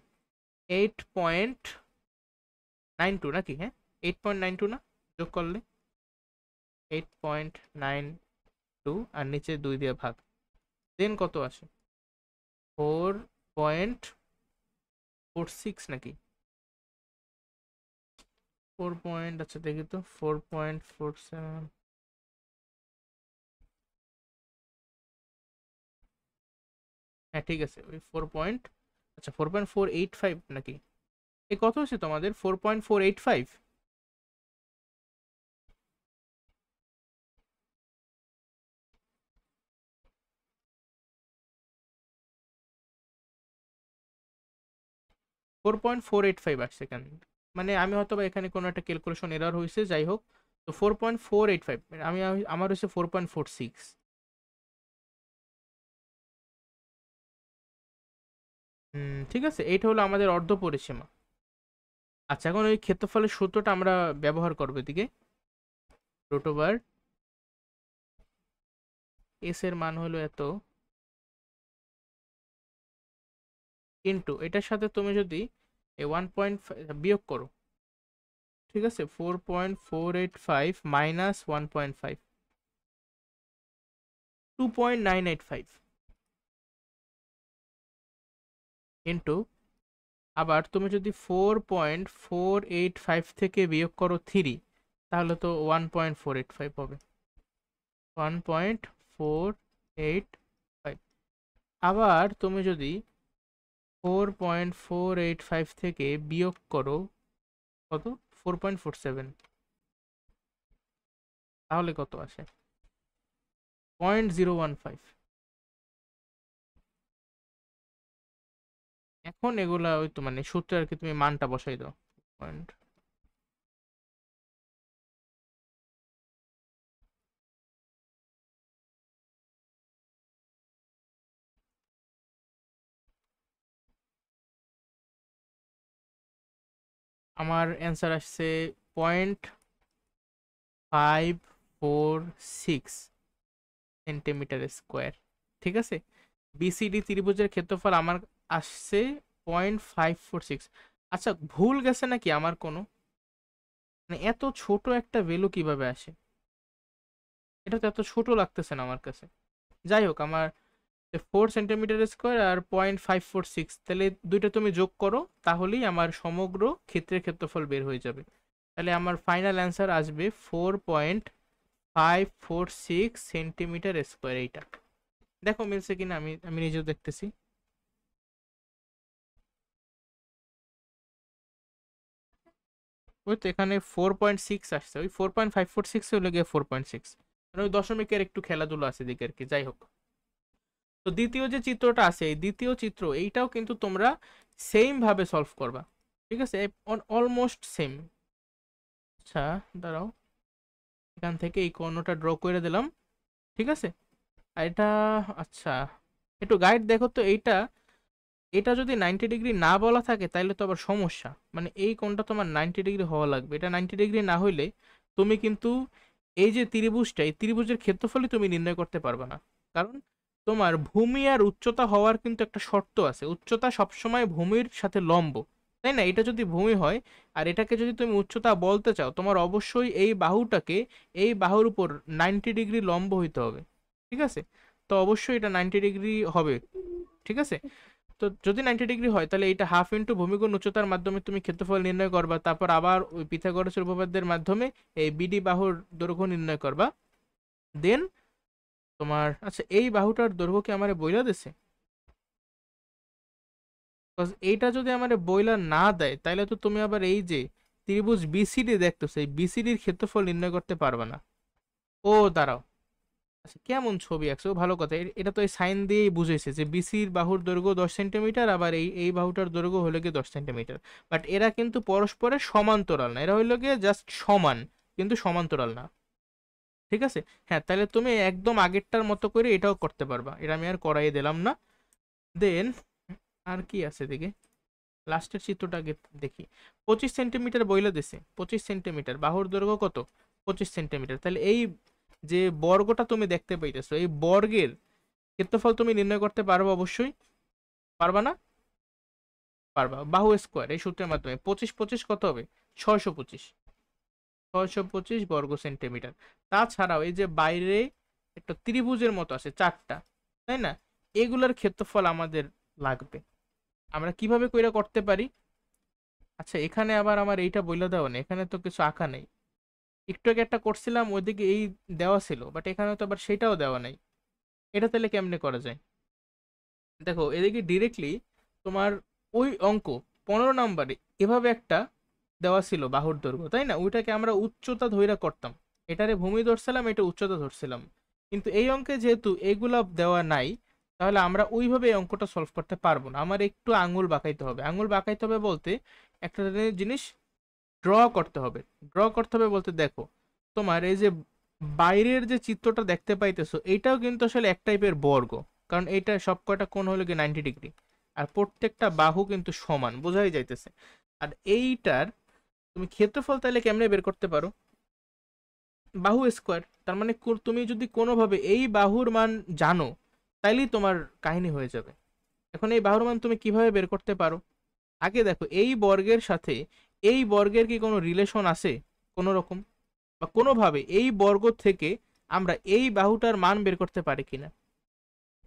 8.92 নাকি? হ্যাঁ, 8.92 না? যোগ করলে 8.92 আর নিচে 2 দিয়ে ভাগ, দেন কত আসে? 4.46 নাকি? 4 পয়েন্ট, আচ্ছা দেখি তো, 4.47। হ্যাঁ ঠিক আছে, ওই 4 পয়েন্ট, আচ্ছা 4.485 নাকি? এই কত হচ্ছে তোমাদের? 4.485। 4.485 আসছে কেন? মানে আমি হয়তো বা এখানে কোনো একটা ক্যালকুলেশন এরর হয়েছে, যাই হোক। তো 4.485, আমার হচ্ছে 4.46। ঠিক আছে, এইটা হলো আমাদের অর্ধ পরিসীমা। আচ্ছা, এখন ওই ক্ষেত্রফলের সূত্রটা আমরা ব্যবহার করবো এদিকে। √, এস এর মান হলো এত, ইন্টু এটার সাথে তুমি যদি এই 1.5 বিয়োগ করো, ঠিক আছে, 4.485 মাইনাস 1.5, 2.985 ইন্টু, আবার তুমি যদি 4.485 থেকে বিয়োগ করো 3, তাহলে তো 1.485 হবে, 1.485। আবার তুমি যদি 4.485 থেকে বিয়োগ করো কত, 4.47, তাহলে কত আসে, 0.015। এখন এগুলা ওই তো মানে সূত্রে আর কি, তুমি মানটা বসাই দাও। পয়েন্ট, আমার অ্যান্সার আসছে 0.546 সেন্টিমিটার স্কোয়ার। ঠিক আছে, বিসিডি ত্রিভুজের ক্ষেত্রফল আমার আসছে 0.546। আচ্ছা, ভুল গেছে নাকি আমার কোনো, মানে এত ছোট একটা ভ্যালু কিভাবে আসে, এটা তো এত ছোট লাগতেছে না আমার কাছে। যাই হোক, আমার 4 সেন্টিমিটার স্কোয়ার আর 0.546, তাহলে দুইটা তুমি যোগ করো, তাহলেই আমার সমগ্র ক্ষেত্রের ক্ষেত্রফল বের হয়ে যাবে। তাহলে আমার ফাইনাল অ্যান্সার আসবে 4.546 সেন্টিমিটার স্কোয়ার। এইটা দেখো মিলছে কিনা, আমি আমি নিজেও দেখতেছি। ওই তো এখানে 4.6 আসছে, ওই 4.546 হলে গিয়ে 4.6, মানে ওই দশমিকের একটু খেলাধুলা আছে দিকে আর কি। যাই হোক, তো দ্বিতীয় যে চিত্রটা আছে, এই দ্বিতীয় চিত্র এইটাও কিন্তু তোমরা সেম ভাবে সলভ করবা। ঠিক আছে, অলমোস্ট সেম। আচ্ছা দাঁড়াও, এখান থেকে এই কর্ণটা ড্র করে দিলাম। ঠিক আছে, আর এটা, আচ্ছা একটু গাইড দেখো তো, এইটা এটা যদি 90 ডিগ্রি না বলা থাকে তাহলে তো আবার সমস্যা, মানে এই কোণটা তোমার 90 ডিগ্রি হওয়া লাগবে। এটা 90 ডিগ্রি না হইলে তুমি কিন্তু এই যে ত্রিভুজটা, এই ত্রিভুজের ক্ষেত্রফলই তুমি নির্ণয় করতে পারবে না। কারণ তোমার ভূমি আর উচ্চতা হওয়ার কিন্তু একটা শর্ত আছে, উচ্চতা সবসময় ভূমির সাথে লম্ব, তাই না? এটা যদি ভূমি হয় আর এটাকে যদি তুমি উচ্চতা বলতে চাও, তোমার অবশ্যই এই বাহুটাকে এই বাহুর উপর 90 ডিগ্রি লম্ব হইতে হবে। ঠিক আছে, তো অবশ্যই এটা 90 ডিগ্রি হবে। ঠিক আছে, তো যদি 90 ডিগ্রি হয় তাহলে এটা হাফ ইন্টু ভূমিগুণ উচ্চতার মাধ্যমে তুমি ক্ষেত্রফল নির্ণয় করবা, তারপর আবার ওই পিথাগোরাসের উপপাদ্যের মাধ্যমে এই বিডি বাহুর দৈর্ঘ্য নির্ণয় করবা। দেন তোমার, আচ্ছা এই বাহুটার দৈর্ঘ্য কি আমারে বইলা দিছে? এইটা যদি আমারে বইলা না দেয় তাহলে তো তুমি আবার এই যে ত্রিভুজ বিসিডি দেখতেছো, এই বিসিডির ক্ষেত্রফল নির্ণয় করতে পারবে না। ও দাঁড়াও, আচ্ছা কেমন ছবি আঁকছো, ভালো কথা, এটা তো এই সাইন দিয়েই বুঝেছে যে বিসির বাহুর দৈর্ঘ্য 10 সেন্টিমিটার, আবার এই এই বাহুটার দৈর্ঘ্য হলো গিয়ে 10 সেন্টিমিটার। বাট এরা কিন্তু পরস্পরের সমান্তরাল না, এরা হইলো গিয়ে জাস্ট সমান, কিন্তু সমান্তরাল না। ঠিক আছে, হ্যাঁ তাহলে তুমি একদম আগেরটার মতো করে এটাও করতে পারবা, এটা আমি আর করাই দিলাম না। দেন আর কি আছে দেখে, লাস্টের চিত্রটা আগে দেখি। 25 সেন্টিমিটার বইলে দিছে, 25 সেন্টিমিটার বাহুর দৈর্ঘ্য কত, 25 সেন্টিমিটার। তাহলে এই যে বর্গটা তুমি দেখতে পাইতেছো, এই বর্গের ক্ষেত্রফল তুমি নির্ণয় করতে পারবে অবশ্যই, পারবা না? পারবা, বাহু স্কোয়ার এই সূত্রের মাধ্যমে 25 25 কত হবে, 625, 625 বর্গ সেন্টিমিটার। তাছাড়াও এই যে বাইরে একটা ত্রিভুজের মতো আছে চারটা, তাই না, এগুলার ক্ষেত্রফল আমাদের লাগবে। আমরা কিভাবে কইরা করতে পারি? আচ্ছা এখানে আবার আমার এইটা বইলা দেওয়া নেই, এখানে তো কিছু আঁকা নেই। একটু আগে একটা করছিলাম ওইদিকে এই দেওয়া ছিল, বাট এখানে তো আবার সেটাও দেওয়া নাই। এটা তাহলে কেমনে করা যায়? দেখো এদিকে ডিরেক্টলি তোমার ওই অঙ্ক 15 নম্বরে এভাবে একটা দেওয়া ছিল বাহুর দৈর্ঘ্য, তাই না, ওইটাকে আমরা উচ্চতা ধইরা করতাম, এটারে ভূমি ধরছিলাম, এটা উচ্চতা ধরছিলাম। কিন্তু এই অঙ্কে যেহেতু এগুলা দেওয়া নাই, তাহলে আমরা ওইভাবে এই অঙ্কটা সলভ করতে পারবো না, আমার একটু আঙুল বাঁকাইতে হবে। আঙুল বাঁকাইতে হবে বলতে একটা জিনিস ড্র করতে হবে। ড্র করতে হবে বলতে দেখো, তোমার এই যে বাইরের যে চিত্রটা দেখতে পাইতেছো, এইটাও কিন্তু আসলে এক টাইপের বর্গ, কারণ এইটা সব কয়টা কোণ হলো গিয়ে 90 ডিগ্রি, আর প্রত্যেকটা বাহু কিন্তু সমান, বোঝাই যাইতেছে। আর এইটার তুমি ক্ষেত্রফল তাহলে কেমনে বের করতে পারো, বাহু স্কোয়ার। তার মানে তুমি যদি কোনোভাবে এই বাহুর মান জানো, তাইলেই তোমার কাহিনী হয়ে যাবে। এখন এই বাহুর মান তুমি কিভাবে বের করতে পারো? আগে দেখো এই বর্গের সাথে এই বর্গের কি কোনো রিলেশন আছে কোনো রকম, বা কোনোভাবে এই বর্গ থেকে আমরা এই বাহুটার মান বের করতে পারি কিনা?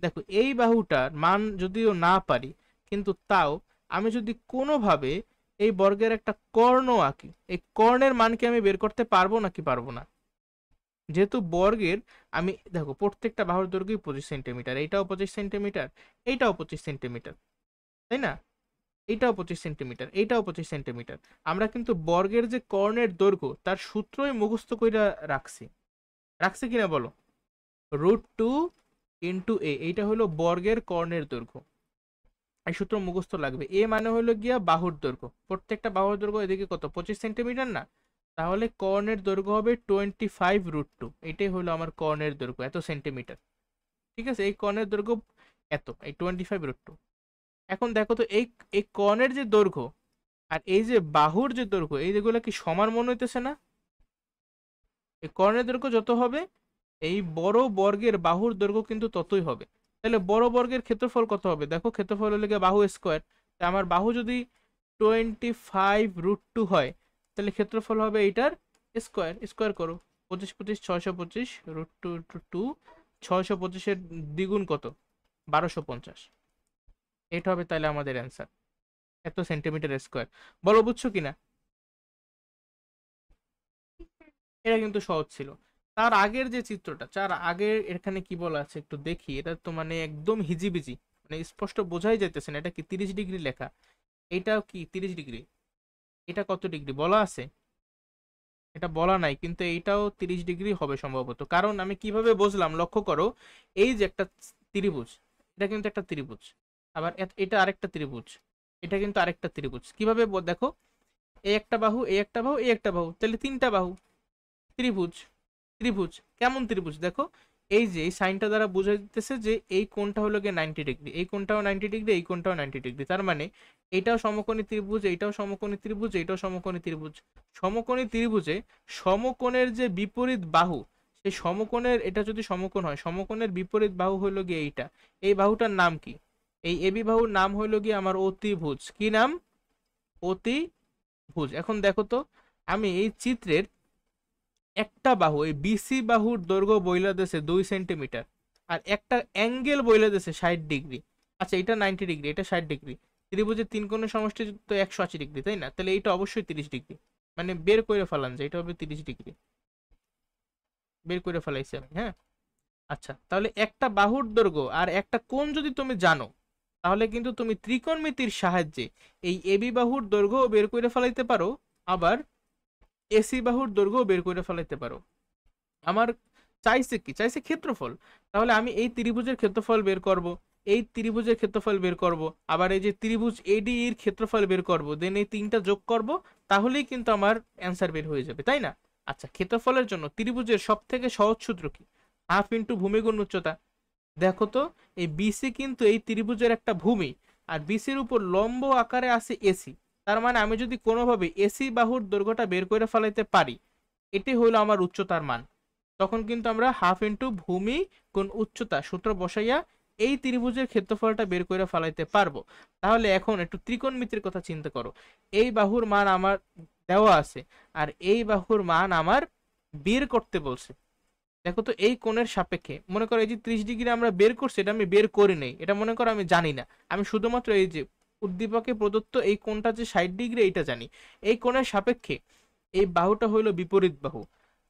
দেখো এই বাহুটার মান যদিও না পারি, কিন্তু তাও আমি যদি কোনোভাবে এই বর্গের একটা কর্ণ আঁকি, এই কর্ণের মান কি আমি বের করতে পারবো নাকি পারবো না? যেহেতু বর্গের, আমি দেখো প্রত্যেকটা বাহুর দৈর্ঘ্য 25 সেন্টিমিটার, এইটাও 25 সেন্টিমিটার, এইটাও 25 সেন্টিমিটার, তাই না? এইটাও 25 সেন্টিমিটার, এইটাও 25 সেন্টিমিটার। আমরা কিন্তু বর্গের যে কর্ণের দৈর্ঘ্য তার সূত্রই মুখস্থ কইরা রাখছি, রাখছি কিনা বলো? √2 × a, এইটা হলো বর্গের কর্ণের দৈর্ঘ্য। এই সূত্র মুখস্থ লাগবে। এ মানে হলো গিয়া বাহুর দৈর্ঘ্য, প্রত্যেকটা বাহুর দৈর্ঘ্য এদিকে কত, 25 সেন্টিমিটার না? তাহলে কর্ণের দৈর্ঘ্য হবে 25√2, এটাই হলো আমার কর্ণের দৈর্ঘ্য, এত সেন্টিমিটার। ঠিক আছে, এই কর্ণের দৈর্ঘ্য এত, এই 25√2। এখন দেখো তো এই এই কর্ণের যে দৈর্ঘ্য আর এই যে বাহুর যে দৈর্ঘ্য, এই যেগুলো কি সমান মনে হইতেছে না? এই কর্ণের দৈর্ঘ্য যত হবে, এই বড় বর্গের বাহুর দৈর্ঘ্য কিন্তু ততই হবে। তাহলে বড় বর্গের ক্ষেত্রফল কত হবে? দেখো ক্ষেত্রফল হলে গিয়ে বাহু স্কোয়ার, আমার বাহু যদি 25√2 হয়, তাহলে ক্ষেত্রফল হবে এইটার স্কোয়ার। স্কোয়ার করো, 25 25 625, √2 625-এর দ্বিগুণ কত, 1250। এটা হবে তাহলে আমাদের অ্যান্সার, এত সেন্টিমিটার স্কোয়ার। বলো বুঝছো কিনা? এটা কিন্তু সহজ ছিল। তার আগের যে চিত্রটা, তার আগের এখানে কি বলা আছে একটু দেখি, এটা তো মানে একদম হিজিবিজি, মানে স্পষ্ট বোঝাই যাইতেছে না এটা কি 30 ডিগ্রি লেখা। এটাও কি 30 ডিগ্রি? এটা কত ডিগ্রি বলা আছে? এটা বলা নাই, কিন্তু এইটাও 30 ডিগ্রি হবে সম্ভবত। কারণ আমি কিভাবে বুঝলাম লক্ষ্য করো, এই যে একটা ত্রিভুজ, এটা কিন্তু একটা ত্রিভুজ, আবার এটা আরেকটা ত্রিভুজ, এটা কিন্তু আরেকটা ত্রিভুজ। কিভাবে দেখো, এই একটা বাহু, এই একটা বাহু, এই একটা বাহু, তাহলে তিনটা বাহু, ত্রিভুজ। ত্রিভুজ কেমন ত্রিভুজ দেখো, এই যে এই সাইনটা দ্বারা বোঝা যাচ্ছে যে এই কোণটা হলো গিয়ে 90 ডিগ্রি, এই কোণটাও 90 ডিগ্রি, এই কোণটাও 90 ডিগ্রি। তার মানে এইটাও সমকোণী ত্রিভুজ, এইটাও সমকোণী ত্রিভুজ, এইটাও সমকোণী ত্রিভুজ। সমকোণী ত্রিভুজে সমকোণের যে বিপরীত বাহু, সেই সমকোণের, এটা যদি সমকোণ হয়, সমকোণের বিপরীত বাহু হলো গিয়ে এইটা। এই বাহুটার নাম কি? এই এবি বাহুর নাম হলো গিয়ে আমার অতিভুজ। কি নাম? অতিভুজ। এখন দেখো তো, আমি এই চিত্রের একটা বাহু, এই বিসি বাহুর দৈর্ঘ্য বইলা দেশে 2 সেন্টিমিটার, আর একটা অ্যাঙ্গেল বইলা দেশে 60 ডিগ্রি। আচ্ছা এটা 90 ডিগ্রি, এটা 60 ডিগ্রি। ত্রিভুজের তিন কোণের সমষ্টি তো 180 ডিগ্রি, তাই না? তাহলে এইটা অবশ্যই 30 ডিগ্রি। মানে বের করে ফেলান যে এটা হবে 30 ডিগ্রি, বের করে ফেলাইছি আমি, হ্যাঁ। আচ্ছা তাহলে একটা বাহুর দৈর্ঘ্য আর একটা কোণ যদি তুমি জানো, তাহলে কিন্তু তুমি ত্রিকোণমিতির সাহায্যে এই এবি বাহুর দৈর্ঘ্য বের করে ফেলাইতে পারো, আবার এসি বাহুর দৈর্ঘ্য বের করে ফেলাইতে পারো। আমার চাইছে কি, চাইছে ক্ষেত্রফল। তাহলে আমি এই ত্রিভুজের ক্ষেত্রফল বের করব, এই ত্রিভুজের ক্ষেত্রফল বের করব, আবার এই যে ত্রিভুজ এডি এর ক্ষেত্রফল বের করব, দেন এই তিনটা যোগ করব, তাহলেই কিন্তু আমার অ্যান্সার বের হয়ে যাবে, তাই না? আচ্ছা ক্ষেত্রফলের জন্য ত্রিভুজের সব থেকে সহজ সূত্র কি? হাফ ইন্টু ভূমি গুণ উচ্চতা। দেখো তো, এই বিসি কিন্তু এই ত্রিভুজের একটা ভূমি, আর বিসির উপর লম্ব আকারে আছে এসি। তার মানে আমি যদি কোনোভাবে এসি বাহুর দৈর্ঘ্যটা বের করে ফেলাইতে পারি, এটি হলো আমার উচ্চতার মান। তখন কিন্তু আমরা হাফ ইন্টু ভূমি গুণ উচ্চতা সূত্র বসাইয়া এই ত্রিভুজের ক্ষেত্রফলটা বের করে ফেলাইতে পারবো। তাহলে এখন একটু ত্রিকোণমিতির কথা চিন্তা করো। এই বাহুর মান আমার দেওয়া আছে, আর এই বাহুর মান আমার বের করতে বলছে। দেখো তো এই কোণের সাপেক্ষে মনে করো এই যে 30 ডিগ্রি আমরা বের করছি, এটা আমি বের করি নাই, এটা মনে করো আমি জানি না। আমি শুধুমাত্র এই যে উদ্দীপকে প্রদত্ত এই কোণটা যে 60 ডিগ্রি এইটা জানি। এই কোণের সাপেক্ষে এই বাহুটা হইলো বিপরীত বাহু,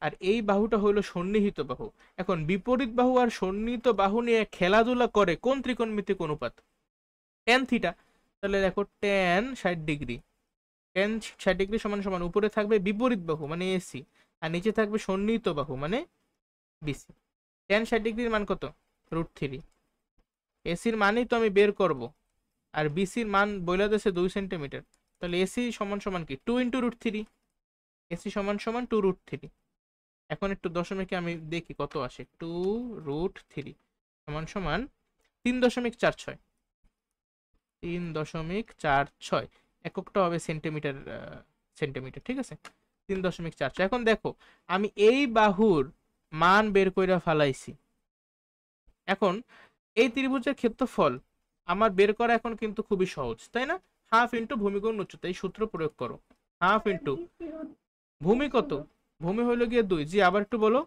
আর এই বাহুটা হইলো সন্নিহিত বাহু। এখন বিপরীত বাহু আর সন্নিহিত বাহু নিয়ে খেলাধুলা করে কোন ত্রিকোণমিতিক অনুপাত? Tan theta. তাহলে দেখো ট্যান 60 ডিগ্রি, ট্যান 60 ডিগ্রি সমান সমান উপরে থাকবে বিপরীত বাহু মানে এসি, আর নিচে থাকবে সন্নিহিত বাহু মানে বিসি। ট্যান 60 ডিগ্রির মান কত? √3। এসির মানই তো আমি বের করব, আর বিসির মান বইলা দেশে 2 সেন্টিমিটার। তাহলে এসি সমান সমান কি 2 × √3, এসি সমান সমান 2√3। এখন একটু দশমিকে আমি দেখি কত আসে, 2√3 সমান সমান 3.46, 3.46, এককটা হবে সেন্টিমিটার, সেন্টিমিটার, ঠিক আছে। 3.46। এখন দেখো আমি এই বাহুর মান বের কইরা ফালাইছি। এখন এই ত্রিভুজের ক্ষেত্রফল আমার বের করা এখন কিন্তু খুবই সহজ, তাই না? হাফ ইন্টু ভূমি গুণ উচ্চতা, এই সূত্র প্রয়োগ করো। হাফ ইন্টু ভূমি কত, ভূমি হইলো গিয়ে 2। জি আবার একটু বলো।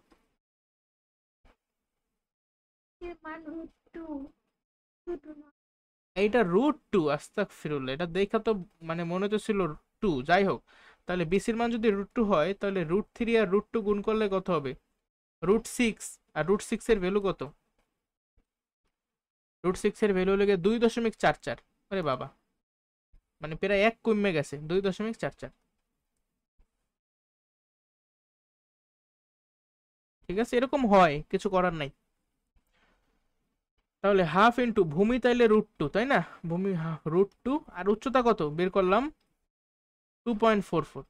এইটা √2, আস্তাগফিরুল্লাহ, এটা দেখা তো মানে মনে তো ছিল 2। যাই হোক, তাহলে বিসির মান যদি √2 হয়, তাহলে √3 আর √2 গুণ করলে কত হবে, √6। আর √6 এর ভ্যালু কত, √6 এর ভ্যালু হলো গিয়ে 2.44। আরে বাবা, মানে প্রায় 1 কমে গেছে, 2.44। ঠিক আছে, এরকম হয়, কিছু করার নাই। তাহলে হাফ ইন্টু ভূমি তাইলে √2, তাই না, ভূমি √2, আর উচ্চতা কত বের করলাম, 2.44।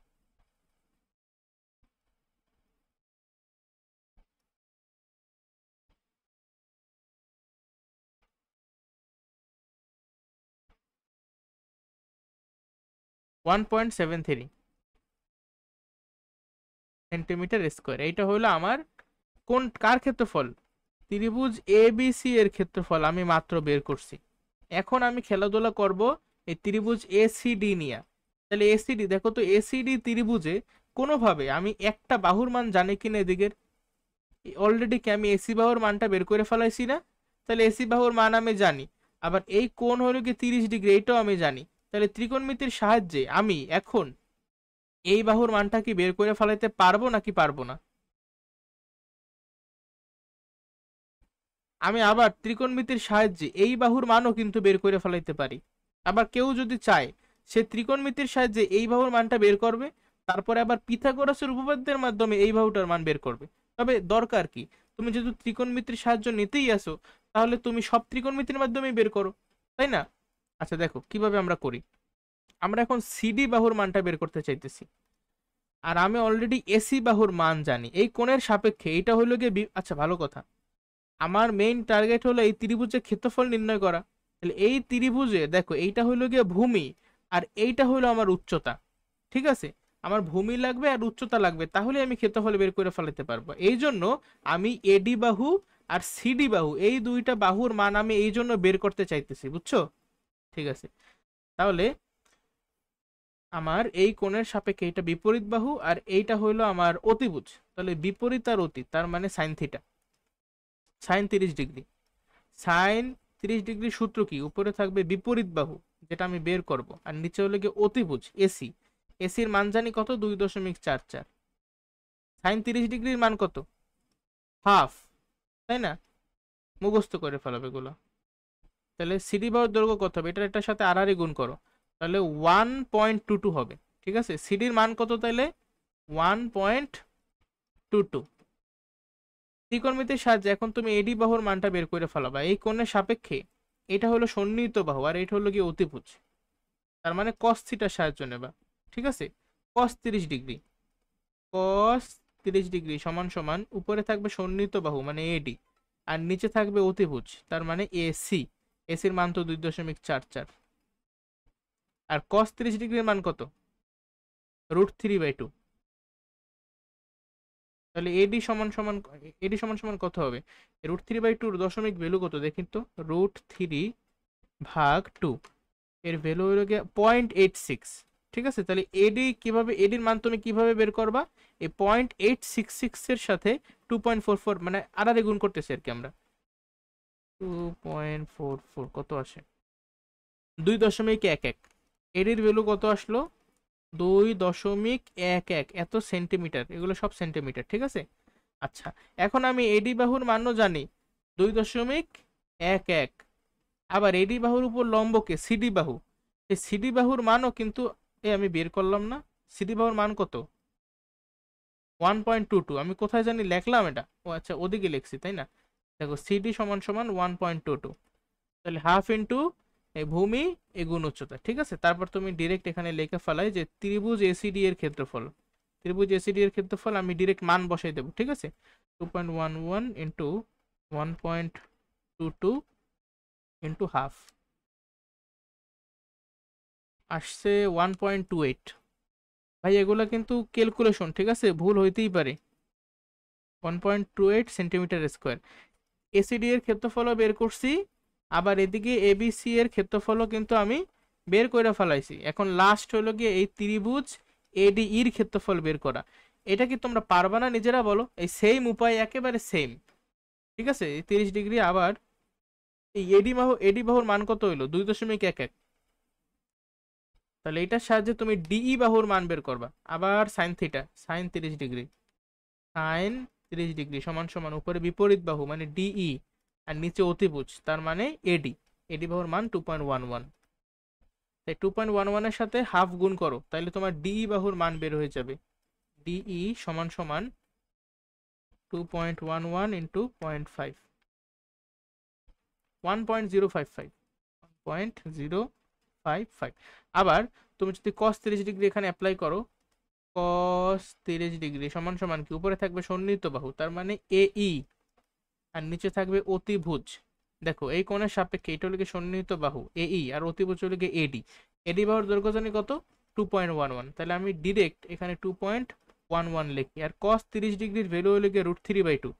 1.73 সেন্টিমিটার স্কোয়ার। এইটা হলো আমার কোন কার ক্ষেত্রফল, ত্রিভুজ এ বি সি এর ক্ষেত্রফল আমি মাত্র বের করছি। এখন আমি খেলাধুলা করব এই ত্রিভুজ এসিডি নিয়ে। তাহলে এসিডি দেখো তো, এসিডি ত্রিভুজে কোনোভাবে আমি একটা বাহুর মান জানি কিনা এদিকের, অলরেডি কি আমি এসি বাহুর মানটা বের করে ফেলাইছি না, তাহলে এসি বাহুর মান আমি জানি। আবার এই কোণ হলো কি 30 ডিগ্রি, এইটাও আমি জানি। তাহলে ত্রিকোণমিতির সাহায্যে আমি এখন এই বাহুর মানটা কি বের করে ফেলাইতে পারবো নাকি পারবো না। আমি আবার ত্রিকোণমিতির সাহায্যে এই বাহুর মানও কিন্তু বের করে ফেলাইতে পারি। আবার কেউ যদি চায়, সে ত্রিকোণমিতির সাহায্যে এই বাহুর মানটা বের করবে, তারপরে আবার পিথাগোরাসের উপপাদ্যের মাধ্যমে এই বাহুটার মান বের করবে। তবে দরকার কি, তুমি যেহেতু ত্রিকোণমিতির সাহায্য নিতেই আসো, তাহলে তুমি সব ত্রিকোণমিতির মাধ্যমেই বের করো, তাই না। আচ্ছা দেখো কিভাবে আমরা করি। আমরা এখন সিডি বাহুর মানটা বের করতে চাইতেছি, আর আমি অলরেডি এসি বাহুর মান জানি এই কোণের সাপেক্ষে। এইটা হলো গিয়ে আচ্ছা ভালো কথা, আমার মেইন টার্গেট হলো এই ত্রিভুজের ক্ষেত্রফল নির্ণয় করা। তাহলে এই ত্রিভুজে দেখো, এইটা হলো গিয়ে ভূমি, আর এইটা হলো আমার উচ্চতা। ঠিক আছে, আমার ভূমি লাগবে আর উচ্চতা লাগবে, তাহলে আমি ক্ষেত্রফল বের করে ফেলাতে পারবো। এই জন্য আমি এডি বাহু আর সিডি বাহু, এই দুইটা বাহুর মান আমি এই জন্য বের করতে চাইতেছি, বুঝছো। ঠিক আছে, তাহলে আমার এই কোণের সাপেক্ষে এটা বিপরীত বাহু, আর এইটা হইলো আমার অতিভুজ। তাহলে বিপরীত আর অতি, তার মানে sine theta, sine 30 degree. Sine 30 degree সূত্র কি, উপরে থাকবে বিপরীত বাহু, যেটা আমি বের করব, আর নিচে হলো গিয়ে অতিভুজ এসি। এসির মান জানি কত, 2.44। সাইন 30 ডিগ্রির মান কত, হাফ, তাই না, মুখস্থ করে ফেলাবে এগুলো। তাহলে সিডি বাহুর দৈর্ঘ্য কত হবে, এটার সাথে আর গুণ করো, তাহলে 1.22 হবে। ঠিক আছে, সিডির মান কত তাহলে, 1.22। ত্রিকোণমিতির সাহায্যে এখন তুমি এডি বাহুর মানটা বের করে ফেলাবা। এই কোণের সাপেক্ষে এটা হলো সন্নিহিত বাহু, আর এটা হলো কি অতিভুজ, তার মানে কস থিটার সাহায্য নেবা। ঠিক আছে, কস 30 ডিগ্রি, কস 30 ডিগ্রি সমান সমান উপরে থাকবে সন্নিহিত বাহু মানে এডি, আর নিচে থাকবে অতিভুজ, তার মানে এসি। এসির মান তো 2.44। আর কস 30 ডিগ্রির মান কত, √3/2। তাহলে এডি সমান সমান কত হবে, √3/2 দশমিক ভ্যালু কত দেখি তো, √3/2 এর ভ্যালু হলো গিয়ে 0.86। ঠিক আছে, তাহলে এডি কিভাবে, এডির মান তুমি কিভাবে বের করবা, এই 0.866 এর সাথে 2.44 মানে আড়াআড়ি গুণ করতেছি আর কি আমরা। 2.44 কত আসে, 2.11। এডির ভ্যালু কত আসলো, 2.11, এত সেন্টিমিটার, এগুলো সব সেন্টিমিটার। ঠিক আছে, আচ্ছা এখন আমি এডি বাহুর মানও জানি 2.11। আবার এডি বাহুর উপর লম্বকে সিডি বাহু, এই সিডি বাহুর মানও কিন্তু আমি বের করলাম না। সিডি বাহুর মান কত, 1.22। আমি কোথায় জানি লিখলাম এটা, ও আচ্ছা ওদিকে লিখছি, তাই না। দেখো সিডি সমান সমান 1.22, তাহলে হাফ ইন্টু এই ভূমি এ গুণ উচ্চতা। ঠিক আছে, তারপর তুমি ডিরেক্ট এখানে লিখে ফেলাই যে ত্রিভুজ এসিডি এর ক্ষেত্রফল, ত্রিভুজ এসিডি এর ক্ষেত্রফল আমি ডিরেক্ট মান বসাই দেবো। ঠিক আছে, 2.11 ইন্টু 1.22 ইন্টু হাফ আসছে 1.28। ভাই এগুলো কিন্তু ক্যালকুলেশন, ঠিক আছে, ভুল হইতেই পারে। 1.28 সেন্টিমিটার স্কোয়ার। এসিডি এর ক্ষেত্রফলও বের করছি, আবার এদিকে এবিসি এর ক্ষেত্রফলও কিন্তু আমি বের করে ফেলাইছি। এখন লাস্ট হলো গিয়ে এই ত্রিভুজ এডি এর ক্ষেত্রফল বের করা। এটা কি তোমরা পারবা না নিজেরা বলো? এই সেম উপায়, একেবারে সেম। ঠিক আছে, 30 ডিগ্রি। আবার এই এডি বাহুর মান কত হইলো? 2.11। তাহলে এটার সাহায্যে তুমি ডিই বাহুর মান বের করবা। আবার sine theta, sine 30 degree, sine 30 degree সমান সমান উপরে বিপরীত বাহু মানে ডিই আর নিচে অতিভুজ তার মানে এডি। এডি বাহুর মান 2.11। তাই 2.11 এর সাথে হাফ গুণ করো, তাহলে তোমার ডিই বাহুর মান বের হয়ে যাবে। ডিই সমান সমান 2.11 ইন্টু 0.5, 1.055, 1.055। আবার তুমি যদি cos 30 ডিগ্রি এখানে অ্যাপ্লাই করো, cos 30 ডিগ্রি সমান সমান কি, উপরে থাকবে সন্নিহিত বাহু তার মানে এই আর নিচে থাকবে অতিভুজ। দেখো এই কোণের সাপেক্ষে এটা হলো সন্নিহিত বাহু এই আর অতিভুজ হলো এডি। এডি বাহুর দৈর্ঘ্য জানি কত? 2.11। তাহলে আমি ডিরেক্ট এখানে 2.11 লিখি। আর cos 30 ডিগ্রির ভ্যালু হলো √3/2,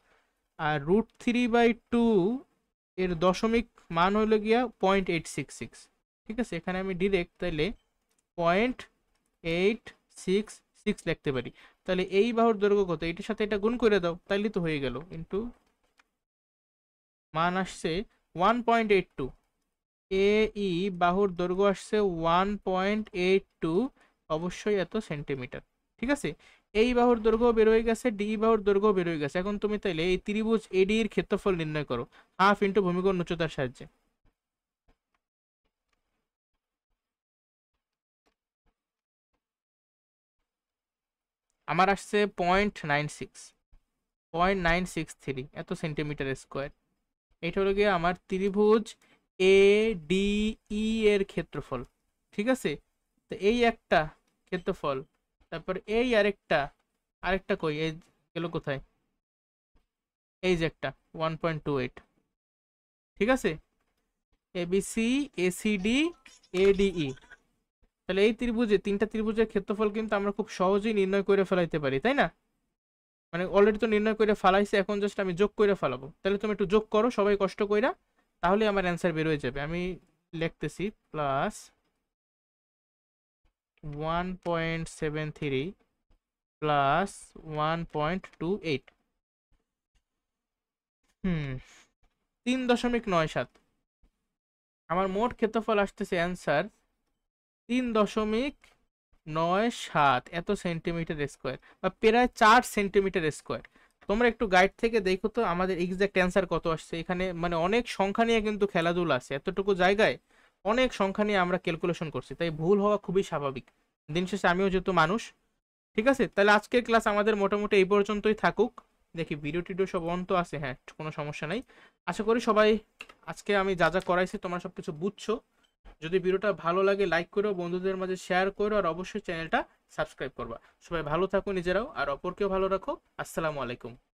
আর √3/2 এর দশমিক মান হইল গিয়া 0.866। ঠিক আছে, এখানে আমি ডিরেক্ট তাইলে 0.866 লিখতে পারি। তাহলে এই বাহুর দৈর্ঘ্য কত? এটার সাথে এটা গুণ করে দাও, তাইলে তো হয়ে গেল। ইন্টু মান আসছে 1.82। এই বাহুর দৈর্ঘ্য আসছে 1.82, অবশ্যই এত সেন্টিমিটার। ঠিক আছে, এই বাহুর দৈর্ঘ্য বের হয়ে গেছে, ডি বাহুর দৈর্ঘ্য বের হয়ে গেছে। এখন তুমি তাইলে এই ত্রিভুজ এডি এর ক্ষেত্রফল নির্ণয় করো হাফ ইন্টু ভূমিকোণ উচ্চতার সাহায্যে। আমার আসছে 0.96 এত সেন্টিমিটার স্কোয়ার। এটা হলো গিয়ে আমার ত্রিভুজ এ ডি ই এর ক্ষেত্রফল। ঠিক আছে, তো এই একটা ক্ষেত্রফল, তারপর এই আরেকটা, আরেকটা কই, এই গেল কোথায়? এই যে একটা 1.28। ঠিক আছে, এবিসি এসিডি এডিই। তাহলে এই ত্রিভুজে, তিনটা ত্রিভুজের ক্ষেত্রফল কিন্তু আমরা খুব সহজেই নির্ণয় করে ফেলাইতে পারি, তাই না? মানে অলরেডি তো নির্ণয় করে ফেলাইছে, এখন জাস্ট আমি যোগ করে ফেলাবো। তাহলে তুমি একটু যোগ করো সবাই কষ্ট কইরা, তাহলে আমার অ্যান্সার বের হয়ে যাবে। আমি লিখতেছি প্লাস 1.73 প্লাস 1.28, 3.97। আমার মোট ক্ষেত্রফল আসতেছে অ্যান্সার 3.97 এত সেন্টিমিটার স্কোয়ার, বা প্রায় 4 সেন্টিমিটার স্কোয়ার। তোমরা একটু গাইড থেকে দেখো তো আমাদের এক্সাক্ট অ্যান্সার কত আসছে। এখানে মানে অনেক সংখ্যা নিয়ে কিন্তু খেলাধুলা আছে, এতটুকু জায়গায় অনেক সংখ্যা নিয়ে আমরা ক্যালকুলেশন করছি, তাই ভুল হওয়া খুবই স্বাভাবিক। দিন শেষে আমিও যেহেতু মানুষ। ঠিক আছে, তাহলে আজকের ক্লাস আমাদের মোটামুটি এই পর্যন্তই থাকুক। দেখি ভিডিও টিডিও সব অন তো আছে, হ্যাঁ কোনো সমস্যা নাই। আশা করি সবাই আজকে আমি যা যা করাইছি তোমরা সবকিছু বুঝছো। যদি ভিডিওটা ভালো লাগে লাইক করো, বন্ধুদের মাঝে শেয়ার করো, আর অবশ্যই চ্যানেলটা সাবস্ক্রাইব করবা। সবাই ভালো থাকো নিজেরাও, আর অপরকেও ভালো রাখো। আসসালামু আলাইকুম।